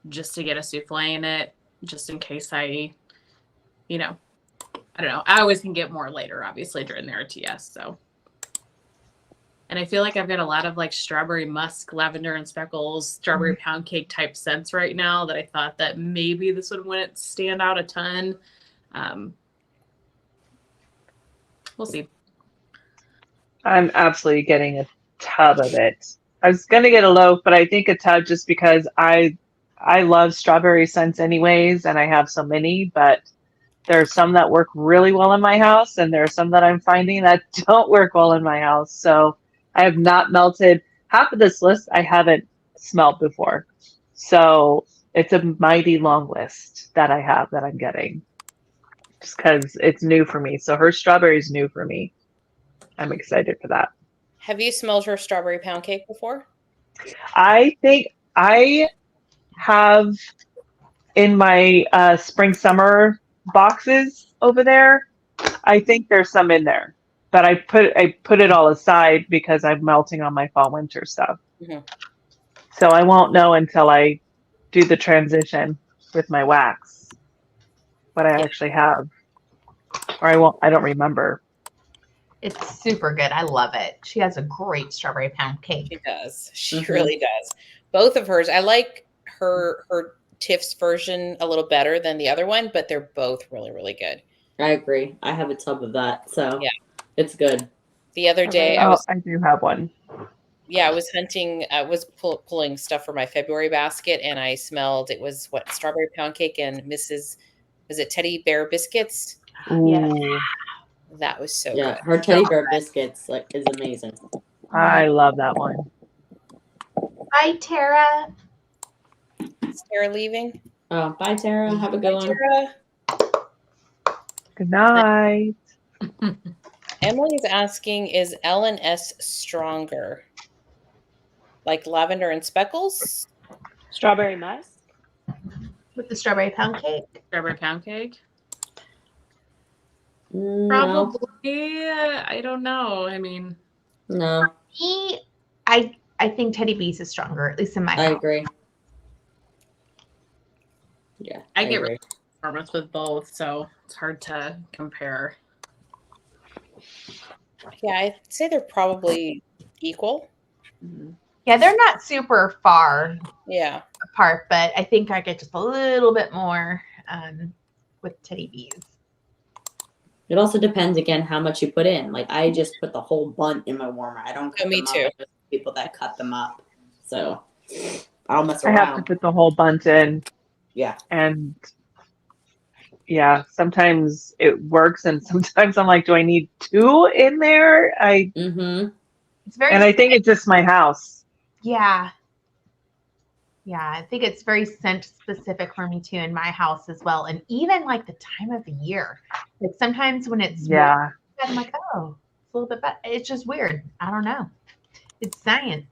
just to get a souffle in it, just in case I don't know. I always can get more later, obviously, during the RTS. So, and I feel like I've got a lot of like strawberry musk, lavender and speckles, strawberry pound cake type scents right now that I thought that maybe this one wouldn't stand out a ton. We'll see. I'm absolutely getting a tub of it. I was gonna get a loaf, but I think a tub just because I love strawberry scents anyways, and I have so many, but there are some that work really well in my house, and there are some that I'm finding that don't work well in my house. So I have not melted half of this list I haven't smelled before. So it's a mighty long list that I have that I'm getting just because it's new for me. So her strawberry is new for me. I'm excited for that. Have you smelled her strawberry pound cake before? I think I have in my spring summer boxes over there. I think there's some in there, but I put it all aside because I'm melting on my fall winter stuff. Mhm. So I won't know until I do the transition with my wax what I Yeah. actually have, or I won't. I don't remember. It's super good. I love it. She has a great strawberry pound She cake. does. She Mhm. really does. Both of hers. I like her Tiff's version a little better than the other one, but they're both really, really good. I agree. I have a tub of that, so Yeah. it's good. The other day Oh, I do have one. I was hunting, I was pulling stuff for my February basket, and I smelled, it was what, strawberry pound cake and was it Teddy Bear biscuits? Yes. Ooh, That was so Yeah, good. her teddy bear biscuits is amazing. I love that one. Bye, Tara. Is Tara leaving? Oh, bye, Tara. Have a good one. Tara. Good night. Emily's asking, is L&S stronger? Like lavender and speckles? Strawberry musk. With the strawberry pound cake. Strawberry pound cake. No, Probably. I don't know. I mean, no, Me, I think Teddy B's is stronger, at least in my I house. agree. Yeah, I get agree. performance with both, so it's hard to compare. Yeah, I'd say they're probably equal. Yeah, they're not super far Yeah. apart, but I think I get just a little bit more with Teddy B's. It also depends again how much you put in. Like I just put the whole bunt in my warmer. I don't cut Oh, me them too. up. There's people that cut them up, so I'll mess I have to around. put the whole bunch in, Yeah, and yeah, sometimes it works, and sometimes I'm like, do I need two in there? mm-hmm. It's very And I think it's just my house. Yeah. Yeah, I think it's very scent specific for me too in my house as well. And even like the time of the year. Like sometimes when it's warm, Yeah. I'm like, oh, it's a little bit better. It's just weird. I don't know. It's science.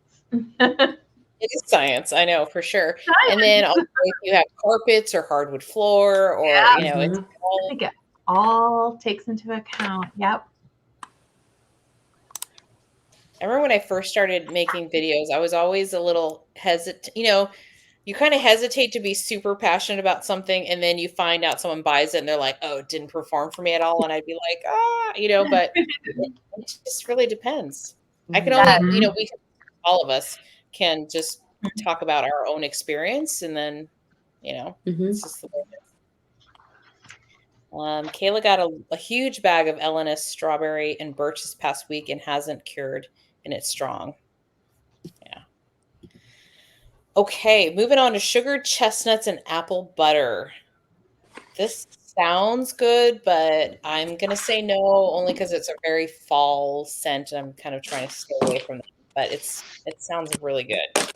It is science, I know for sure. And then also if you have carpets or hardwood floor or Yeah. you know, it's Mhm. I all think it all takes into account. Yep. I remember when I first started making videos, I was always a little hesitant, you know, you kind of hesitate to be super passionate about something and then you find out someone buys it and they're like, "Oh, it didn't perform for me at all." And I'd be like, "Ah," you know, but it just really depends. I can only, Yes. you know, all of us can just talk about our own experience and then, you know, Mhm. it's just the way it is. Kayla got a huge bag of LNS strawberry and birch this past week and hasn't cured, and it's strong. Yeah. Okay, moving on to sugared chestnuts and apple butter. This sounds good, but I'm gonna say no only because it's a very fall scent. And I'm kind of trying to stay away from that, but it sounds really good.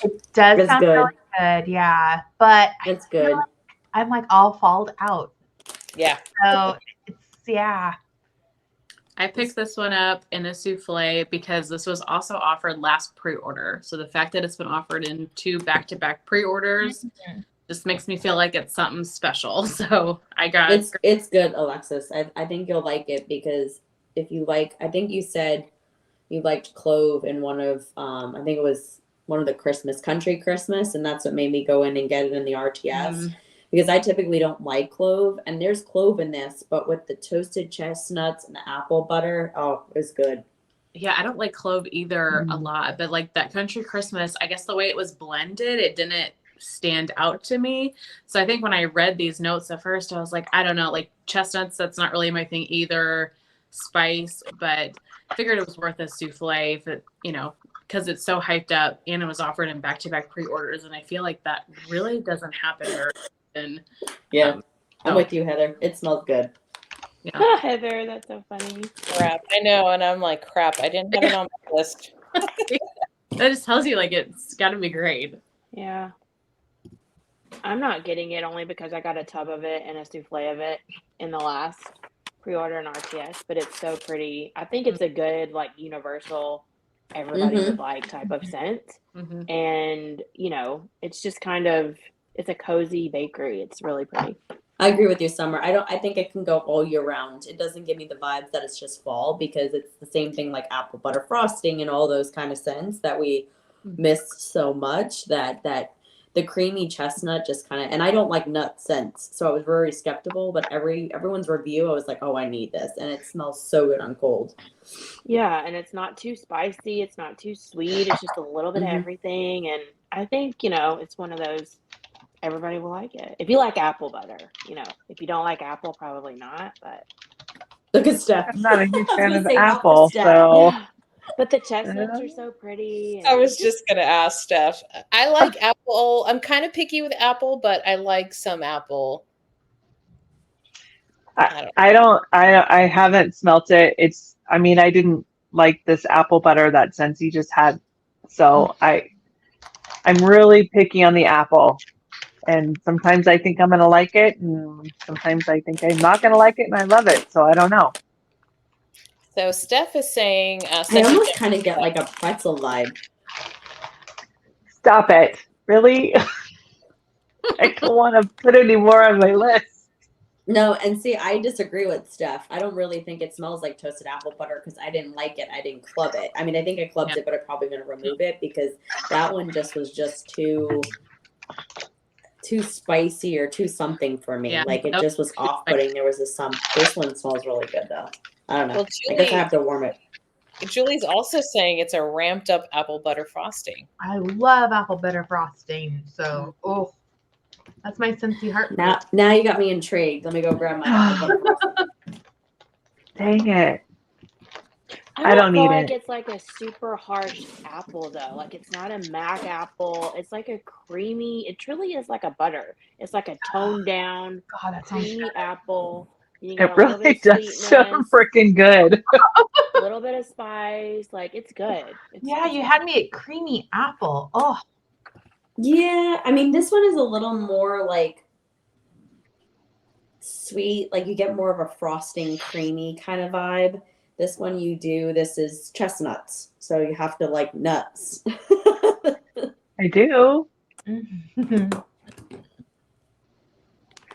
It does It's sound good. really good. Yeah. But It's I feel good. like I'm like all falled out. Yeah. So it's, yeah. I picked this one up in a souffle because this was also offered last pre-order. So the fact that it's been offered in 2 back-to-back pre-orders just makes me feel like it's something special. So I got It's good, Alexis. I think you'll like it because if you like, I think you said you liked clove in one of I think it was one of the country Christmas, and that's what made me go in and get it in the RTS. Because I typically don't like clove, and there's clove in this, but with the toasted chestnuts and the apple butter, oh, it's good. Yeah, I don't like clove either a lot, but like that country Christmas, I guess the way it was blended, it didn't stand out to me. So I think when I read these notes at first, I was like, I don't know, like chestnuts, that's not really my thing either. spice, but figured it was worth a souffle if it, because it's so hyped up and it was offered in back-to-back pre-orders, and I feel like that really doesn't happen very often. Yeah, I'm so, with you, Heather. It smells good. Yeah. Heather, that's so funny. Crap. I know, and I'm like, crap, I didn't have it on my list. That just tells you, like, it's got to be great. Yeah. I'm not getting it only because I got a tub of it and a souffle of it in the last pre-order in RTS, but it's so pretty. I think it's a good, like, universal, everybody would like type of scent. Mm-hmm. And, it's just kind of, it's a cozy bakery. It's really pretty. I agree with you, Summer. I think it can go all year round. It doesn't give me the vibes that it's just fall, because it's the same thing like apple butter frosting and all those kind of scents that we miss so much, that the creamy chestnut just kind of, and I don't like nut scents, so I was very skeptical, but everyone's review, I was like, oh, I need this, and it smells so good on cold. Yeah, and it's not too spicy, it's not too sweet, it's just a little bit of everything, and I think, it's one of those, everybody will like it. If you like apple butter, if you don't like apple, probably not, but. Look at Steph. I'm not a huge fan of say apple, Steph. so. But the chestnuts are so pretty. I was just going to ask Steph. I like apple. I'm kind of picky with apple, but I like some apple. I haven't smelt it. I didn't like this apple butter that Scentsy just had. So I'm really picky on the apple. And sometimes I think I'm going to like it, and sometimes I think I'm not going to like it, and I love it. So I don't know. So Steph is saying... I almost kind of get like a pretzel vibe. Stop it. Really? I don't want to put any more on my list. No, and see, I disagree with Steph. I don't really think it smells like toasted apple butter, because I didn't like it. I didn't club it. I think I clubbed it, but I'm probably going to remove it, because that one was just too spicy or too something for me. Yeah, like it just was off-putting. There was this one smells really good though. I don't know. Well, I guess I have to warm it. Julie's also saying it's a ramped up apple butter frosting. I love apple butter frosting. So, that's my Scentsy heart. Now you got me intrigued. Let me go grab my apple butter frosting. Dang it. I don't need like it. It's like a super harsh apple though. Like it's not a Mac apple. It's like a creamy. It truly is like a butter. It's like a toned down, God, that sounds creamy good. apple. You It really does sound freaking good. A little bit of spice. Like it's good. Yeah, you had me at creamy apple. Oh, Yeah, this one is a little more like sweet. Like you get more of a frosting, creamy kind of vibe. This one this is chestnuts. So you have to like nuts. I do.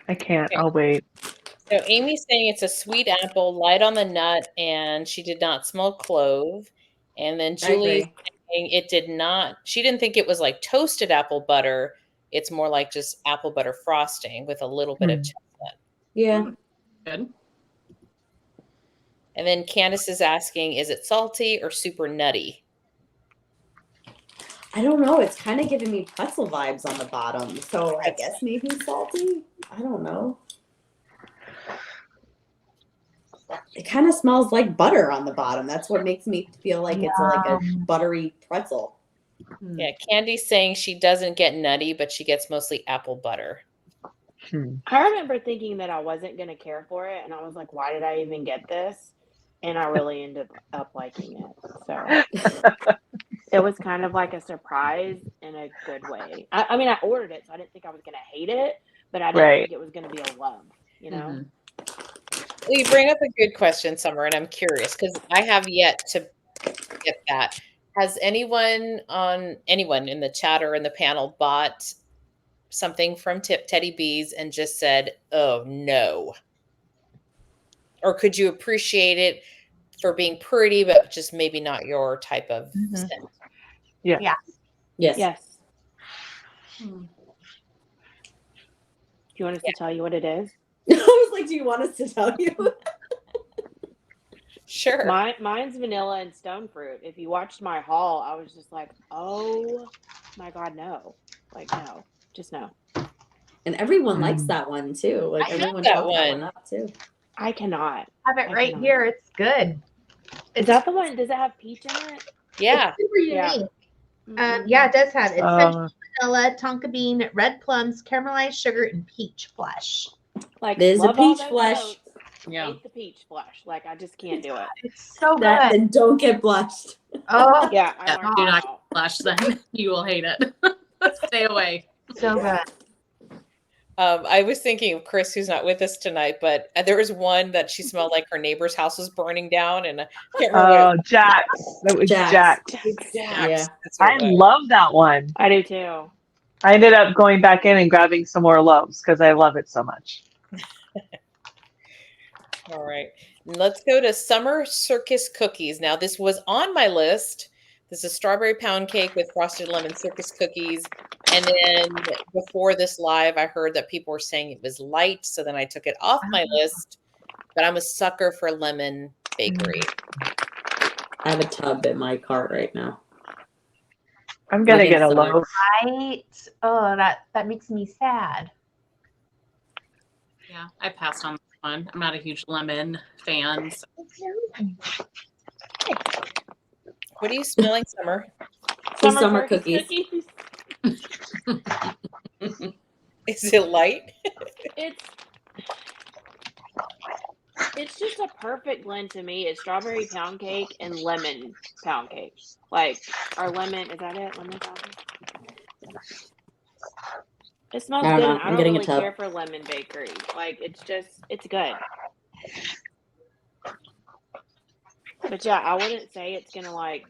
I can't. I'll wait. So Amy's saying it's a sweet apple, light on the nut, and she did not smell clove. And then Julie's saying it did not, she didn't think it was like toasted apple butter. It's more like just apple butter frosting with a little bit of chestnut. Yeah. Good. And then Candace is asking, is it salty or super nutty? I don't know. It's kind of giving me pretzel vibes on the bottom. So I guess maybe salty. I don't know. It kind of smells like butter on the bottom. That's what makes me feel like it's like a buttery pretzel. Yeah, Candy's saying she doesn't get nutty, but she gets mostly apple butter. I remember thinking that I wasn't going to care for it, and I was like, why did I even get this? And I really ended up liking it. So it was kind of like a surprise in a good way. I ordered it, so I didn't think I was going to hate it, but I didn't think it was going to be a love, Well, you bring up a good question, Summer, and I'm curious because I have yet to get that. Has anyone in the chat or in the panel bought something from Teddy B's and just said, oh, no? Or could you appreciate it for being pretty, but just maybe not your type of scent? Yeah. Yes. Do you want us to tell you what it is? I was like, do you want us to tell you? Sure. Mine's vanilla and stone fruit. If you watched my haul, I was just like, oh my God, no. Like, no. Just no. And everyone likes that one too. Like everyone that talked that one one up too. I cannot. I have it I right cannot. here. It's good. Is It's that the one? Does it have peach in it? Yeah. super Yeah. unique. Mm-mm. Yeah, it does have. It's Oh, vanilla, tonka bean, red plums, caramelized sugar, and peach flesh. Like, There's a love all peach those flesh. notes. Yeah. Hate the peach flesh. Like, I just can't do it. It's so That good. and don't get blushed. Oh, Yeah, I Yeah, marked do it not out. flash then. You will hate it. Stay away. so good. I was thinking of Chris, who's not with us tonight, but there was one that she smelled like her neighbor's house was burning down, and I can't remember what it was. Jax. That was Jax. Jax. Jax. Yeah. That's what I it was. love that one. I do too. I ended up going back in and grabbing some more loaves because I love it so much. All right. Let's go to Summer Circus Cookies. Now, this was on my list. This is strawberry pound cake with frosted lemon circus cookies. And then before this live, I heard that people were saying it was light. So then I took it off my list. But I'm a sucker for lemon bakery. I have a tub in my cart right now. I'm gonna Look get a inside. loaf. Right? Oh, that makes me sad. Yeah, I passed on this one. I'm not a huge lemon fan. So. What are you smelling, Summer? The summer Circus cookies. Is it light? It's just a perfect blend to me. It's strawberry pound cake and lemon pound cake. Like, our lemon, is that it? Lemon pound cake? It smells I don't good, know. and I I'm don't getting a really tub. care for lemon bakery. Like, it's good. But yeah, I wouldn't say it's gonna like,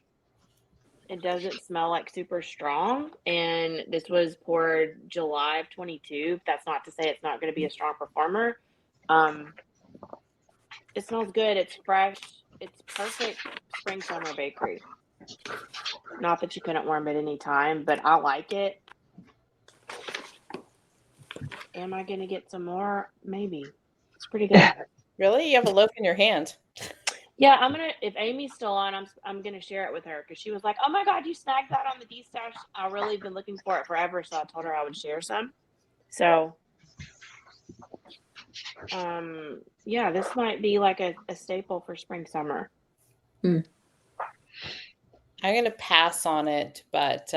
it doesn't smell like super strong. And this was poured July of 22. That's not to say it's not gonna be a strong performer. It smells good. It's fresh. It's perfect spring summer bakery. Not that you couldn't warm it any time, but I like it. Am I gonna get some more? Maybe. It's pretty good. Really? You have a loaf in your hand. Yeah, I'm gonna. If Amy's still on, I'm gonna share it with her because she was like, "Oh my God, you snagged that on the D stash." I really been looking for it forever, so I told her I would share some. So, yeah, this might be like a staple for spring summer. I'm gonna pass on it, but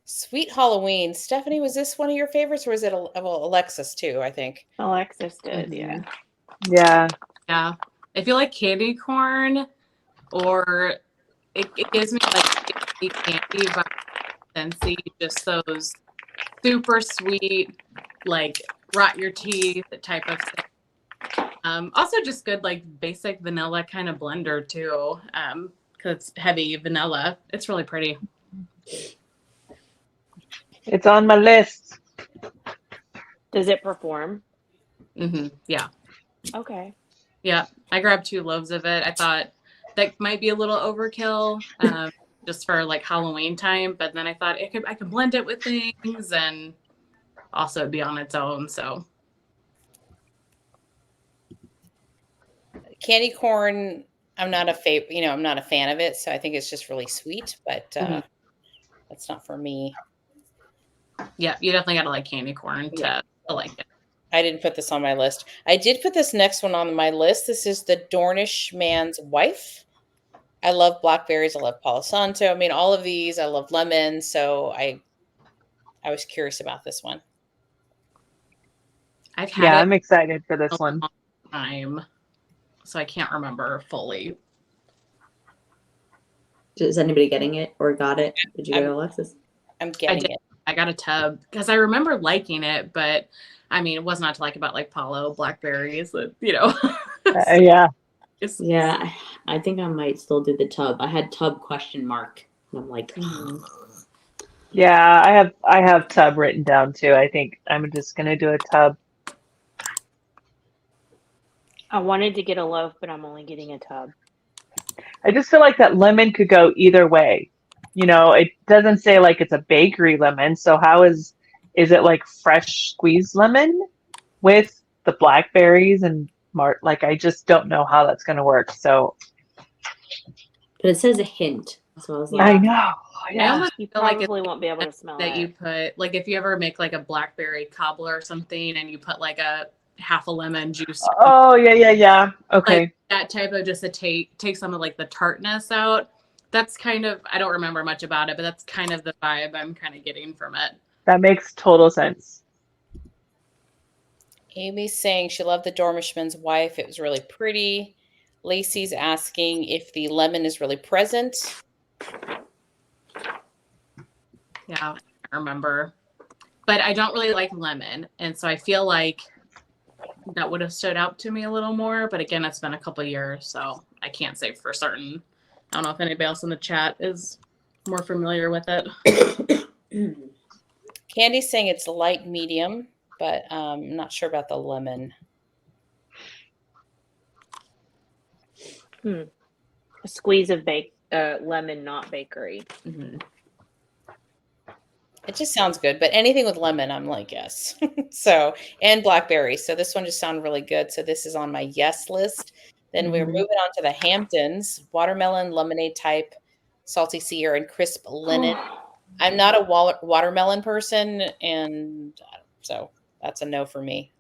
Sweet Halloween. Stephanie, was this one of your favorites, or was it well, Alexis too? I think. Alexis did, yeah. Yeah. Yeah. I feel like candy corn, or it gives me like candy vibe, Scentsy, just those super sweet, like rot your teeth type of thing. Also just good like basic vanilla kind of blender too, because it's heavy vanilla. It's really pretty. It's on my list. Does it perform? Yeah. Okay. Yeah. I grabbed 2 loaves of it. I thought that might be a little overkill, just for like Halloween time, but then I thought I could blend it with things and also be on its own. So Candy corn. I'm not a I'm not a fan of it, so I think it's just really sweet. But that's not for me. yeah, you definitely gotta like candy corn to like it. I didn't put this on my list. I did put this next one on my list. This is the Dornish Man's Wife. I love blackberries. I love Palo Santo. I mean, all of these. I love lemon. So I was curious about this one. I've had Yeah, it I'm excited for this a one. long time, so I can't remember fully. Is anybody getting it or got it? Did you get it, Alexis? I'm getting it. I got a tub because I remember liking it, but I mean, it was not to like about like Palo blackberries, Yeah. Yeah, I think I might still do the tub. I had tub ? And I'm like, Yeah, I have tub written down too. I think I'm just gonna do a tub. I wanted to get a loaf, but I'm only getting a tub. I just feel like that lemon could go either way. You know, it doesn't say like it's a bakery lemon. So how is it like fresh squeezed lemon with the blackberries and like I just don't know how that's gonna work. So but it says a hint. So I was like, I know. I Yeah. almost You feel like probably won't be able to smell that it. you put like if you ever make like a blackberry cobbler or something and you put like a half a lemon juice. Oh, yeah. Okay. Like that type of just to take some of like the tartness out. That's kind of, I don't remember much about it, but that's kind of the vibe I'm kind of getting from it. That makes total sense. Amy's saying she loved the Dormishman's wife. It was really pretty. Lacey's asking if the lemon is really present. Yeah, I remember. But I don't really like lemon. And so I feel like that would have stood out to me a little more. But again, it's been a couple years, so I can't say for certain. I don't know if anybody else in the chat is more familiar with it. Candy's saying it's light medium, but I'm not sure about the lemon. A squeeze of lemon, not bakery. Mm-hmm. It just sounds good, but anything with lemon, I'm like, yes. So, and blackberry. So this one just sounded really good. So this is on my yes list. Then we're moving on to the Hamptons, watermelon, lemonade type, salty Sierra, and crisp linen. I'm not a watermelon person, and so that's a no for me.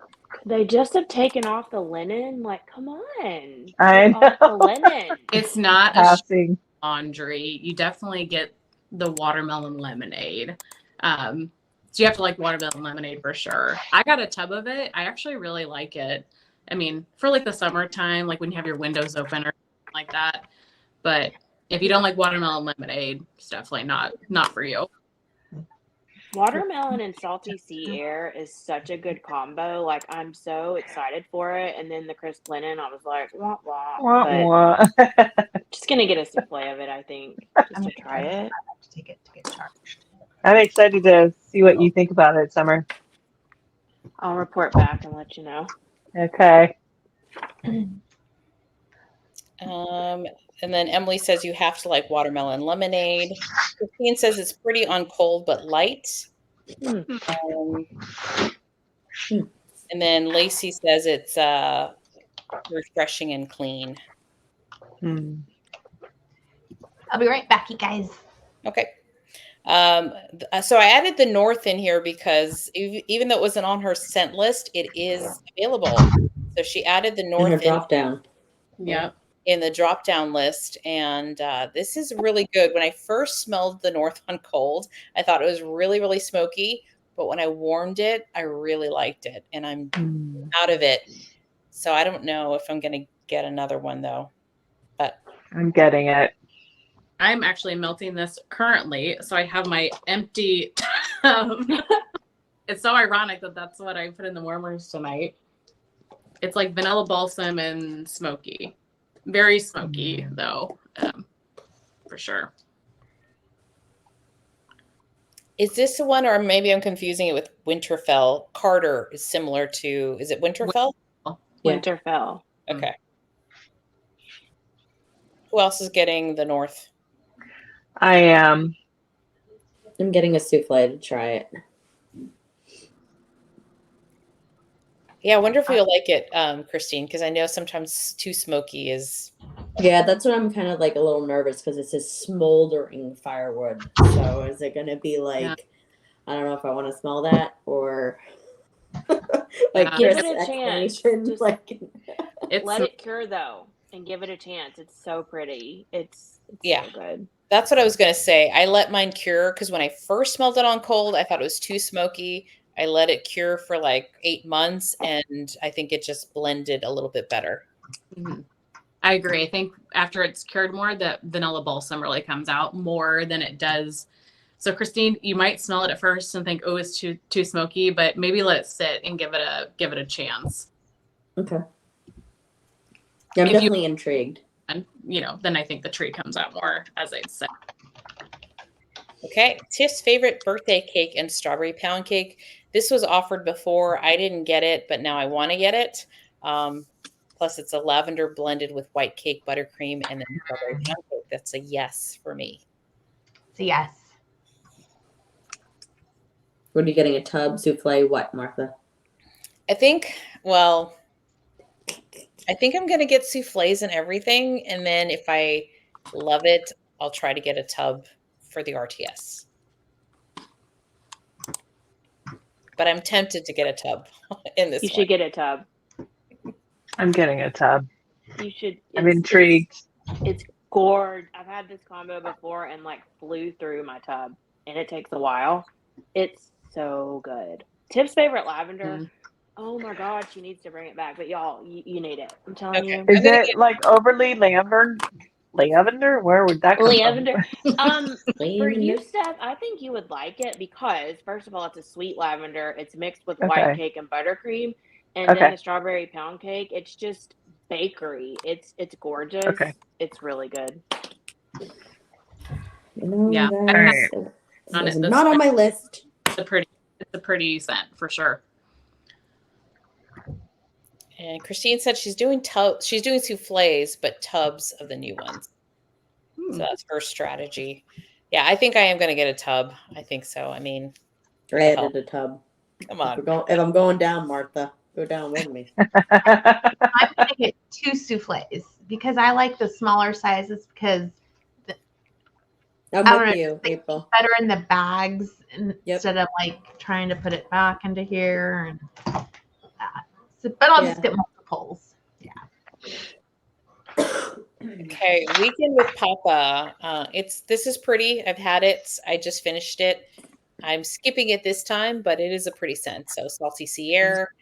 They just have taken off the linen. Like, come on. I Take off the know. linen. It's not a Passing. laundry. You definitely get the watermelon lemonade. So you have to like watermelon lemonade for sure. I got a tub of it. I actually really like it. I mean, for like the summertime, like when you have your windows open or something like that. But if you don't like watermelon lemonade, it's definitely not for you. Watermelon and salty sea air is such a good combo. Like, I'm so excited for it. And then the crisp linen, I was like, wah, wah. Wah, But wah. just going to get a souffle of it, I think, just to try it. I have to take it to get charged. I'm excited to see what you think about it, Summer. I'll report back and let you know. Okay. And then Emily says you have to like watermelon lemonade. Christine says it's pretty on cold but light. And then Lacey says it's refreshing and clean. I'll be right back, you guys. Okay. So I added the North in here because even though it wasn't on her scent list, it is available. So she added the North in her drop down. Yeah. In the drop down list, and this is really good. When I first smelled the North on cold, I thought it was really smoky, but when I warmed it, I really liked it, and I'm out of it. So I don't know if I'm going to get another one though, but I'm getting it. I'm actually melting this currently, so I have my empty. It's so ironic that that's what I put in the warmers tonight. It's like vanilla balsam and smoky. Very smoky, though, for sure. is this the one, or maybe I'm confusing it with Winterfell? Carter is similar to, is it Winterfell? Yeah. Winterfell. Okay. Who else is getting the North? I am. I'm getting a souffle to try it. Yeah, I wonder if you'll like it, Christine, because I know sometimes too smoky is. Yeah, that's what I'm kind of like a little nervous because it says smoldering firewood. So is it going to be like, Yeah. I don't know if I want to smell that or like Give Chris' it a chance. explanation. Just Like, let it cure though, and give it a chance. It's so pretty. It's Yeah. so good. That's what I was going to say. I let mine cure because when I first smelled it on cold, I thought it was too smoky. I let it cure for like 8 months, and I think it just blended a little bit better. Mm-hmm. I agree. I think after it's cured more, the vanilla balsam really comes out more than it does. So Christine, you might smell it at first and think, "Oh, it's too smoky," but maybe let it sit and give it a chance. okay. Yeah, I'm If definitely intrigued. And then I think the tree comes out more, as I said. Okay, Tiff's favorite birthday cake and strawberry pound cake. This was offered before. I didn't get it, but now I want to get it. Plus, it's a lavender blended with white cake, buttercream, and then strawberry pound cake. That's a yes for me. So yes. What are you getting? A tub, souffle, what, Martha? I think I'm going to get souffles and everything. And then if I love it, I'll try to get a tub for the RTS. But I'm tempted to get a tub in this You one. should get a tub. I'm getting a tub. You should. I'm intrigued. It's gorgeous. I've had this combo before and like flew through my tub, and it takes a while. It's so good. Tip's favorite lavender. Oh my god, she needs to bring it back. But y'all, you need it. I'm telling Okay. you. Is it like overly lavender? Where would that come Lavender. from? For you, Steph, I think you would like it because first of all, it's a sweet lavender. It's mixed with white Okay. cake and buttercream, and then Okay. the strawberry pound cake. It's just bakery. It's gorgeous. Okay. It's really good. Yeah, All right. on it. Not on my list. It's a pretty scent for sure. And Christine said she's doing souffles, but tubs of the new ones. So that's her strategy. Yeah, I think I am going to get a tub. I think so. I mean, I added a tub. come on. If I'm going down, Martha, go down with me. I'm gonna get 2 souffles because I like the smaller sizes because I'm I don't with know, you, April. better in the bags instead of like trying to put it back into here and that. So, but I'll just get multiples. Yeah. Okay, Weekend with Papa. This is pretty. I've had it. I just finished it. I'm skipping it this time, but it is a pretty scent. So salty sea air,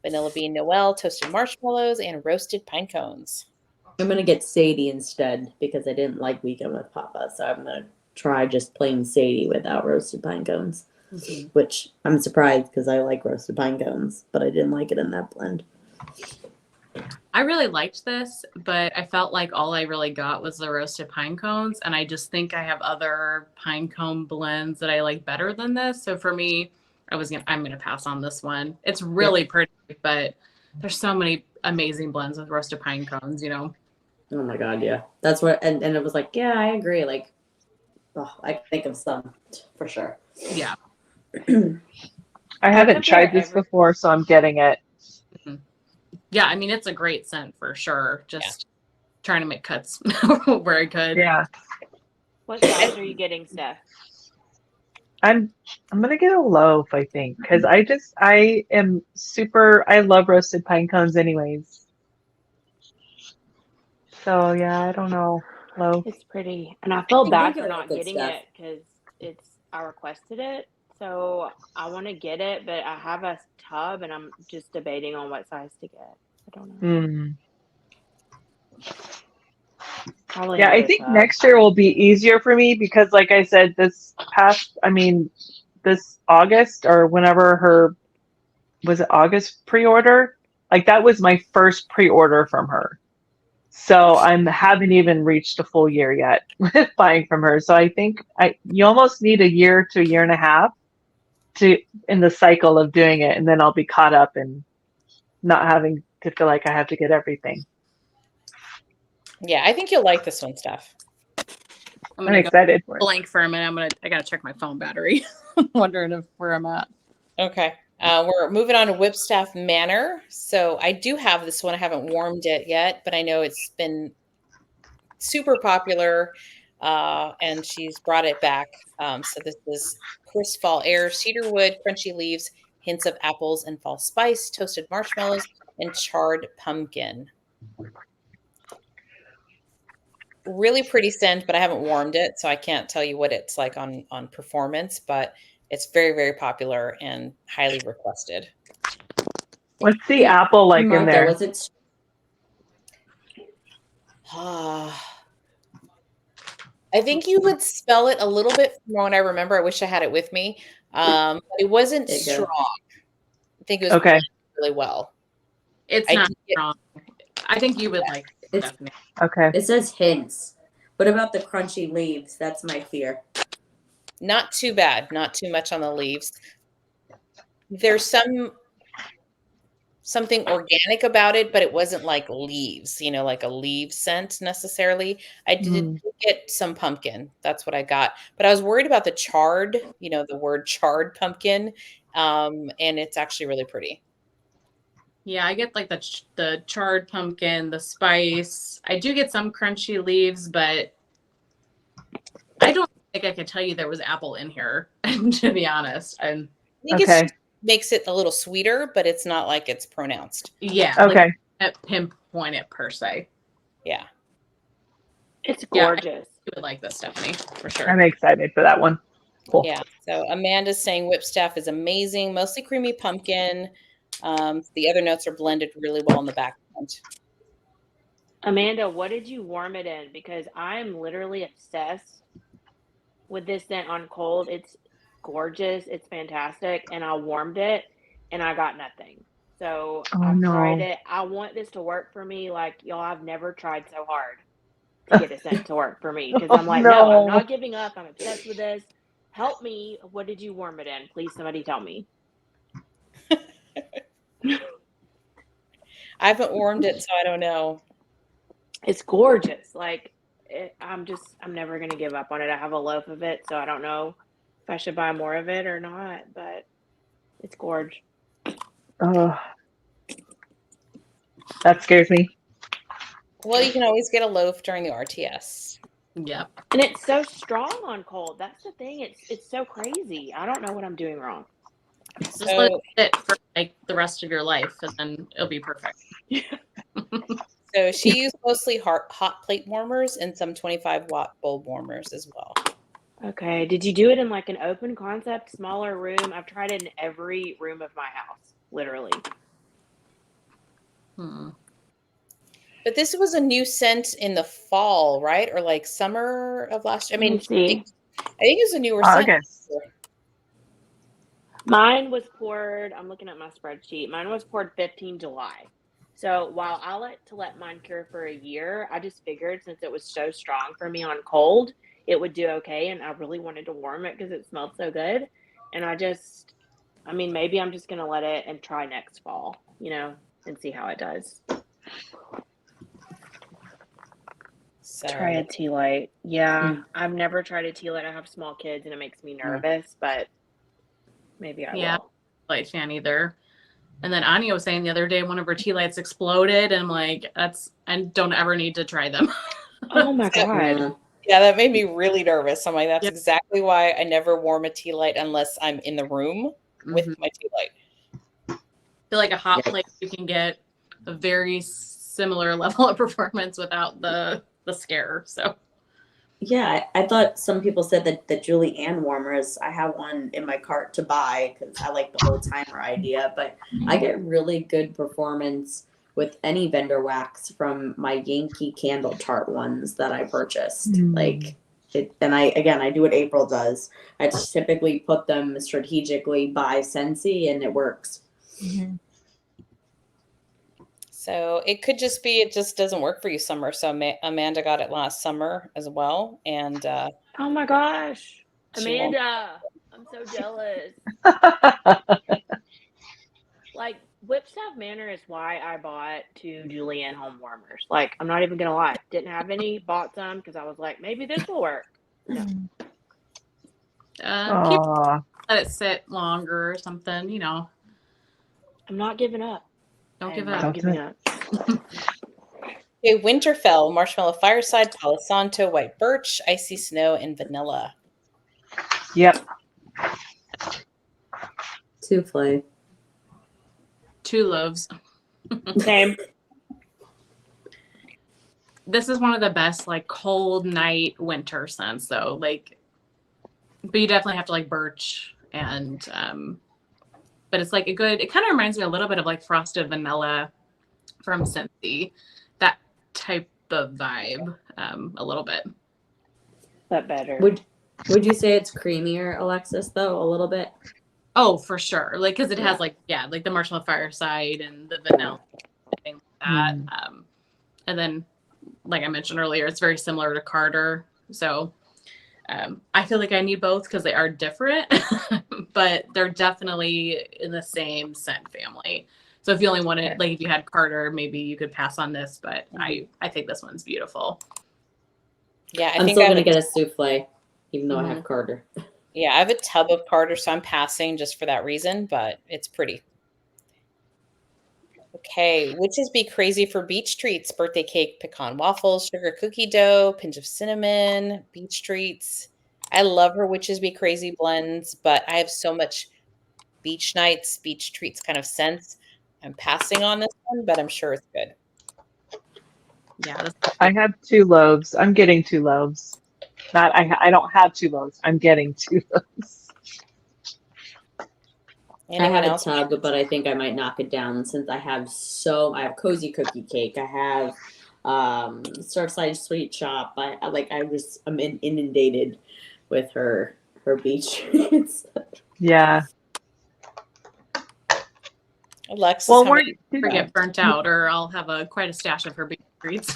vanilla bean Noel, toasted marshmallows, and roasted pine cones. I'm gonna get Sadie instead because I didn't like Weekend with Papa, so I'm gonna try just plain Sadie without roasted pine cones. Which I'm surprised because I like roasted pine cones, but I didn't like it in that blend. I really liked this, but I felt like all I really got was the roasted pine cones, and I just think I have other pine cone blends that I like better than this. So for me, I'm gonna pass on this one. It's really pretty, but there's so many amazing blends with roasted pine cones, you know. Oh my god, yeah. That's what and it was like, yeah, I agree. Like, I can think of some for sure. Yeah. I haven't tried this before, so I'm getting it. Yeah, I mean, it's a great scent for sure. Just trying to make cuts where I could. Yeah. What size are you getting, Steph? I'm gonna get a loaf, I think, because I love roasted pine cones anyways. So yeah, I don't know. Loaf. It's pretty, and I feel bad for not getting it because I requested it, so I want to get it, but I have a tub, and I'm just debating on what size to get. I don't know. Yeah, I think next year will be easier for me because, like I said, this August or whenever was it August pre-order? Like that was my first pre-order from her. So I haven't even reached a full year yet with buying from her. So I think you almost need a year to a year and a half in the cycle of doing it, and then I'll be caught up and not having to feel like I have to get everything. Yeah, I think you'll like this one, Steph. I'm excited for it. Blank for a minute. I gotta check my phone battery. I'm wondering where I'm at. Okay. We're moving on to Whipstaff Manor. So I do have this one. I haven't warmed it yet, but I know it's been super popular, and she's brought it back. So this is crisp fall air, cedar wood, crunchy leaves, hints of apples and fall spice, toasted marshmallows, and charred pumpkin. Really pretty scent, but I haven't warmed it, so I can't tell you what it's like on performance, but it's very, very popular and highly requested. What's the apple like in there? Was it? I think you would spell it a little bit from what I remember. I wish I had it with me. But it wasn't strong. I think it was really well. It's not strong. I think you would like it, definitely. Okay. It says hints. What about the crunchy leaves? That's my fear. Not too bad. Not too much on the leaves. There's something organic about it, but it wasn't like leaves, like a leaf scent necessarily. I did get some pumpkin. That's what I got. But I was worried about the charred, the word charred pumpkin. And it's actually really pretty. Yeah, I get like the charred pumpkin, the spice. I do get some crunchy leaves, but I don't think I could tell you there was apple in here, to be honest. I think it makes it a little sweeter, but it's not like it's pronounced. Yeah. Okay. pinpoint it per se. Yeah. It's Yeah, gorgeous. You would like this, Stephanie, for sure. I'm excited for that one. Cool. Yeah. So Amanda's saying whipstaff is amazing, mostly creamy pumpkin. The other notes are blended really well in the background. Amanda, what did you warm it in? Because I'm literally obsessed with this scent on cold. It's gorgeous. It's fantastic. And I warmed it and I got nothing. So Oh, I've no. tried it. I want this to work for me. Like, y'all, I've never tried so hard to get a scent to work for me. Because I'm like, no, I'm not giving up. I'm obsessed with this. Help me. What did you warm it in? Please, somebody tell me. I haven't warmed it, so I don't know. It's gorgeous. Like, I'm never going to give up on it. I have a loaf of it, so I don't know if I should buy more of it or not, but it's gorge. That scares me. Well, you can always get a loaf during the RTS. Yep. And it's so strong on cold. That's the thing. It's so crazy. I don't know what I'm doing wrong. Just let it sit for like the rest of your life, and then it'll be perfect. So she used mostly hot plate warmers and some 25-watt bulb warmers as well. Okay. Did you do it in like an open concept, smaller room? I've tried it in every room of my house, literally. But this was a new scent in the fall, right? Or like summer of last year. I mean, Let me see. I think it was a newer scent. August. Mine was poured, I'm looking at my spreadsheet. Mine was poured 15 July. So while I let mine cure for a year, I just figured since it was so strong for me on cold, it would do okay. And I really wanted to warm it because it smelled so good. And maybe I'm just going to let it and try next fall, and see how it does. So, Try a tea light. Yeah, I've never tried a tea light. I have small kids and it makes me nervous, but maybe I will. Light fan either. And then Anya was saying the other day one of her tea lights exploded, and I'm like, I don't ever need to try them. Oh my God. Yeah, that made me really nervous. I'm like, that's exactly why I never warm a tea light unless I'm in the room with my tea light. I feel like a hot plate, you can get a very similar level of performance without the scare. So Yeah, I thought some people said that the Julie Ann warmers, I have one in my cart to buy because I like the whole timer idea, but I get really good performance with any vendor wax from my Yankee candle tart ones that I purchased. I do what April does. I just typically put them strategically by Scentsy and it works. So it could just be it just doesn't work for you summer. So Amanda got it last summer as well, and oh my gosh, Amanda, I'm so jealous. Like Whipstaff Manor is why I bought 2 Julianne home warmers. Like, I'm not even gonna lie, didn't have any, bought some because I was like, maybe this will work. No. Let it sit longer or something. I'm not giving up. Don't give up. Not giving up. Okay, Winterfell, Marshmallow Fireside, Palo Santo, White Birch, Icy Snow, and Vanilla. Yep. Souffle. 2 loaves. Same. This is one of the best like cold night winter scents though. Like, but you definitely have to like birch and but it's like it kind of reminds me a little bit of like frosted vanilla from Scentsy. That type of vibe, a little bit. But better. Would you say it's creamier, Alexis, though, a little bit? Oh, for sure. Like, because it has like the Marshmallow Fireside and the vanilla, things like that. And then, like I mentioned earlier, it's very similar to Carter. So I feel like I need both because they are different, but they're definitely in the same scent family. So if you only wanted, like if you had Carter, maybe you could pass on this, but I think this one's beautiful. Yeah, I'm still going to get a souffle, even though I have Carter. Yeah, I have a tub of Carter, so I'm passing just for that reason, but it's pretty. Okay, Witches Be Crazy for beach treats, birthday cake, pecan waffles, sugar cookie dough, pinch of cinnamon, beach treats. I love her Witches Be Crazy blends, but I have so much beach nights, beach treats kind of scents. I'm passing on this one, but I'm sure it's good. Yeah, I have 2 loaves. I'm getting 2 loaves. Not I don't have 2 loaves. I'm getting 2 loaves. Anyone I have else? a tub, but I think I might knock it down since I have cozy cookie cake. I have Surfside Sweet Shop. I'm inundated with her beach treats. Yeah. Alexis, Well, how many? or get burnt out, or I'll have quite a stash of her baby treats.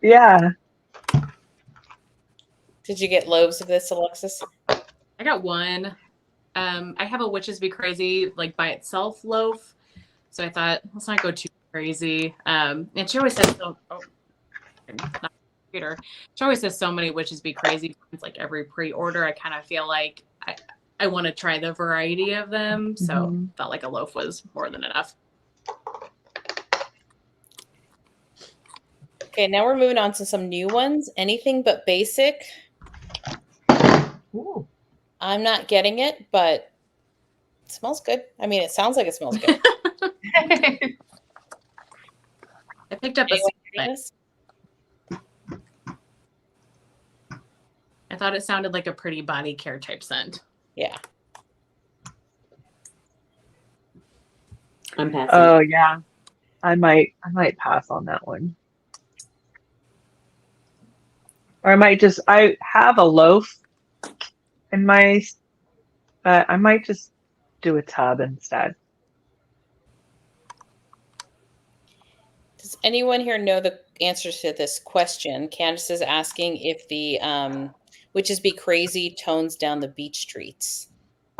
Yeah. Did you get loaves of this, Alexis? I got one. I have a Witches Be Crazy like by itself loaf, so I thought let's not go too crazy. And she always says so. Oh, not computer. She always says so many Witches Be Crazy. It's like every pre-order, I kind of feel like I want to try the variety of them, so felt like a loaf was more than enough. Okay, now we're moving on to some new ones. Anything but basic. Ooh. I'm not getting it, but it smells good. I mean, it sounds like it smells good. I picked up a Anyone sample. getting this? I thought it sounded like a pretty body care type scent. Yeah. I'm passing. Oh yeah. I might pass on that one. Or I have a loaf in my, but I might just do a tub instead. Does anyone here know the answers to this question? Candace is asking if the Witches Be Crazy tones down the beach treats.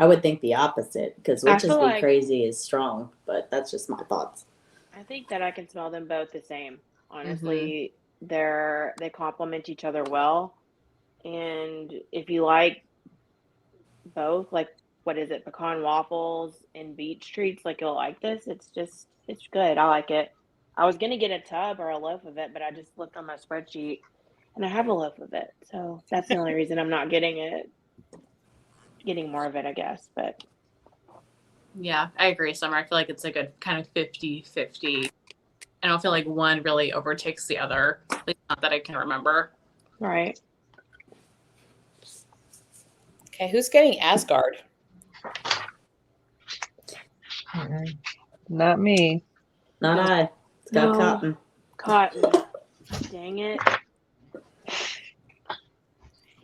I would think the opposite because I Witches feel Be like- Crazy is strong, but that's just my thoughts. I think that I can smell them both the same. Honestly, they complement each other well. And if you like both, like what is it, pecan waffles and beach treats, like you'll like this. It's good. I like it. I was gonna get a tub or a loaf of it, but I just looked on my spreadsheet and I have a loaf of it. So that's the only reason I'm not getting more of it, I guess. But Yeah, I agree, Summer. I feel like it's a good kind of 50-50. I don't feel like one really overtakes the other. At least not that I can remember. right. Okay, who's getting Asgard? Not me. Not No. I. It's got No. cotton. Cotton. Dang it.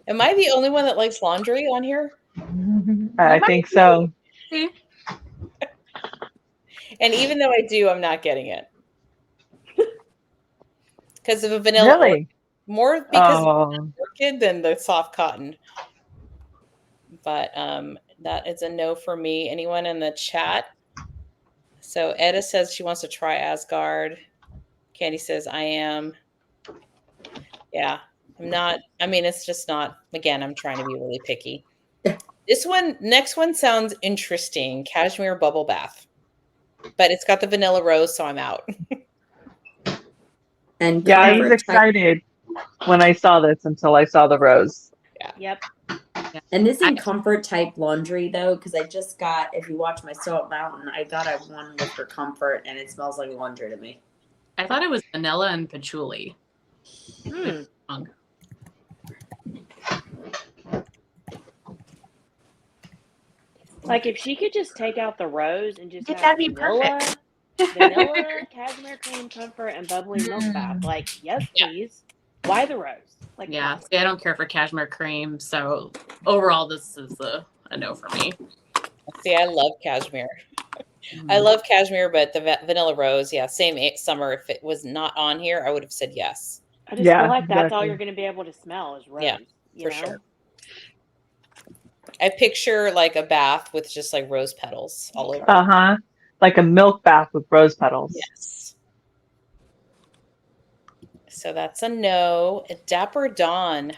Am I the only one that likes laundry on here? I think so. See? And even though I do, I'm not getting it. Because of a vanilla Really? more because of Oh. orchid than the soft cotton. But that is a no for me. Anyone in the chat? So Etta says she wants to try Asgard. Candy says I am. Yeah, I'm not. I mean, it's just not. Again, I'm trying to be really picky. Next one sounds interesting. Cashmere bubble bath, but it's got the vanilla rose, so I'm out. And Yeah, I was comfort type. excited when I saw this until I saw the rose. Yep. And this in comfort type laundry though, because I just got, if you watch my Sew Up Mountain, I got a one with for comfort and it smells like laundry to me. I thought it was vanilla and patchouli. Hmm. Like if she could just take out the rose and just Yeah, have that'd be vanilla, cashmere cream comfort, and bubbly milk bath. Like, yes, Yeah. please. Why the rose? Like, Yeah, why? see, I don't care for cashmere cream, so overall, this is a no for me. See, I love cashmere. I love cashmere, but the vanilla rose, yeah, same summer. If it was not on here, I would have said yes. I just Yeah, feel like that's all exactly. you're going to be able to smell is rose. Yeah, you for know? sure. I picture like a bath with just like rose petals all over. Uh-huh. Like a milk bath with rose petals. Yes. So that's a no. A Dapper Dawn.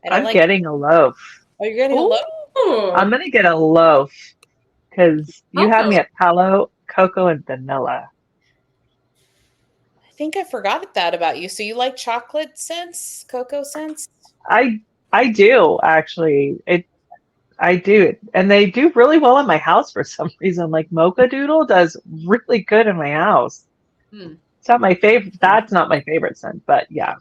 I'm getting a loaf. Oh, you're getting a loaf? I'm gonna get a loaf because you had me Cocoa. at palo, cocoa, and vanilla. I think I forgot that about you. So you like chocolate scents, cocoa scents? I do actually. I do. And they do really well in my house for some reason. Like Mocha Doodle does really good in my house. Hmm. It's not my favorite. That's not my favorite scent, but yeah.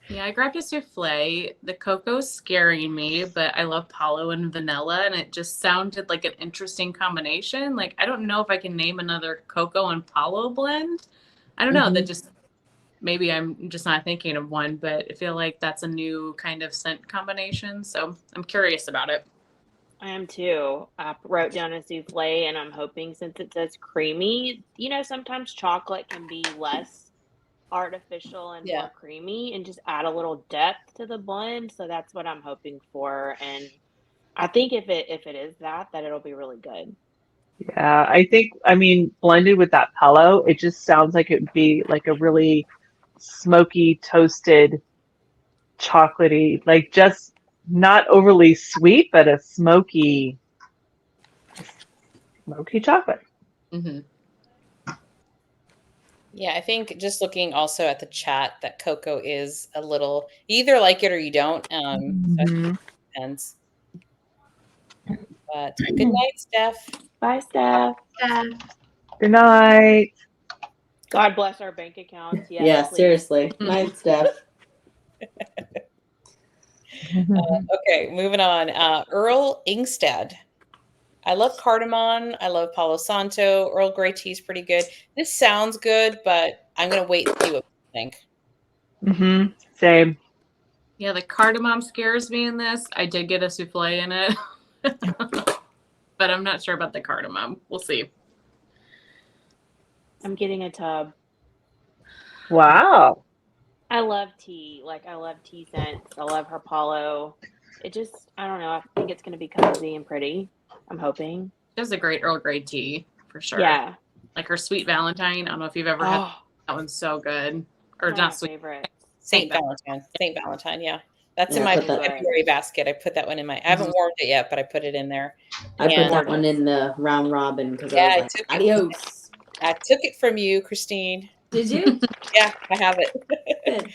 Yeah, I grabbed a souffle. The cocoa's scaring me, but I love Palo and vanilla, and it just sounded like an interesting combination. Like, I don't know if I can name another cocoa and Palo blend. I don't know. That just maybe I'm just not thinking of one, but I feel like that's a new kind of scent combination. So I'm curious about it. I am too. I wrote down a souffle, and I'm hoping since it says creamy, sometimes chocolate can be less artificial and Yeah. more creamy and just add a little depth to the blend. So that's what I'm hoping for. And I think if it is that it'll be really good. Yeah, I mean, blended with that Palo, it just sounds like it would be like a really smoky, toasted, chocolatey, like just not overly sweet, but a smoky chocolate. Mm-hmm. Yeah, I think just looking also at the chat that cocoa is a little, you either like it or you don't. So it Mhm. depends. But good night, Steph. Bye, Steph. Good night. God bless our bank accounts. Yes, Yeah, please. seriously. Night, Steph. Okay, moving on. Earl Ingstead. I love cardamom. I love Palo Santo. Earl Grey tea is pretty good. This sounds good, but I'm gonna wait and see what you think. Same. Yeah, the cardamom scares me in this. I did get a souffle in it, but I'm not sure about the cardamom. We'll see. I'm getting a tub. Wow. I love tea. Like, I love tea scents. I love her Palo. It just, I don't know. I think it's going to be cozy and pretty. I'm hoping. She has a great Earl Grey tea for sure. Yeah. Like her Sweet Valentine. I don't know if you've ever had Oh, that one's so good. Or one of not my sweet. favorites. Saint Valentine. Saint Valentine, yeah. That's in Yeah, my put that- February basket. I put that one in my, I haven't warmed it yet, but I put it in there. I put And that one in the round robin because yeah, I was like, adios. I took it from you, Christine. Did you? Yeah, I have it. Good.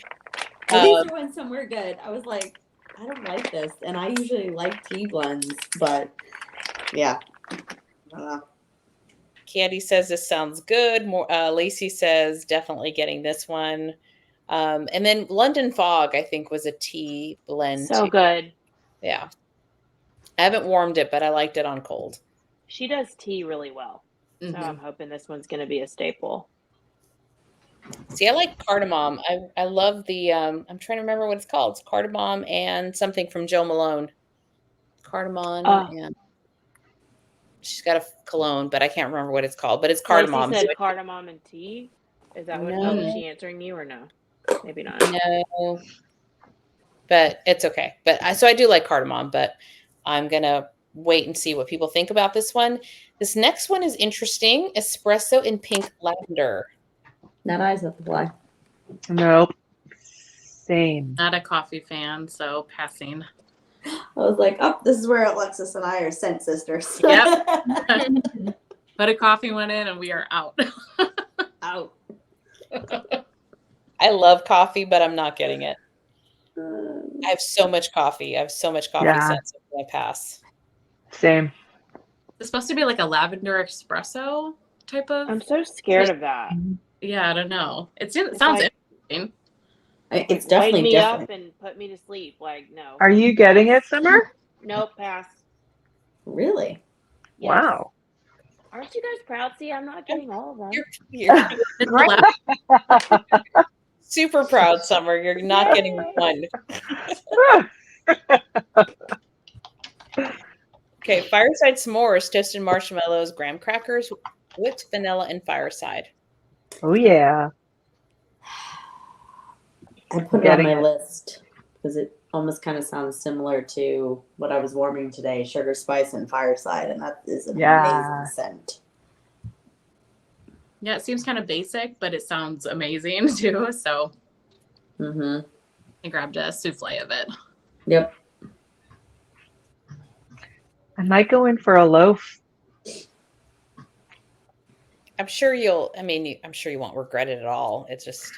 At least it went somewhere good. I was like, I don't like this. And I usually like tea blends, but yeah. Candy says this sounds good. More Lacey says definitely getting this one. And then London Fog, I think, was a tea blend So too. good. Yeah. I haven't warmed it, but I liked it on cold. She does tea really well. So I'm hoping this one's going to be a staple. See, I like cardamom. I love the I'm trying to remember what it's called. It's cardamom and something from Joe Malone. Cardamom and she's got a cologne, but I can't remember what it's called. But it's cardamom. Lacey said cardamom and tea. Is that what? Oh, was she answering you or no? Maybe not. No, but it's okay. But I do like cardamom, but I'm gonna wait and see what people think about this one. This next one is interesting. Espresso in pink lavender. Not eyes at the fly. Nope. Same. Not a coffee fan, so passing. I was like, oh, this is where Alexis and I are scent sisters. Yep. But a coffee went in and we are out. Out. I love coffee, but I'm not getting it. I have so much coffee. I have so much coffee sense in my pass. Same. It's supposed to be like a lavender espresso type of. I'm so scared of that. Yeah, I don't know. It sounds like, interesting. It's definitely wake me different. up and put me to sleep. Like, no. Are you getting it, Summer? Nope, pass. Really? Yes. Wow. Aren't you guys proud? See, I'm not getting all of them. You're super proud, Summer. You're not getting one. Okay, fireside s'mores, toasted marshmallows, graham crackers, whipped vanilla, and fireside. Oh yeah. I put it on my list because it almost kind of sounds similar to what I was warming today, sugar spice and fireside, and that is an amazing scent. Yeah, it seems kind of basic, but it sounds amazing too. So I grabbed a souffle of it. Yep. I might go in for a loaf. I'm sure you won't regret it at all. It's just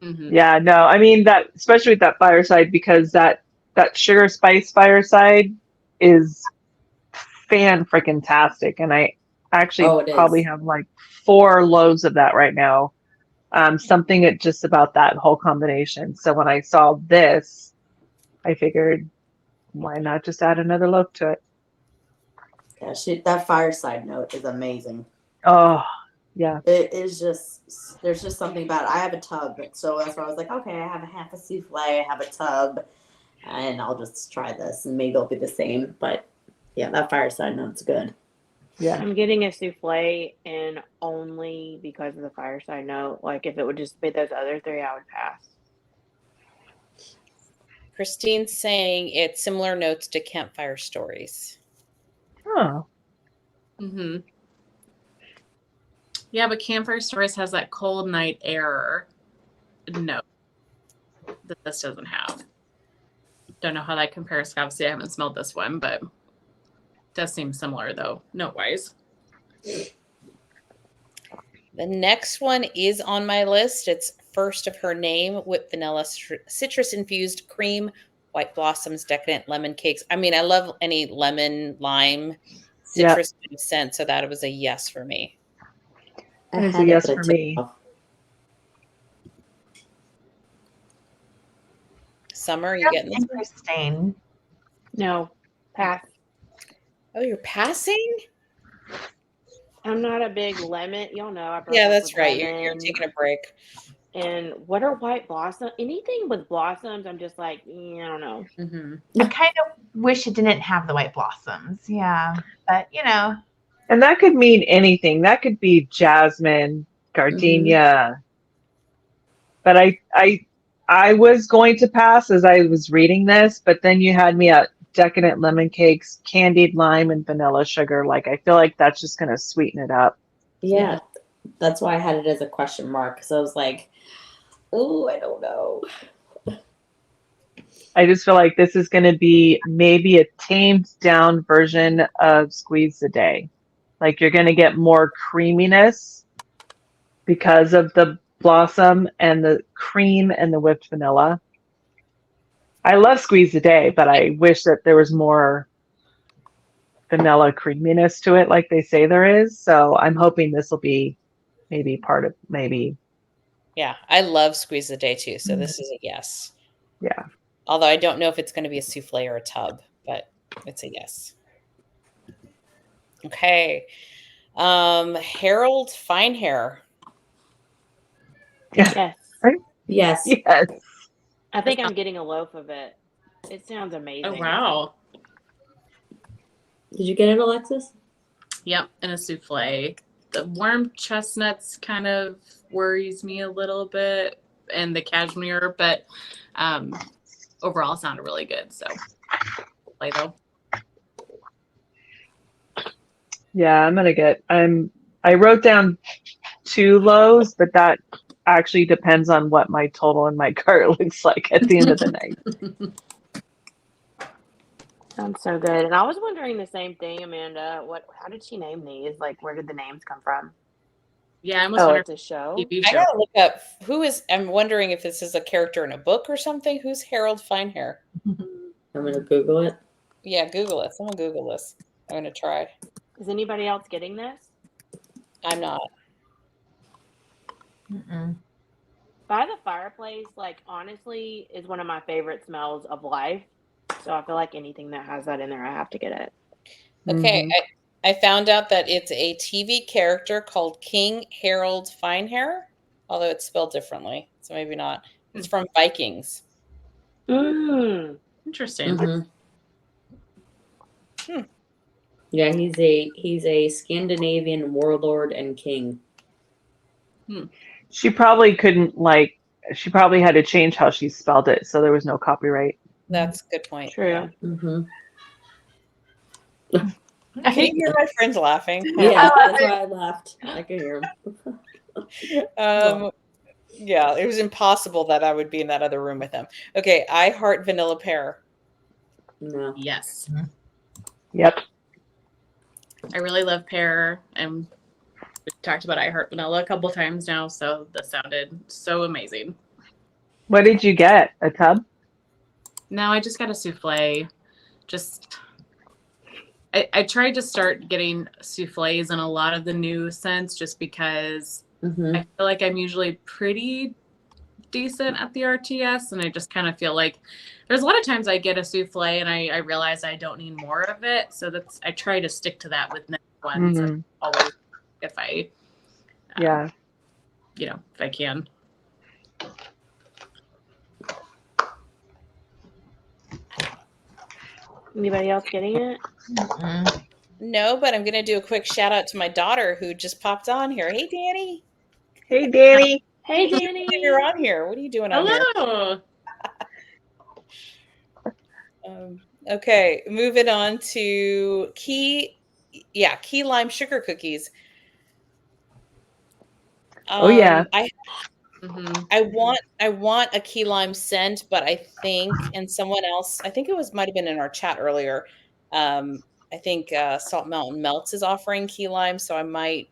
Yeah, no, I mean that, especially with that fireside, because that that sugar spice fireside is fan freaking tastic, and I actually Oh, it probably is. have like 4 loaves of that right now. Something at just about that whole combination. So when I saw this, I figured, why not just add another loaf to it? Yeah, that fireside note is amazing. Oh, yeah. It is just, there's just something about it. I have a tub, so that's why I was like, okay, I have a half a souffle, I have a tub, and I'll just try this, and maybe it'll be the same. But yeah, that fireside note's good. Yeah. I'm getting a souffle and only because of the fireside note. Like if it would just be those other three, I would pass. Christine's saying it's similar notes to Campfire Stories. Oh. Mm-hmm. Yeah, but Campfire Stories has that cold night air note that this doesn't have. Don't know how that compares. Obviously, I haven't smelled this one, but it does seem similar though, note-wise. The next one is on my list. It's First of Her Name, whipped vanilla citrus infused cream, white blossoms, decadent lemon cakes. I mean, I love any lemon, lime, Yeah. citrus scent, so that was a yes for me. I It is a had it, yes but I for took it me. off. Summer, are you getting this one? Interesting. No, pass. Oh, you're passing? I'm not a big lemon. Y'all know I broke Yeah, up that's with right. You're lemon. taking a break. And what are white blossoms? Anything with blossoms, I'm just like, I don't know. Mm-hmm. I kind of wish it didn't have the white blossoms. Yeah. But, And that could mean anything. That could be jasmine, gardenia. But I was going to pass as I was reading this, but then you had me at decadent lemon cakes, candied lime, and vanilla sugar. Like I feel like that's just gonna sweeten it up. Yeah, that's why I had it as a question mark, because I was like, oh, I don't know. I just feel like this is gonna be maybe a tamed down version of Squeeze the Day. Like you're gonna get more creaminess because of the blossom and the cream and the whipped vanilla. I love Squeeze the Day, but I wish that there was more vanilla creaminess to it like they say there is. So I'm hoping this will be maybe part of maybe. Yeah, I love Squeeze the Day too, so this is a yes. Yeah. Although I don't know if it's going to be a souffle or a tub, but it's a yes. Okay. Harold Fine Hair. Yes. Yes. Yes. I think I'm getting a loaf of it. It sounds amazing. Oh, wow. Did you get it, Alexis? Yep, and a souffle. The warm chestnuts kind of worries me a little bit, and the cashmere, but overall sounded really good. So, play though. Yeah, I wrote down 2 lows, but that actually depends on what my total in my cart looks like at the end of the night. Sounds so good. And I was wondering the same thing, Amanda. How did she name these? Like, where did the names come from? Yeah, I almost Oh, wonder it's a show? TV I show. gotta look up I'm wondering if this is a character in a book or something. Who's Harold Fine Hair? I'm gonna Google it. Yeah, Google it. Someone Google this. I'm gonna try. Is anybody else getting this? I'm not. Mm-mm. By the fireplace, like, honestly, is one of my favorite smells of life. So I feel like anything that has that in there, I have to get it. Okay, I found out that it's a TV character called King Harold Fine Hair, although it's spelled differently, so maybe not. It's from Vikings. Interesting. Yeah, he's a Scandinavian warlord and king. She probably she probably had to change how she spelled it, so there was no copyright. That's a good point. True. Yeah. I Can you hear my friends laughing? Yeah, that's why I laughed. I could hear him. Yeah, it was impossible that I would be in that other room with them. Okay, I heart vanilla pear. No. Yes. Yep. I really love pear, and we talked about I Heart Vanilla a couple times now, so this sounded so amazing. What did you get? A tub? No, I just got a souffle. Just I tried to start getting souffles in a lot of the new scents just because Mm-hmm. I feel like I'm usually pretty decent at the RTS, and I just kind of feel like there's a lot of times I get a souffle and I realize I don't need more of it. So I try to stick to that with next ones. Mhm. Always, if I, Yeah. if I can. Anybody else getting it? Mm-mm. No, but I'm going to do a quick shout out to my daughter who just popped on here. Hey, Danny. Hey, Danny. Hey, You're Danny. on here. What are you doing on here? Hello. Okay, moving on to key lime sugar cookies. Oh, yeah. Mm-hmm. I want a key lime scent, but I think, and someone else, I think might have been in our chat earlier. I think Salt Mountain Melts is offering key lime, so I might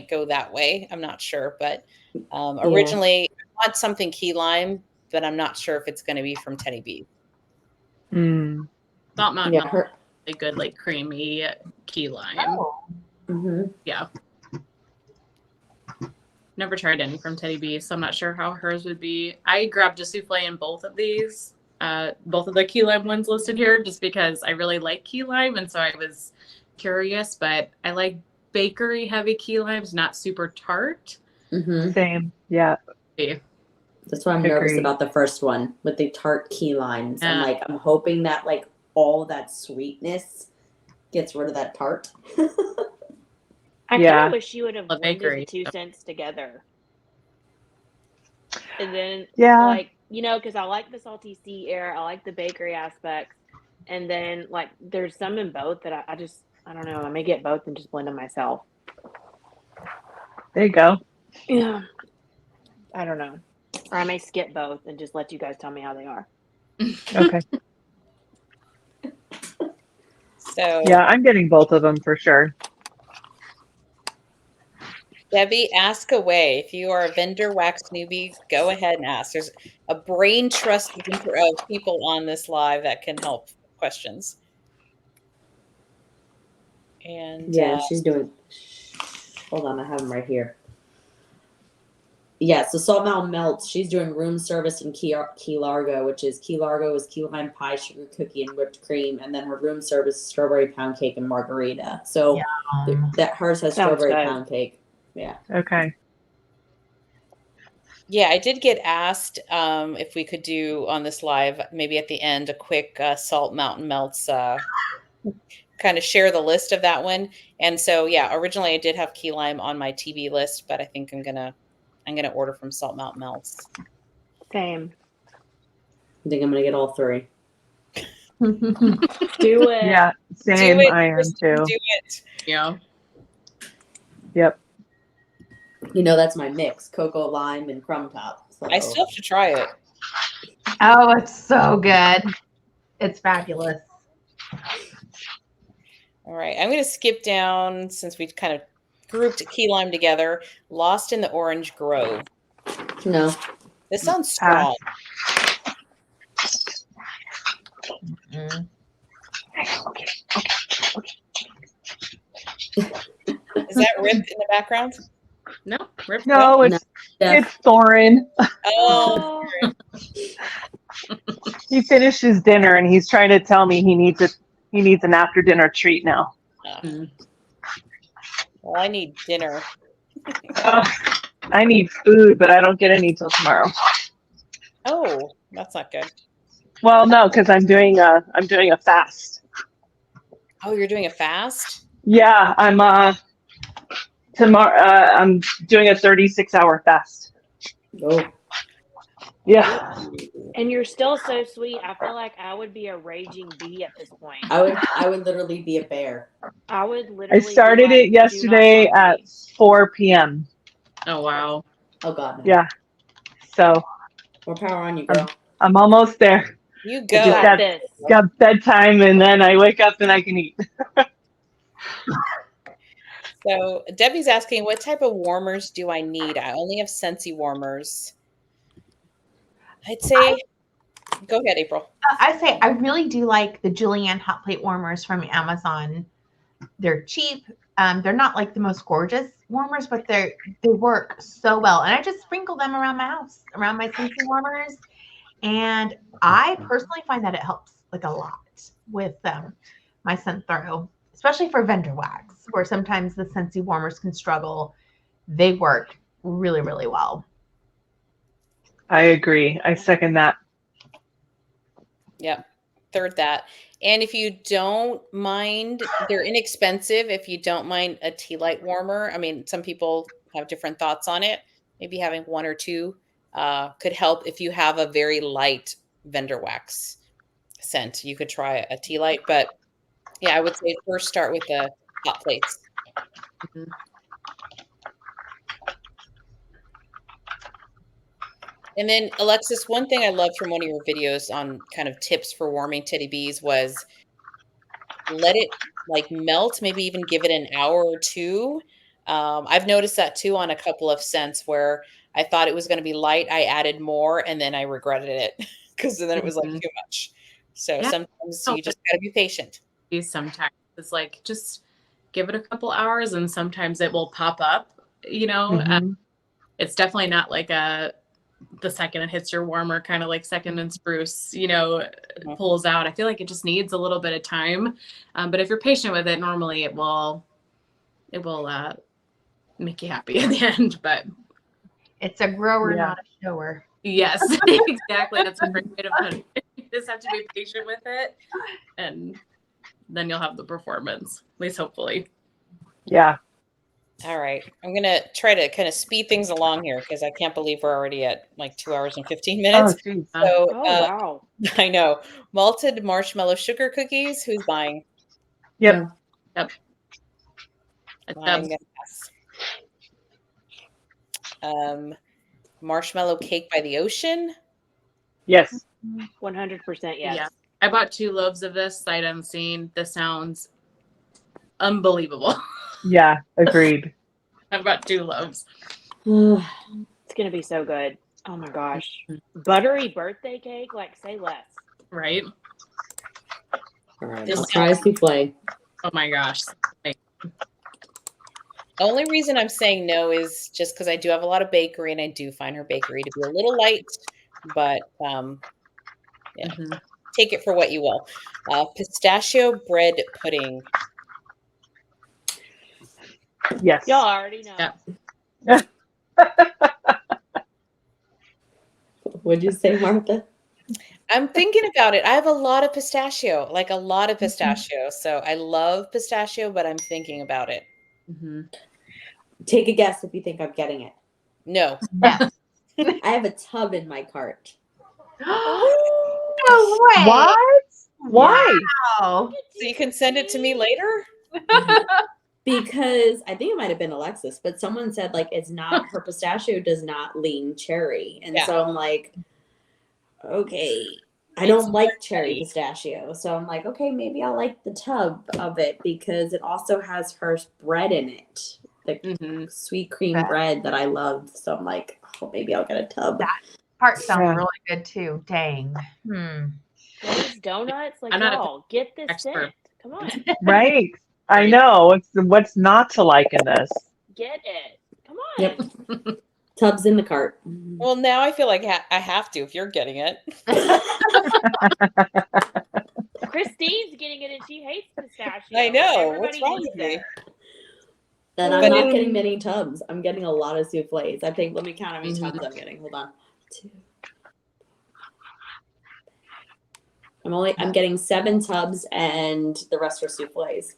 go that way. I'm not sure, but originally I want something key lime, but I'm not sure if it's going to be from Teddy B. Mm. Salt Mountain Yeah, Milk, her. a good like creamy key lime. Oh. Mm-hmm. Yeah. Never tried any from Teddy B, so I'm not sure how hers would be. I grabbed a souffle in both of these, both of the key lime ones listed here, just because I really like key lime, and so I was curious. But I like bakery heavy key limes, not super tart. Mm-hmm. Same. Yeah. That's why I'm nervous Agreed. about the first one with the tart key limes. Yeah. I'm hoping that like all that sweetness gets rid of that tart. I kind Yeah. of wish you would have Love blended bakery. the 2 scents together. And then, Yeah. like, because I like the salty sea air, I like the bakery aspects. And then, like, there's some in both that I don't know, I may get both and just blend them myself. There you go. Yeah. I don't know. Or I may skip both and just let you guys tell me how they are. Okay. So Yeah, I'm getting both of them for sure. Debbie, ask away. If you are a vendor wax newbie, go ahead and ask. There's a brain trust of people on this live that can help with questions. And Yeah, she's doing. Hold on, I have them right here. Yeah, so Salt Mountain Melts, she's doing room service in Key Largo, which is Key Largo is key lime pie, sugar cookie, and whipped cream, and then her room service is strawberry pound cake and margarita. So that hers has Sounds strawberry good. pound cake. Yeah. Okay. yeah, I did get asked if we could do on this live, maybe at the end, a quick Salt Mountain Melts kind of share the list of that one. And so, yeah, originally I did have key lime on my TV list, but I think I'm gonna order from Salt Mountain Melts. Same. I think I'm gonna get all three. Do it. Yeah, same. Do it, I am Kristen, too. do it. Yeah. Yep. That's my mix: cocoa, lime, and crumb top. So. I still have to try it. Oh, it's so good. It's fabulous. All right, I'm going to skip down since we kind of grouped key lime together. Lost in the Orange Grove. No. This sounds strong. Mm. Is that Rip in the background? No. Rip. No, it's Thorin. Oh, He finished his dinner and he's trying to tell me he needs an after dinner treat now. Well, I need dinner. I need food, but I don't get any till tomorrow. Oh, that's not good. Well, no, because I'm doing a fast. Oh, you're doing a fast? Yeah, I'm tomorrow. I'm doing a 36-hour fast. Oh. Yeah. And you're still so sweet. I feel like I would be a raging bee at this point. I would literally be a bear. I would literally. I started it yesterday at 4 p.m. Oh wow. Oh God. No. Yeah. So. More power on you, girl. I'm almost there. You I go. just got bedtime and then I wake up and I can eat. So Debbie's asking, what type of warmers do I need? I only have Scentsy warmers. I'd say Go ahead, April. I say I really do like the Julienne hot plate warmers from Amazon. They're cheap. They're not like the most gorgeous warmers, but they work so well. And I just sprinkle them around my house, around my Scentsy warmers. And I personally find that it helps like a lot with my scent throw, especially for vendor wax, where sometimes the Scentsy warmers can struggle. They work really, really well. I agree. I second that. Yep. Third that. And if you don't mind, they're inexpensive. If you don't mind a tea light warmer, I mean, some people have different thoughts on it. Maybe having one or two could help if you have a very light vendor wax scent. You could try a tea light, but yeah, I would say first start with the hot plates. Mhm. And then Alexis, one thing I loved from one of your videos on kind of tips for warming teddy bees was let it like melt, maybe even give it an hour or two. I've noticed that too on a couple of scents where I thought it was going to be light. I added more and then I regretted it because then it was like Mhm. too much. So Yeah. sometimes No, you just got to be patient. sometimes it's like just give it a couple hours and sometimes it will pop up, you know. Mhm. It's definitely not like the second it hits your warmer, kind of like second and spruce, you know, Mhm. pulls out. I feel like it just needs a little bit of time. But if you're patient with it, normally it will make you happy at the end. But It's a grower, Yeah. not a shower. yes, exactly. That's a great way to put it. You just have to be patient with it, and then you'll have the performance, at least hopefully. Yeah. All right. I'm going to try to kind of speed things along here because I can't believe we're already at like 2 hours and 15 Oh, minutes. geez. So Oh wow. I know. Malted marshmallow sugar cookies. Who's buying? Yep. No. Yep. It's Buying, yes. Marshmallow cake by the ocean. Yes. 100% yes. Yeah. I bought 2 loaves of this sight unseen. This sounds unbelievable. Yeah. Agreed. I've got 2 loaves. It's gonna be so good. Oh my gosh. Buttery birthday cake, like say less. Right? All right, This I'll try a souffle. Oh my gosh. The only reason I'm saying no is just because I do have a lot of bakery and I do find her bakery to be a little light, but yeah, Mhm. take it for what you will. Pistachio bread pudding. Yes. Y'all already know. Yeah. What'd you say, Martha? I'm thinking about it. I have a lot of pistachio, like a lot of pistachio. So I love pistachio, but I'm thinking about it. Mhm. Take a guess if you think I'm getting it. No. No. I have a tub in my cart. No way. What? Why? Wow. So you can send it to me later? Because I think it might have been Alexis, but someone said like it's not her pistachio does not lean cherry. And Yeah. so I'm like, okay. I don't like cherry pistachio. So I'm like, okay, maybe I'll like the tub of it because it also has her bread in it. The Mhm. sweet cream That- bread that I love. So I'm like, oh, maybe I'll get a tub. That part sounds Yeah. really good too. Dang. Glazed donuts, like I'm not a y'all, get this expert. scent. Come on, Right. I know. What's not to like in this? get it. Come on. Yep. Tub's in the cart. Well, now I feel like I have to if you're getting it. Christine's getting it and she hates pistachio. I know. Everybody What's wrong needs with me? it. Then I'm But not it- getting many tubs. I'm getting a lot of souffles. I think, let me count how many tubs I'm getting. Hold on. I'm getting 7 tubs and the rest are souffles.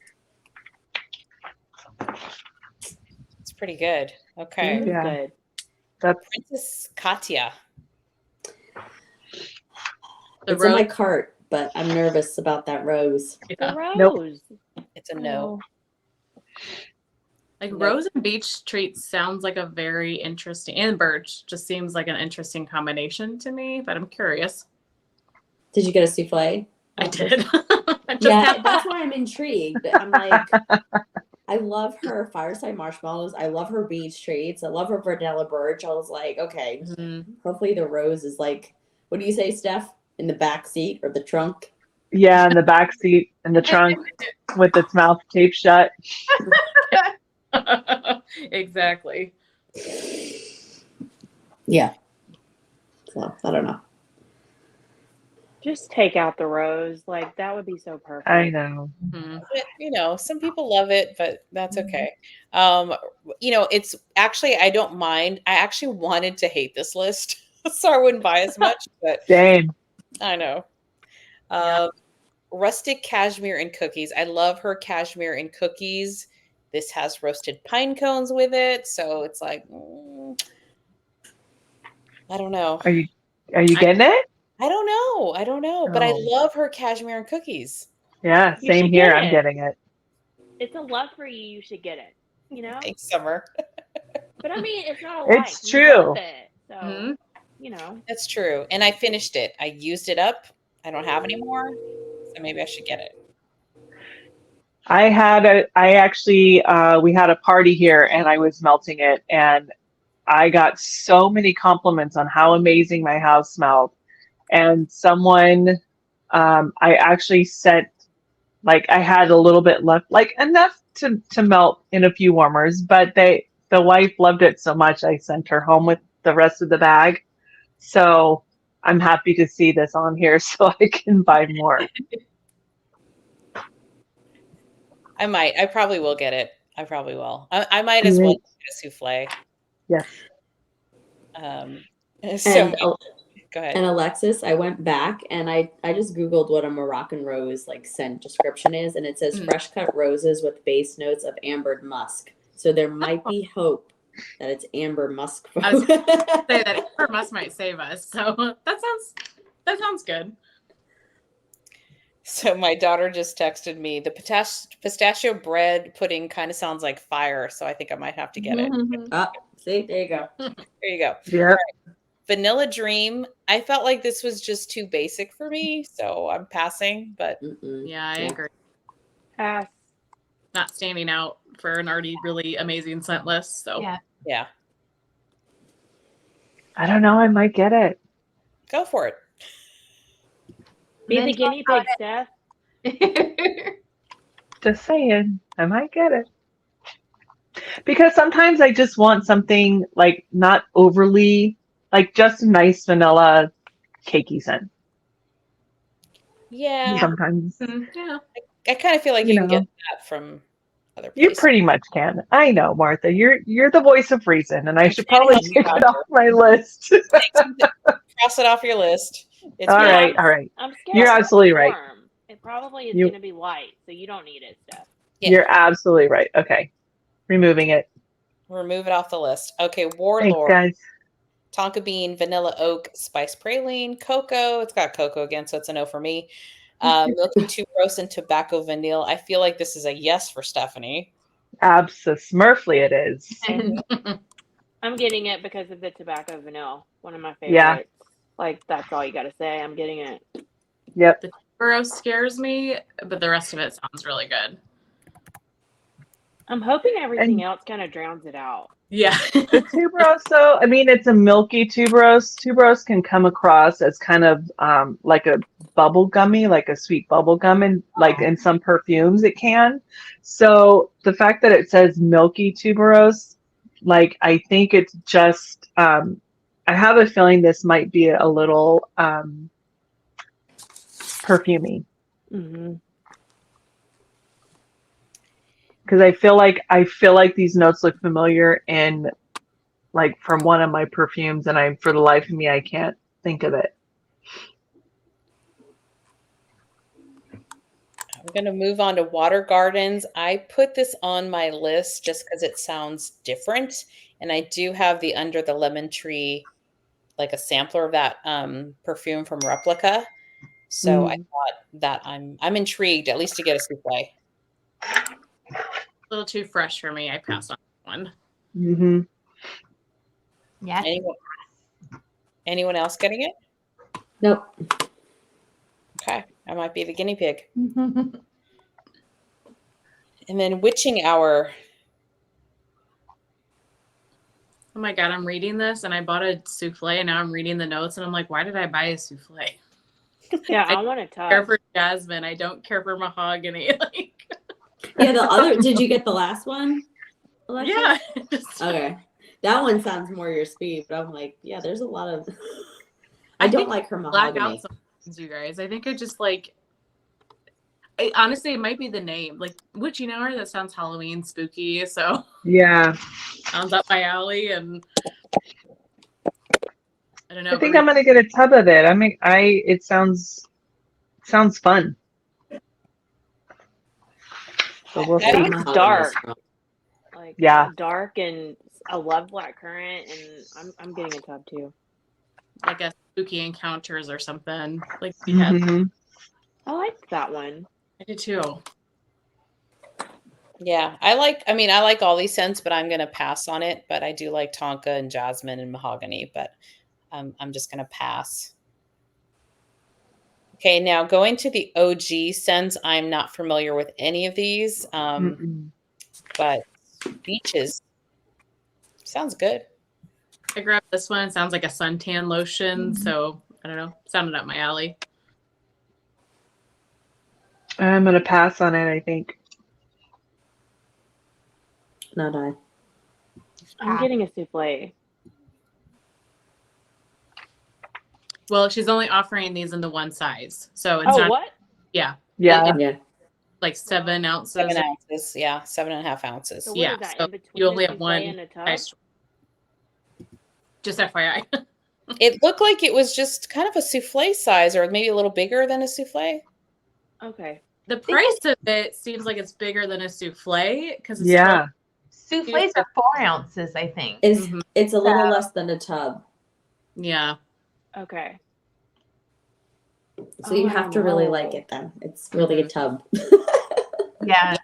It's pretty good. Okay. It is Yeah. good. That's Princess Katya. The It's in my rose. cart, but I'm nervous about that rose. The Yeah. rose. It's a no. Like Nope. rose and beach treats sounds like a very interesting, and birch just seems like an interesting combination to me, but I'm curious. Did you get a souffle? I did. I just Yeah, had that's that. why I'm intrigued. I'm like, I love her fireside marshmallows. I love her beach treats. I love her vanilla birch. I was like, okay, Mhm. hopefully the rose is like, what do you say, Steph? in the back seat or the trunk. Yeah, in the back seat, in the trunk, with its mouth taped shut. Exactly. Yeah. So I don't know. Just take out the rose. Like that would be so perfect. I know. Mhm. But, some people love it, but that's okay. It's actually, I don't mind. I actually wanted to hate this list, so I wouldn't buy as much, but Same. I know. Yeah. Rustic cashmere and cookies. I love her cashmere and cookies. This has roasted pine cones with it, so it's like, I don't know. Are you I- getting it? I don't know, but I Oh. love her cashmere and cookies. Yeah, You same should here. get I'm it. getting it. It's a love for you. You should get it. Thanks, Summer. But I mean, it's not a like. It's You love true. it. So, Mhm. That's true. And I finished it. I used it up. I don't have any more, so maybe I should get it. I actually, we had a party here and I was melting it, and I got so many compliments on how amazing my house smelled. And someone, I actually sent, like, I had a little bit left, like enough to melt in a few warmers, but the wife loved it so much, I sent her home with the rest of the bag. So I'm happy to see this on here so I can buy more. I might. I probably will get it. I probably will. I might as well Great. get a souffle. Yes. So And go And ahead. Alexis, I went back and I just Googled what a Moroccan rose like scent description is, and it says fresh cut roses with base notes of ambered musk. So there might be hope that it's amber musk. I was going to say that Amber Musk might save us. So that sounds good. So my daughter just texted me. The pistachio bread pudding kind of sounds like fire, so I think I might have to get it. See, there you go. There you go. Yep. Vanilla Dream. I felt like this was just too basic for me, so I'm passing. But Yeah, I agree. Pass. Not standing out for an already really amazing scent list. So yeah, I don't know. I might get it. go for it. Be the guinea pig, Steph. Just saying, I might get it. Because sometimes I just want something like not overly, like just a nice vanilla cakey scent. Yeah, Sometimes, yeah. I kind of feel like you can get that from other you places. pretty much can. I know, Martha. You're the voice of reason, and I should standing probably on take the it off my list. Cross it off your list. It's All good. right, all right. I'm scared You're it's absolutely right. warm. It probably is You- going to be light, so you don't need it, Steph. Yeah. You're absolutely right. Okay, removing it. Remove it off the list. Okay, Thanks, Warlord, guys. Tonka bean, vanilla oak, spice praline, cocoa. It's got cocoa again, so it's a no for me. Milky tuberose and tobacco vanille. I feel like this is a yes for Stephanie. Absolutely, it is. I'm getting it because of the tobacco vanilla. One of my favorites. Yeah. Like, that's all you got to say. I'm getting it. Yep. The tuberose scares me, but the rest of it sounds really good. I'm hoping everything else kind of drowns it out. Yeah. The tuberose, though, I mean, it's a milky tuberose. Tuberose can come across as kind of like a bubble gummy, like a sweet bubble gum, and like in some perfumes it can. So the fact that it says milky tuberose, like I think it's just, I have a feeling this might be a little perfumey. Mm-hmm. Because I feel like these notes look familiar in like from one of my perfumes, and I for the life of me I can't think of it. We're going to move on to Water Gardens. I put this on my list just because it sounds different, and I do have the Under the Lemon Tree, like a sampler of that perfume from Replica. So I thought that I'm intrigued at least to get a souffle. A little too fresh for me. I passed on one. Mm-hmm. Yes. Anyone else getting it? Nope. Okay, I might be the guinea pig. And then Witching Hour. Oh my God, I'm reading this and I bought a souffle and now I'm reading the notes and I'm like, why did I buy a souffle? Yeah, I I want a care tub. for jasmine. I don't care for mahogany. Like, Yeah, the other. Did you get the last one, Alexis? yeah. Just- Okay, that one sounds more your speed, but I'm like, yeah, there's a lot of. I don't think like her black out mahogany. sometimes, you guys. I think I just like. Honestly, it might be the name. Like witching hour. That sounds Halloween spooky. So Yeah. sounds up my alley, and I don't know. I think I'm gonna get a tub of it. It sounds fun. So we'll I see. like Mahogany dark. is strong. Like Yeah. dark, and I love black currant, and I'm getting a tub too. like a spooky encounters or something. Like we had. Mhm. I like that one. I do too. Yeah, I like all these scents, but I'm gonna pass on it. But I do like tonka and jasmine and mahogany, but I'm just gonna pass. Okay, now going to the OG scents, I'm not familiar with any of these, Mm-mm. but beaches sounds good. I grabbed this one. It sounds like a suntan lotion. So I don't know. Sounded up my alley. I'm gonna pass on it, I think. Not I. I'm getting a souffle. Well, she's only offering these in the one size. So it's Oh, not, what? yeah, Yeah. Yeah. like 7 ounces. 7 ounces, yeah, 7.5 ounces. So what Yeah, is that so in between you only a have souffle one and a tub? size. Just FYI. It looked like it was just kind of a souffle size, or maybe a little bigger than a souffle. Okay. The price of it seems like it's bigger than a souffle because it's Yeah. Souffles are 4 ounces, I think. It's Mhm. it's a little less than a tub, yeah. Okay. so you Oh, have to really no. like it. Then it's really a tub. Yeah.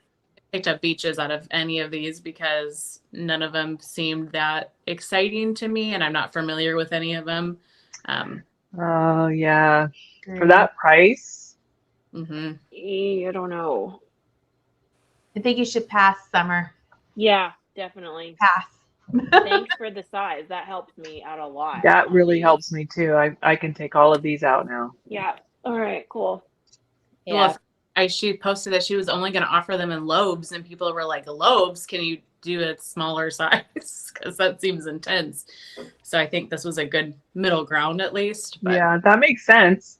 Picked up beaches out of any of these because none of them seemed that exciting to me, and I'm not familiar with any of them. Oh yeah. For Agree. that price. Mhm. I don't know. I think you should pass, Summer. Yeah, definitely. Pass. Thanks for the size. That helps me out a lot. That on really these. helps me too. I can take all of these out now. Yeah. All right. Cool. Yeah, Well, she posted that she was only going to offer them in lobes, and people were like, "Lobes? Can you do a smaller size?" Because that seems intense. So I think this was a good middle ground, at least. But Yeah, that makes sense.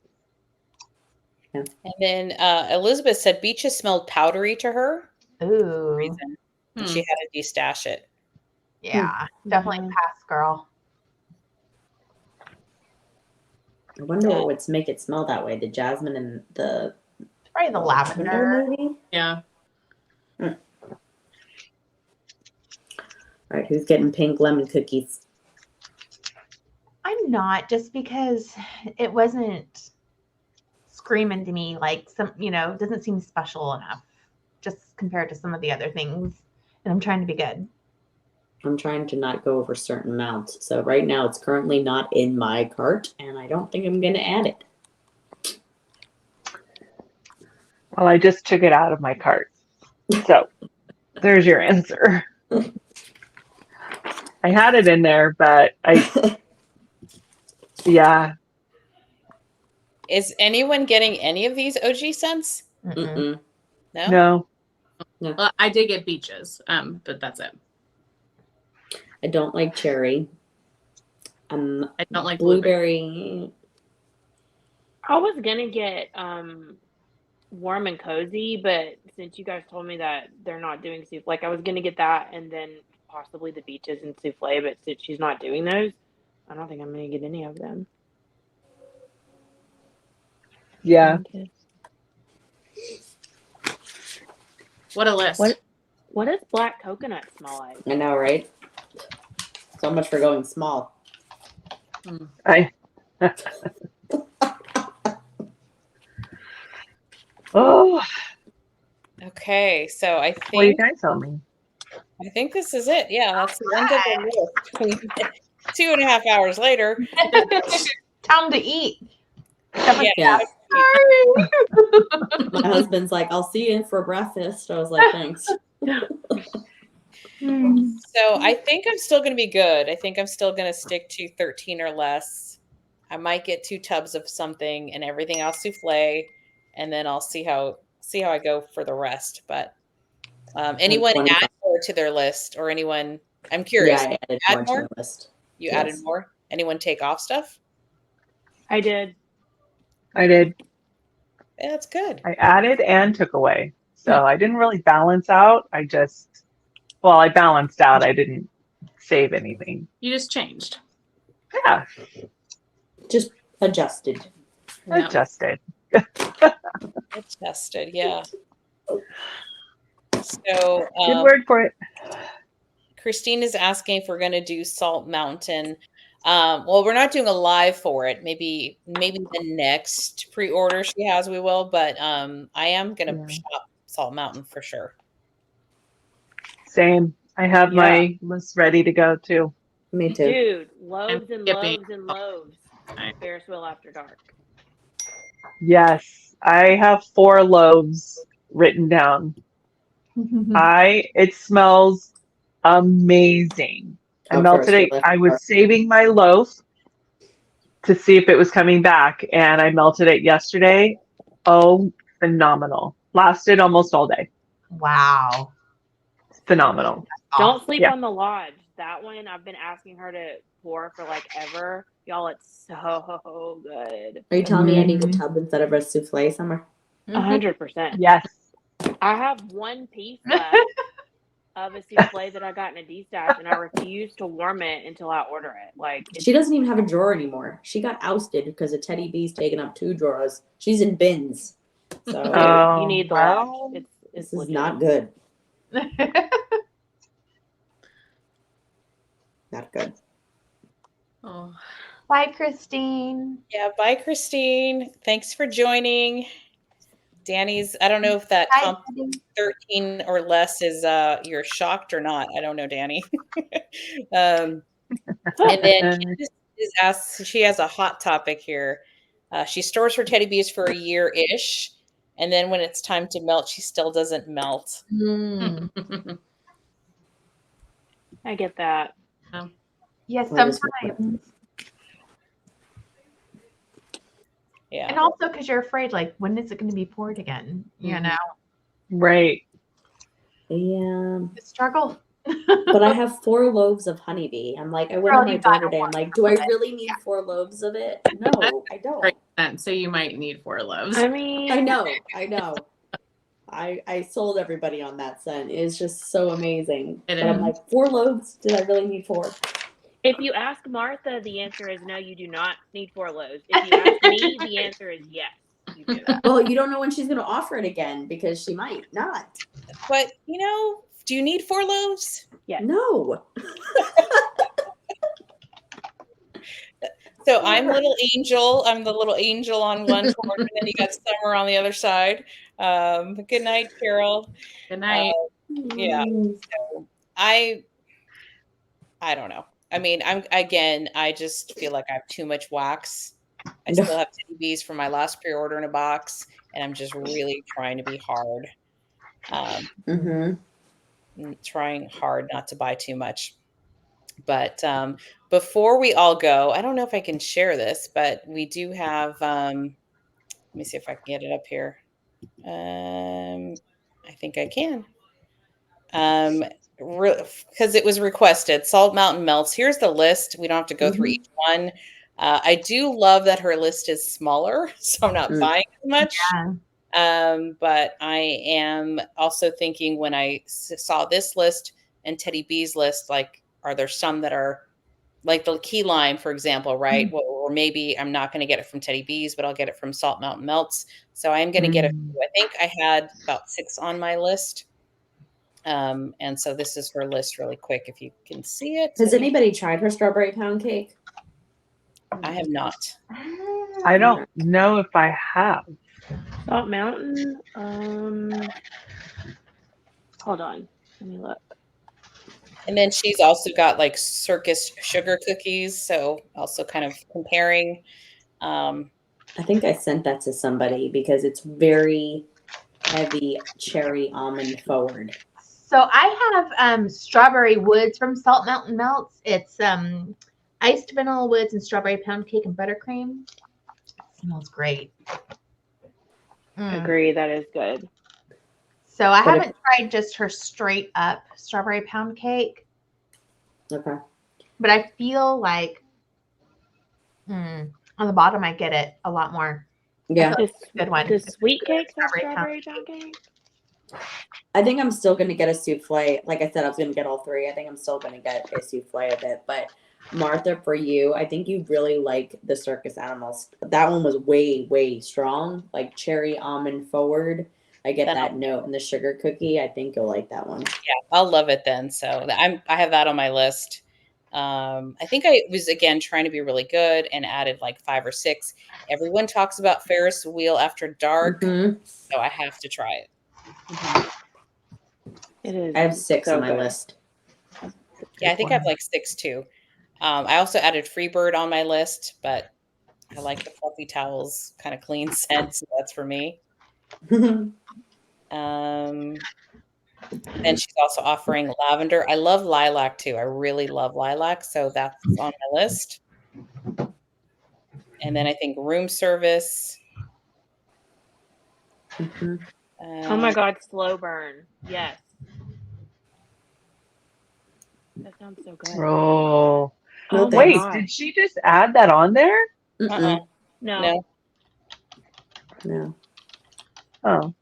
and then Elizabeth said beaches smelled powdery to her. Ooh. Reason. And Hmm. she had to destash it. Yeah. Definitely Mhm. pass, girl. I wonder what would make it smell that way. The jasmine and the Probably the lavender. maybe. yeah, All right, who's getting pink lemon cookies? I'm not, just because it wasn't screaming to me like some, doesn't seem special enough just compared to some of the other things. And I'm trying to be good. I'm trying to not go over certain amounts. So right now it's currently not in my cart, and I don't think I'm going to add it. Well, I just took it out of my cart. So there's your answer. I had it in there, but yeah. Is anyone getting any of these OG scents? Mm-mm. No? No. well, I did get beaches, but that's it. I don't like cherry. I don't like blueberry. I was gonna get warm and cozy, but since you guys told me that they're not doing souffle, like I was gonna get that and then possibly the beaches and souffle, but since she's not doing those, I don't think I'm gonna get any of them. Yeah. Okay. What a list. What does black coconut smell like? I know, right? So much for going small. I Oh, Okay, so I what do you think guys tell me? this is it. Yeah, that's the end of the list. 2.5 hours later. Time to eat. Yeah. My husband's like, I'll see you in for breakfast. I was like, thanks. So I think I'm still going to be good. I think I'm still going to stick to 13 or less. I might get 2 tubs of something and everything else souffle, and then I'll see how I go for the rest. But anyone 25. add more to their list, or anyone? I'm Yeah, curious. I added Add more to more? my list. You Yes. added more? Anyone take off stuff? I did. I did. Yeah, that's good. I added and took away. So I didn't really balance out. I balanced out. I didn't save anything. You just changed. Yeah, Just adjusted. Yeah. adjusted. Adjusted, yeah. So Good word for it. Christine is asking if we're going to do Salt Mountain. Well, we're not doing a live for it. Maybe the next pre-order she has, we will. But I am going to Yeah. shop Salt Mountain for sure. Same. I have Yeah. my list ready to go too. Me too. Dude, loaves and skipping. loaves and loaves. Ferris wheel after dark. Yes, I have 4 loaves written down. It smells amazing. I Oh, melted Ferris it. wheel. I was saving my loaf to see if it was coming back, and I melted it yesterday. Oh, phenomenal. Lasted almost all day. Wow. Phenomenal. Don't sleep Yeah. on the lodge. That one I've been asking her to pour for like ever. Y'all, it's so good. Are you telling me I need a Mhm. tub instead of a souffle somewhere? 100%. Yes. I have one piece left of a souffle that I got in a D-stash, and I refuse to warm it until I order it. Like, She doesn't even have a drawer anymore. She got ousted because a Teddy B's taking up 2 drawers. She's in bins. So dude, Oh, you need the well. lodge. It's this is legit. not good. Not good. Oh. Bye, Christine. Yeah, bye, Christine. Thanks for joining. Danny's, I don't know if that Bye, comp Teddy. 13 or less is you're shocked or not. I don't know, Danny. And then Candace is asked, she has a hot topic here. She stores her teddy bears for a year-ish, and then when it's time to melt, she still doesn't melt. I get that. Yes, That is sometimes. Yeah. And also because you're afraid, like, when is it going to be poured again? You know, Right. Yeah. the struggle. But I have 4 loaves of honeybee. I'm like, I went Girl, on my you door gotta today. I'm want like, do I really need 4 loaves of it? No, I don't. Great sense. So you might need 4 loaves. I mean, I know. I sold everybody on that scent. It's just so amazing. It But I'm is. like, 4 loaves? Did I really need 4? if you ask Martha, the answer is no, you do not need 4 loaves. If you ask me, the answer is yes, you do. Well, you don't know when she's going to offer it again because she might not. But, do you need 4 loaves? Yes. No. So I'm little angel. I'm the little angel on one corner, and then you got Summer on the other side. Good night, Carol. Good night. Yeah. So I don't know. I mean, I just feel like I have too much wax. I still have Teddy B's from my last pre-order in a box, and I'm just really trying to be hard. Trying hard not to buy too much. But before we all go, I don't know if I can share this, but we do have, let me see if I can get it up here. I think I can. Because it was requested. Salt Mountain Melts. Here's the list. We don't have to go through each one. I do love that her list is smaller, so I'm not buying as much. Yeah. But I am also thinking when I saw this list and Teddy B's list, like, are there some that are like the key lime, for example, right? Well, or maybe I'm not going to get it from Teddy B's, but I'll get it from Salt Mountain Melts. So I am going to get a few. I think I had about 6 on my list. And so this is her list really quick, if you can see it. Has anybody tried her strawberry pound cake? I have not. I don't know if I have. Salt Mountain. Hold on. Let me look. And then she's also got like circus sugar cookies. So also kind of comparing. I think I sent that to somebody because it's very heavy cherry almond forward. So I have Strawberry Woods from Salt Mountain Melts. It's iced vanilla woods and strawberry pound cake and buttercream. Smells great. Agree, that is good. So I But haven't tried just her straight up strawberry pound cake, Okay. but I feel like on the bottom I get it a lot more. Yeah. Does, Good one. does sweet cakes have Strawberry strawberry pound cake? I think I'm still going to get a souffle. Like I said, I was going to get all three. I think I'm still going to get a souffle of it. But Martha, for you, I think you really like the circus animals. That one was way, way strong, like cherry almond forward. I get Then that note in the sugar cookie. I think you'll like that one. Yeah, I'll love it then. So I have that on my list. I think I was again trying to be really good and added like 5 or 6. Everyone talks about Ferris wheel after dark, Mhm. so I have to try it. It is. I have 6 so on my good. list. Yeah, I think I have like 6 too. I also added Freebird on my list, but I like the fluffy towels, kind of clean scent, so that's for me. Then she's also offering lavender. I love lilac too. I really love lilac, so that's on my list. And then I think room service. Mhm. Oh my God, slow burn. Yes. That sounds so good. Oh, No Oh my wait, thanks. God. did she just add that on there? Uh-uh. No. No. No. Oh,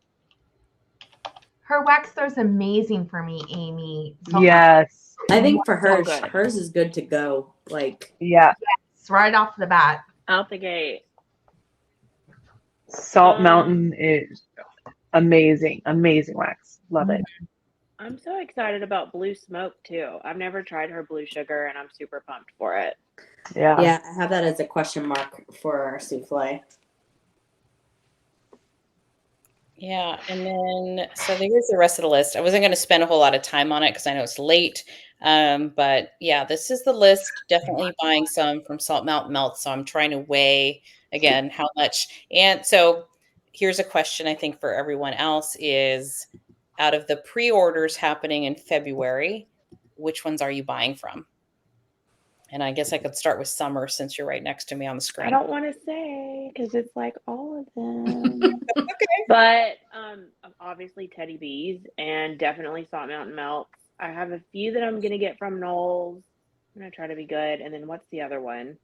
Her wax throw's amazing for me, Amy. yes. I think for So hers, good. hers is good to go. Like, Yeah. It's right off the bat. Out the gate. Salt Mountain is amazing. Amazing wax. Love it. I'm so excited about blue smoke too. I've never tried her blue sugar and I'm super pumped for it. Yeah. yeah, I have that as a question mark for our souffle. Yeah, and then so here's the rest of the list. I wasn't going to spend a whole lot of time on it because I know it's late. But yeah, this is the list. Definitely buying some from Salt Mountain Melt. So I'm trying to weigh again how much. And so here's a question I think for everyone else is out of the pre-orders happening in February, which ones are you buying from? And I guess I could start with Summer since you're right next to me on the screen. I don't want to say because it's like all of them. Okay. But obviously Teddy Bees and definitely Salt Mountain Melts. I have a few that I'm gonna get from Knowles. I'm gonna try to be good. And then what's the other one?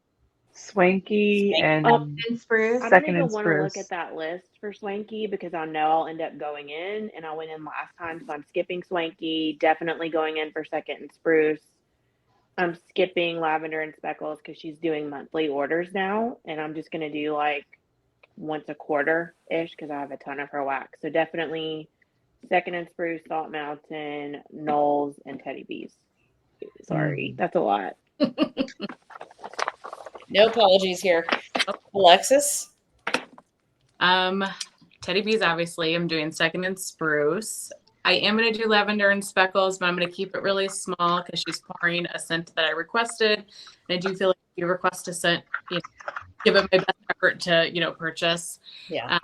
Swanky and Oh, And spruce. I don't Second even and want to look Spruce. at that list for Swanky because I know I'll end up going in, and I went in last time, so I'm skipping Swanky. Definitely going in for Second and Spruce. I'm skipping Lavender and Speckles because she's doing monthly orders now, and I'm just gonna do like once a quarter ish because I have a ton of her wax. So definitely Second and Spruce, Salt Mountain, Knowles, and Teddy Bees. Sorry, that's a lot. No apologies here. Alexis? Teddy Bees, obviously. I'm doing Second and Spruce. I am going to do Lavender and Speckles, but I'm going to keep it really small because she's pouring a scent that I requested. And I do feel like if you request a scent, give it my best effort to, purchase. Yeah.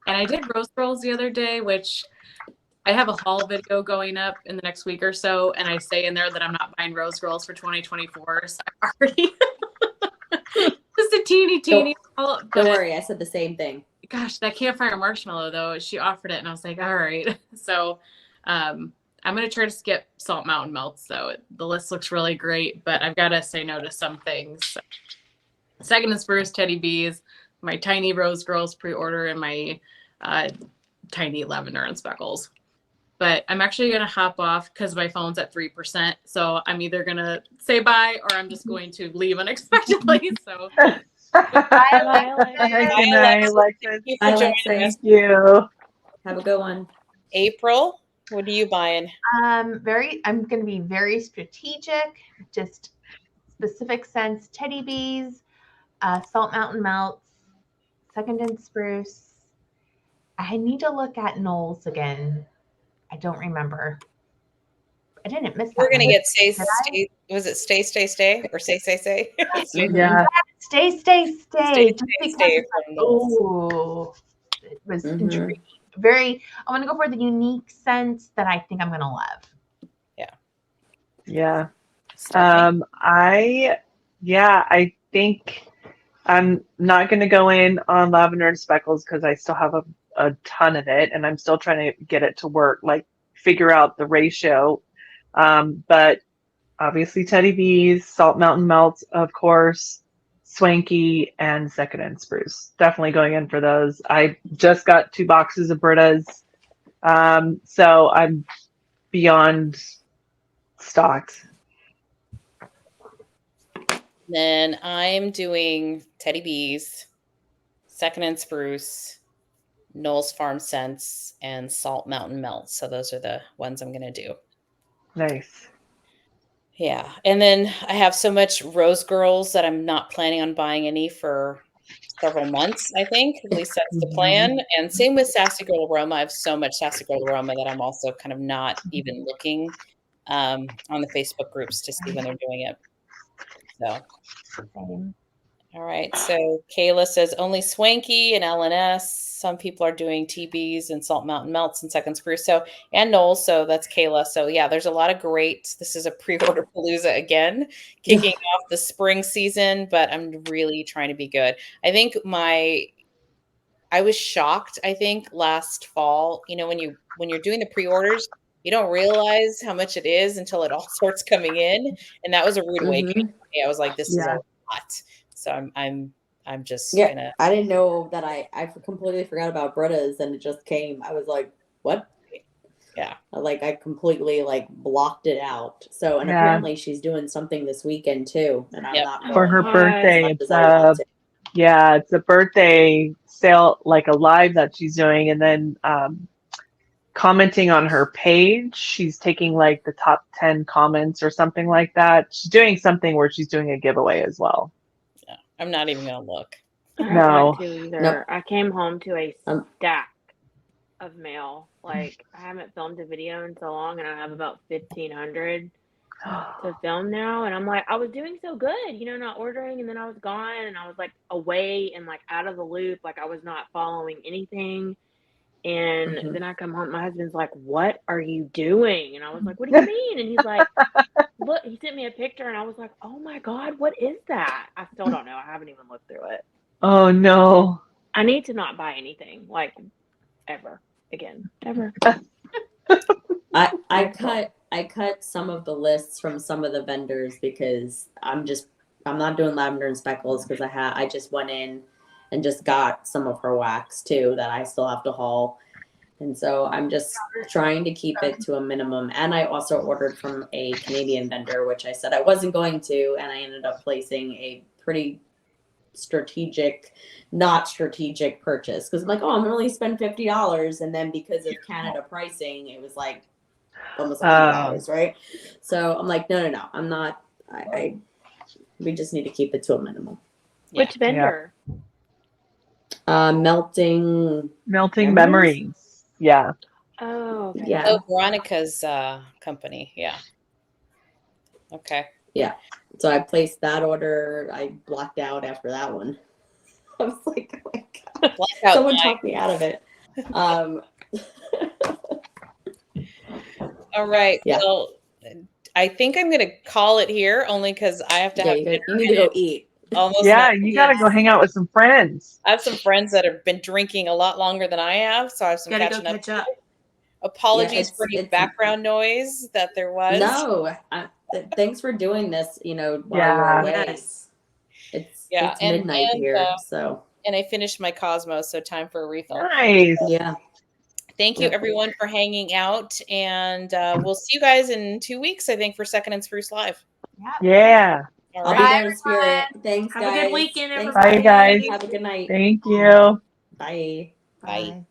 And I did Rose Girls the other day, which I have a haul video going up in the next week or so. And I say in there that I'm not buying Rose Girls for 2024. So I already just a teeny haul. Don't worry, I said the same thing. Gosh, that campfire marshmallow though, she offered it and I was like, all right. So I'm gonna try to skip Salt Mountain Melts though. The list looks really great, but I've got to say no to some things. So, Second and Spruce, Teddy Bees, my tiny Rose Girls pre-order, and my tiny Lavender and Speckles. But I'm actually gonna hop off because my phone's at 3%. So I'm either gonna say bye or I'm just going to leave unexpectedly. So Bye, Good night, Alexis. Thank you Bye, for joining Alexis. us. Thank you. Have a good one. April, what are you buying? I'm going to be very strategic, just specific scents, Teddy Bees, Salt Mountain Melts, Second and Spruce. I need to look at Knowles again. I don't remember. I didn't miss that. We're gonna one. get stay. Did I? Was it stay or say? Stay. Yeah. Stay. Stay, Just stay, because stay it's from Knowles. oh, it was Mhm. intriguing. I want to go for the unique scent that I think I'm going to love. Yeah. Stephanie? I Yeah, I think I'm not going to go in on lavender and speckles because I still have a ton of it and I'm still trying to get it to work, like figure out the ratio. But obviously Teddy B's, Salt Mountain Melts, of course, Swanky, and Second and Spruce. Definitely going in for those. I just got 2 boxes of Britas, so I'm beyond stocked. Then I'm doing Teddy B's, Second and Spruce, Knoll's Farm Scents, and Salt Mountain Melt. So those are the ones I'm going to do. Nice. Yeah. And then I have so much Rose Girls that I'm not planning on buying any for several months, I think. At least that's the plan. And same with Sassy Girl Aroma. I have so much Sassy Girl Aroma that I'm also kind of not even looking on the Facebook groups to see when they're doing it. So, Same. all right. So Kayla says only Swanky and LNS. Some people are doing TBs and Salt Mountain Melts and Second Spruce. So, and Noel. So that's Kayla. So yeah, there's a lot of great. This is a pre-order palooza again, kicking off the spring season, but I'm really trying to be good. I think I was shocked, I think, last fall, when you're doing the pre-orders, you don't realize how much it is until it all starts coming in. And that was a rude awakening. For me. I was like, this is a Yeah. lot. So I'm just Yeah, gonna I didn't know that I completely forgot about Britta's and it just came. I was like, what? Yeah. Like I completely like blocked it out. So and Yeah. apparently she's doing something this weekend too, and I'm Yep. not For her going birthday, as much it's as I want to. it's a birthday sale, like a live that she's doing, and then commenting on her page. She's taking like the top 10 comments or something like that. She's doing something where she's doing a giveaway as well. Yeah. I'm not even gonna look. I don't No. want to either. Nope. I came home to a Um, stack of mail. Like I haven't filmed a video in so long, and I have about 1,500 to film now. And I'm like, I was doing so good, not ordering, and then I was gone, and I was like away and like out of the loop, like I was not following anything. And Mhm. then I come home, my husband's like, "What are you doing?" And I was like, "What do you mean?" And he's like, "Look," he sent me a picture, and I was like, "Oh my God, what is that?" I still don't know. I haven't even looked through it. Oh no. I need to not buy anything like ever again, ever. I cut some of the lists from some of the vendors because I'm not doing lavender and speckles because I just went in and just got some of her wax too that I still have to haul. And so I'm just trying to keep it to a minimum. And I also ordered from a Canadian vendor, which I said I wasn't going to, and I ended up placing a pretty not strategic purchase because I'm like, oh, I'm gonna only spend $50, and then because of Canada pricing, it was like almost $100, right? So I'm like, no, I'm not. We just need to keep it to a minimum. Yeah. Which vendor? Melting Memories. Yeah. Oh, okay. Yeah. Oh, Veronica's company. Yeah. Okay. Yeah. So I placed that order. I blacked out after that one. I was like, oh my God. Blackout Someone night. talked me out of it. All right. Yeah. Well, I think I'm gonna call it here only because I have to have dinner. You need to go eat. Almost Yeah, 9 you got to p.m. go hang out with some friends. I have some friends that have been drinking a lot longer than I have, so I have some Gotta go catching up. catch up. Apologies Yeah, for any it's background noise that there was. no. Thanks for doing this. While Yeah. you're away. Yes. It's Yeah, midnight here, so and I finished my Cosmos, so time for a refill. Nice. yeah. Thank you everyone for hanging out, and we'll see you guys in 2 weeks, I think, for Second and Spruce Live. Yeah. All I'll be right. there in spirit. Thanks, Have guys. a good weekend, Thanks, everybody. Bye, guys. Have a good night. Thank you. Bye. Bye.